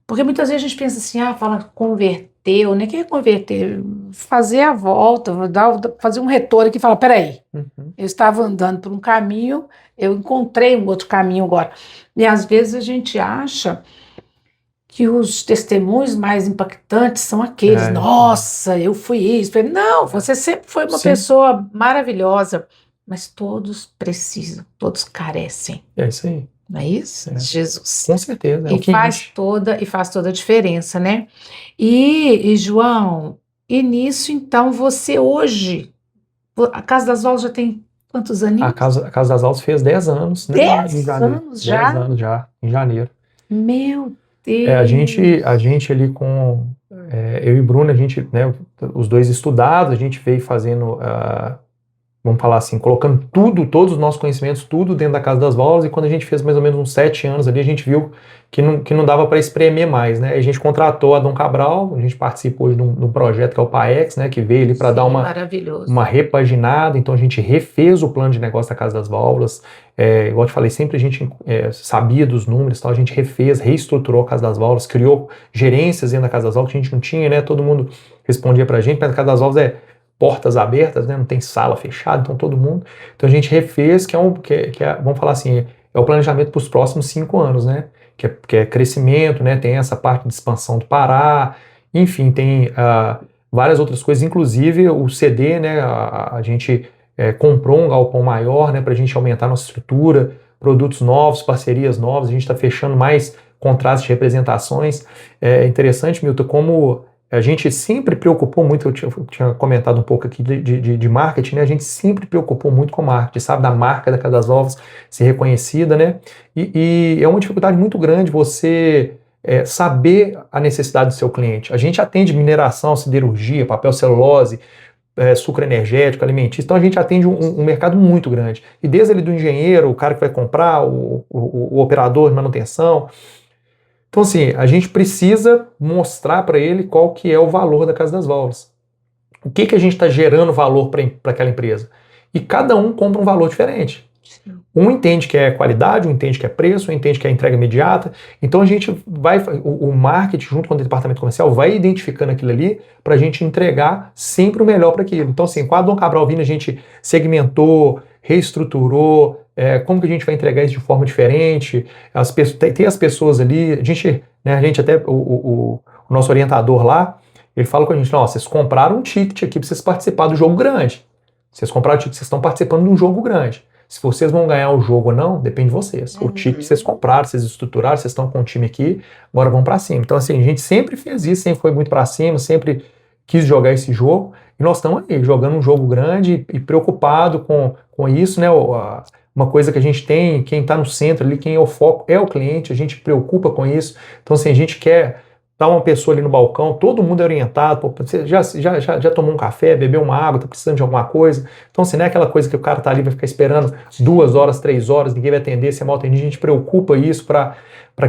Speaker 2: porque muitas vezes a gente pensa assim, fala converteu, né? O que é converter? Fazer a volta, fazer um retorno aqui e falar, peraí, eu estava andando por um caminho, eu encontrei um outro caminho agora. E às vezes a gente acha que os testemunhos mais impactantes são aqueles, nossa, eu fui isso. Não, você sempre foi uma pessoa maravilhosa, mas todos precisam, todos carecem.
Speaker 1: É isso aí.
Speaker 2: Não é isso? Jesus.
Speaker 1: Com certeza.
Speaker 2: E faz toda a diferença, né? E João, e nisso, então, você hoje, a Casa das Aulas já tem quantos aninhos?
Speaker 1: A Casa das Aulas fez 10 anos, né?
Speaker 2: 10 anos já?
Speaker 1: 10 anos já, em janeiro.
Speaker 2: Meu Deus!
Speaker 1: A gente ali com... eu e Bruno, a gente, né, os dois estudados, a gente veio fazendo... vamos falar assim, colocando todos os nossos conhecimentos, tudo dentro da Casa das Válvulas, e quando a gente fez mais ou menos uns 7 anos ali, a gente viu que não dava para espremer mais, né? A gente contratou a Dom Cabral, a gente participou hoje de um projeto que é o PAEX, né? Que veio ali para dar uma repaginada, então a gente refez o plano de negócio da Casa das Válvulas, igual eu te falei, sempre a gente sabia dos números, tal, a gente refez, reestruturou a Casa das Válvulas, criou gerências dentro da Casa das Válvulas que a gente não tinha, né? Todo mundo respondia pra gente, mas a Casa das Válvulas portas abertas, né? Não tem sala fechada, então todo mundo. Então a gente refez, vamos falar assim, é o planejamento para os próximos 5 anos, né? Que é crescimento, né? Tem essa parte de expansão do Pará, enfim, tem várias outras coisas, inclusive o CD, né? A gente comprou um galpão maior, né? Para a gente aumentar a nossa estrutura, produtos novos, parcerias novas, a gente está fechando mais contratos de representações. É interessante, Milton, como a gente sempre preocupou muito, eu tinha comentado um pouco aqui de marketing, né? A gente sempre preocupou muito com marketing, sabe? Da marca da Casa das Válvulas ser reconhecida, né? E é uma dificuldade muito grande você saber a necessidade do seu cliente. A gente atende mineração, siderurgia, papel celulose, sucro energético, alimentício, então a gente atende um mercado muito grande. E desde ali do engenheiro, o cara que vai comprar, o operador de manutenção. Então, assim, a gente precisa mostrar para ele qual que é o valor da Casa das Válvulas. O que a gente está gerando valor para aquela empresa. E cada um compra um valor diferente. Um entende que é qualidade, um entende que é preço, um entende que é entrega imediata. Então, a gente o marketing, junto com o departamento comercial, vai identificando aquilo ali para a gente entregar sempre o melhor para aquilo. Então, assim, com a Dom Cabral vindo, a gente segmentou, reestruturou, como que a gente vai entregar isso de forma diferente, tem as pessoas ali, a gente até, o nosso orientador lá, ele fala com a gente, vocês compraram um ticket aqui para vocês participarem do jogo grande, Vocês compraram o ticket, vocês estão participando de um jogo grande. Se vocês vão ganhar o jogo ou não, depende de vocês. O ticket vocês compraram, vocês estruturaram, vocês estão com o time aqui, agora vão para cima. Então, assim, a gente sempre fez isso, sempre foi muito para cima, sempre quis jogar esse jogo, e nós estamos aí, jogando um jogo grande e preocupado com isso, né? Uma coisa que a gente tem, quem está no centro ali, quem é o foco é o cliente, a gente preocupa com isso. Então, assim, a gente quer dar uma pessoa ali no balcão, todo mundo é orientado, pô, você já tomou um café, bebeu uma água, está precisando de alguma coisa. Então, assim, não é aquela coisa que o cara está ali, vai ficar esperando 2 horas, 3 horas, ninguém vai atender, se é mal atendido, a gente preocupa isso para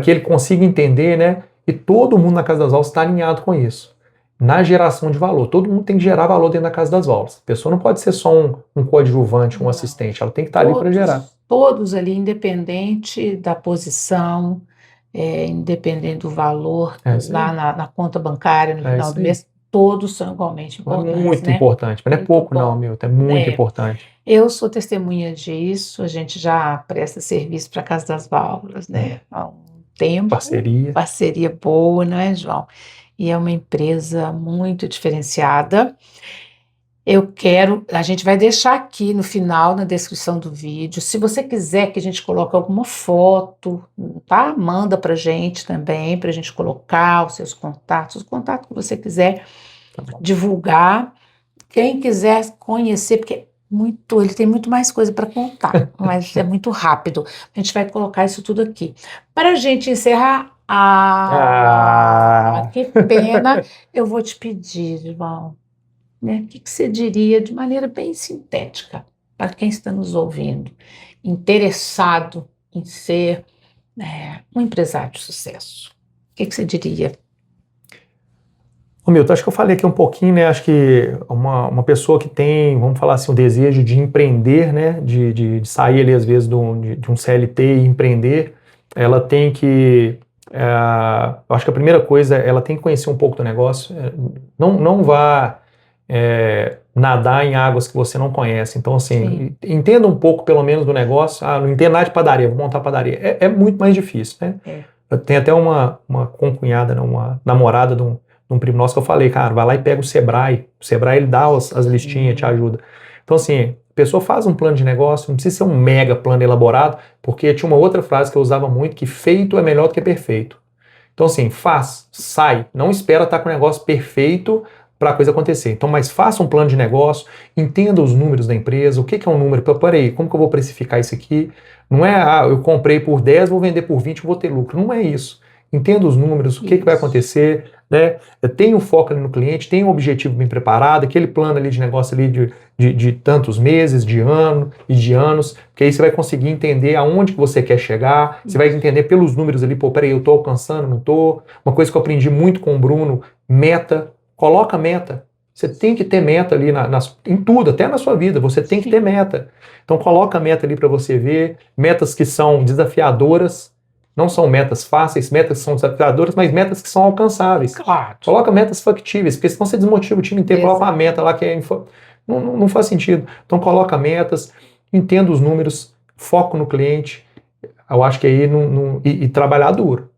Speaker 1: que ele consiga entender, né? E todo mundo na Casa das Válvulas está alinhado com isso. Na geração de valor, todo mundo tem que gerar valor dentro da Casa das Válvulas. A pessoa não pode ser só um coadjuvante, um assistente, ela tem que estar ali para gerar.
Speaker 2: Todos ali, independente da posição, independente do valor lá na conta bancária no final do mês, todos são igualmente importantes.
Speaker 1: Muito importante, mas não é pouco não, Milton, é muito importante.
Speaker 2: Eu sou testemunha disso, a gente já presta serviço para a Casa das Válvulas, né? Há um tempo. Parceria boa, não é, João? E é uma empresa muito diferenciada. A gente vai deixar aqui no final, na descrição do vídeo, se você quiser que a gente coloque alguma foto, tá? Manda pra gente também, pra gente colocar os contatos que você quiser divulgar. Quem quiser conhecer, porque ele tem muito mais coisa para contar, mas é muito rápido. A gente vai colocar isso tudo aqui. Para a gente encerrar, que pena, eu vou te pedir, João, né? O que você diria de maneira bem sintética para quem está nos ouvindo, interessado em ser um empresário de sucesso? O que você diria?
Speaker 1: Milton, acho que eu falei aqui um pouquinho, né? Acho que uma pessoa que tem, vamos falar assim, o desejo de empreender, né? De sair ali, às vezes, de um CLT e empreender, ela tem que... eu acho que a primeira coisa, ela tem que conhecer um pouco do negócio. Não vá nadar em águas que você não conhece. Então, assim, entenda um pouco, pelo menos, do negócio. Não entendo nada de padaria, vou montar padaria. É muito mais difícil, né? Eu tenho até uma concunhada, né, uma namorada de um primo nosso que eu falei, cara, vai lá e pega o Sebrae. O Sebrae, ele dá as listinhas, te ajuda. Então, assim, a pessoa faz um plano de negócio, não precisa ser um mega plano elaborado, porque tinha uma outra frase que eu usava muito, que feito é melhor do que perfeito. Então, assim, sai, não espera estar com o negócio perfeito para a coisa acontecer. Então, mas faça um plano de negócio, entenda os números da empresa, o que é um número, peraí, como que eu vou precificar isso aqui? Não é, eu comprei por 10, vou vender por 20, vou ter lucro. Não é isso. Entenda os números, o que vai acontecer, né? Tenha um foco ali no cliente, tenha um objetivo bem preparado, aquele plano ali de negócio ali de tantos meses, de ano e de anos, que aí você vai conseguir entender aonde que você quer chegar, você vai entender pelos números ali, peraí, eu estou alcançando, não estou. Uma coisa que eu aprendi muito com o Bruno, meta, coloca meta. Você tem que ter meta ali em tudo, até na sua vida, você tem que ter meta. Então coloca a meta ali para você ver, metas que são desafiadoras. Não são metas fáceis, metas que são desafiadoras, mas metas que são alcançáveis.
Speaker 2: Claro.
Speaker 1: Coloca metas factíveis, porque senão você desmotiva o time inteiro. Coloca uma meta lá que não faz sentido. Então coloca metas, entenda os números, foco no cliente. Eu acho que aí e trabalhar duro.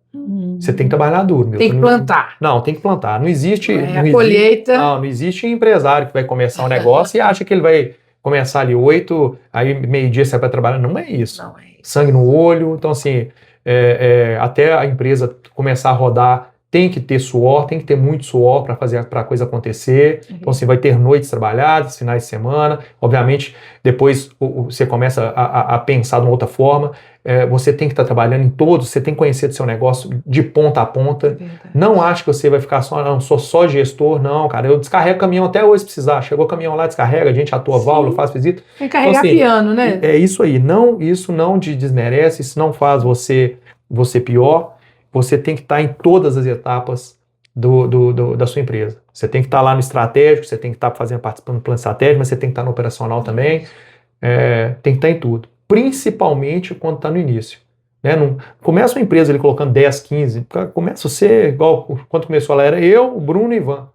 Speaker 1: Você tem que trabalhar duro.
Speaker 2: Tem que plantar.
Speaker 1: Não, tem que plantar. Não existe...
Speaker 2: colheita.
Speaker 1: Não existe empresário que vai começar um negócio e acha que ele vai começar ali 8, aí meio-dia você vai trabalhar. Não é isso.
Speaker 2: Não é isso.
Speaker 1: Sangue no olho. Então, assim... até a empresa começar a rodar, tem que ter suor, tem que ter muito suor para fazer a coisa acontecer. Então, assim, vai ter noites trabalhadas, finais de semana. Obviamente, depois você começa a pensar de uma outra forma. Você tem que estar trabalhando em todos, você tem que conhecer do seu negócio de ponta a ponta. Não acho que você vai ficar sou só gestor, não, cara. Eu descarrego caminhão até hoje se precisar. Chegou o caminhão lá, descarrega, a gente atua válvula, faz visita.
Speaker 2: Tem que carregar então, assim, piano, né?
Speaker 1: É isso aí. Isso não te desmerece, isso não faz você pior. Você tem que estar em todas as etapas da sua empresa. Você tem que estar lá no estratégico, você tem que estar participando do plano estratégico, mas você tem que estar no operacional também. Tem que estar em tudo. Principalmente quando está no início. Né? Não, começa uma empresa ali colocando 10, 15, começa você, igual quando começou lá, era eu, o Bruno e o Ivan.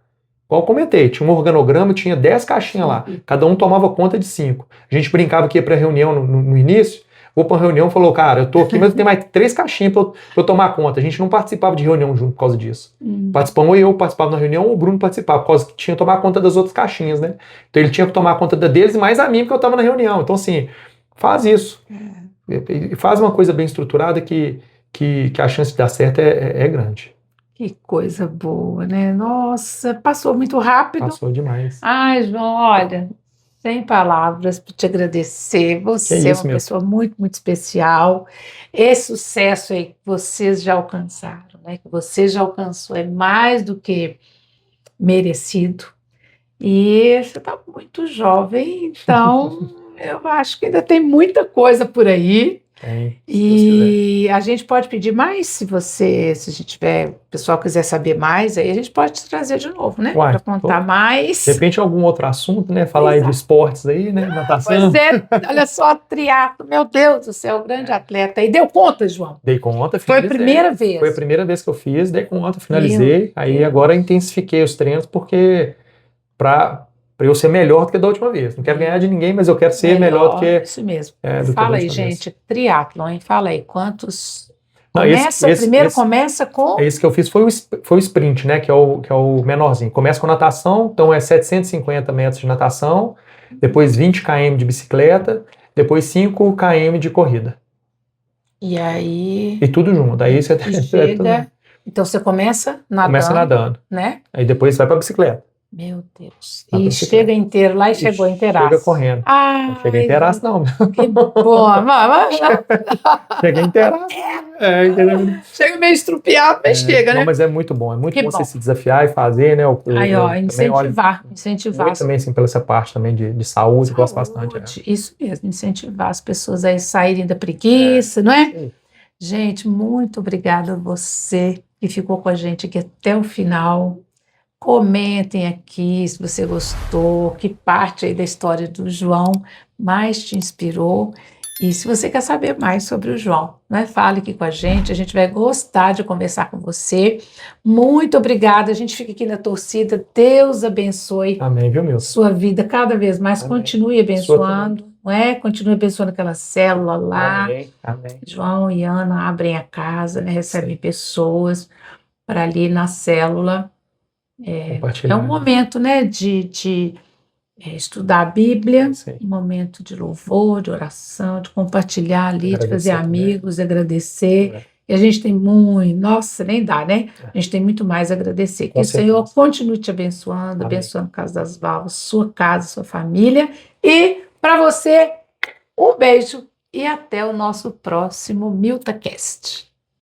Speaker 1: Igual eu comentei, tinha um organograma, tinha 10 caixinhas lá, cada um tomava conta de 5. A gente brincava que ia para a reunião no início, vou para uma reunião, falou, cara, eu tô aqui, mas eu tenho mais 3 caixinhas pra eu tomar conta. A gente não participava de reunião junto por causa disso. Participamos, ou eu participava da reunião, ou o Bruno participava, por causa que tinha que tomar conta das outras caixinhas, né? Então ele tinha que tomar conta deles e mais a mim, porque eu tava na reunião. Então, assim, faz isso. E faz uma coisa bem estruturada que a chance de dar certo é grande.
Speaker 2: Que coisa boa, né? Nossa, passou muito rápido.
Speaker 1: Passou demais.
Speaker 2: Ai, João, olha, sem palavras para te agradecer. Você é
Speaker 1: isso,
Speaker 2: uma
Speaker 1: meu.
Speaker 2: pessoa muito, muito especial. Esse sucesso aí que vocês já alcançaram, né? Que você já alcançou é mais do que merecido. E você está muito jovem, então eu acho que ainda tem muita coisa por aí.
Speaker 1: Tem, se Deus quiser.
Speaker 2: E a gente pode pedir mais, se a gente tiver, o pessoal quiser saber mais, aí a gente pode te trazer de novo, né?
Speaker 1: Uai,
Speaker 2: Para contar mais.
Speaker 1: De repente algum outro assunto, né? Falar aí de esportes aí, né? Natação.
Speaker 2: Pois é, olha só, triatlo, meu Deus do céu, grande atleta. E deu conta, João?
Speaker 1: Dei conta,
Speaker 2: Foi a
Speaker 1: finalizei.
Speaker 2: primeira vez.
Speaker 1: Foi a primeira vez que eu fiz, dei conta, finalizei. Aí agora intensifiquei os treinos porque para eu ser melhor do que da última vez. Não quero ganhar de ninguém, mas eu quero ser melhor do que
Speaker 2: Isso mesmo.
Speaker 1: do que
Speaker 2: Fala
Speaker 1: da
Speaker 2: aí,
Speaker 1: última vez.
Speaker 2: gente, triatlon, hein? Fala aí, quantos...
Speaker 1: Não,
Speaker 2: Começa com...
Speaker 1: Esse que eu fiz foi o sprint, né? Que é o menorzinho. Começa com natação, então é 750 metros de natação, depois 20 km de bicicleta, depois 5 km de corrida.
Speaker 2: E aí...
Speaker 1: E tudo junto. Aí você
Speaker 2: chega... Então você começa nadando, né?
Speaker 1: Aí depois vai para bicicleta.
Speaker 2: Meu Deus. E chega inteiro lá e chegou inteiraço.
Speaker 1: Chega correndo. Não cheguei inteiraço, não.
Speaker 2: Que bom.
Speaker 1: Cheguei inteiraço.
Speaker 2: Chega meio estrupiado, mas chega, né?
Speaker 1: Não, mas é muito bom. É muito bom você
Speaker 2: bom.
Speaker 1: se desafiar e fazer, né?
Speaker 2: Aí, ó, incentivar.
Speaker 1: Muito também, assim, pela essa parte também de saúde, gosto bastante.
Speaker 2: Isso mesmo, incentivar as pessoas a saírem da preguiça, não é? Gente, muito obrigada a você que ficou com a gente aqui até o final. Comentem aqui se você gostou, que parte aí da história do João mais te inspirou. E se você quer saber mais sobre o João, né? Fale aqui com a gente vai gostar de conversar com você. Muito obrigada, a gente fica aqui na torcida. Deus abençoe.
Speaker 1: Amém, viu, meu?
Speaker 2: Sua vida cada vez mais. Amém. Continue abençoando, não é? Continue abençoando aquela célula lá.
Speaker 1: Amém. Amém.
Speaker 2: João e Ana abrem a casa, né? Recebem pessoas para ali na célula. É um momento, né, de estudar a Bíblia, um momento de louvor, de oração, de compartilhar ali, de fazer amigos, de agradecer. E a gente tem muito, nossa, nem dá, né? A gente tem muito mais a agradecer. Que o Senhor continue te abençoando, abençoando a Casa das Valvas, sua casa, sua família. E para você, um beijo e até o nosso próximo MiltaCast.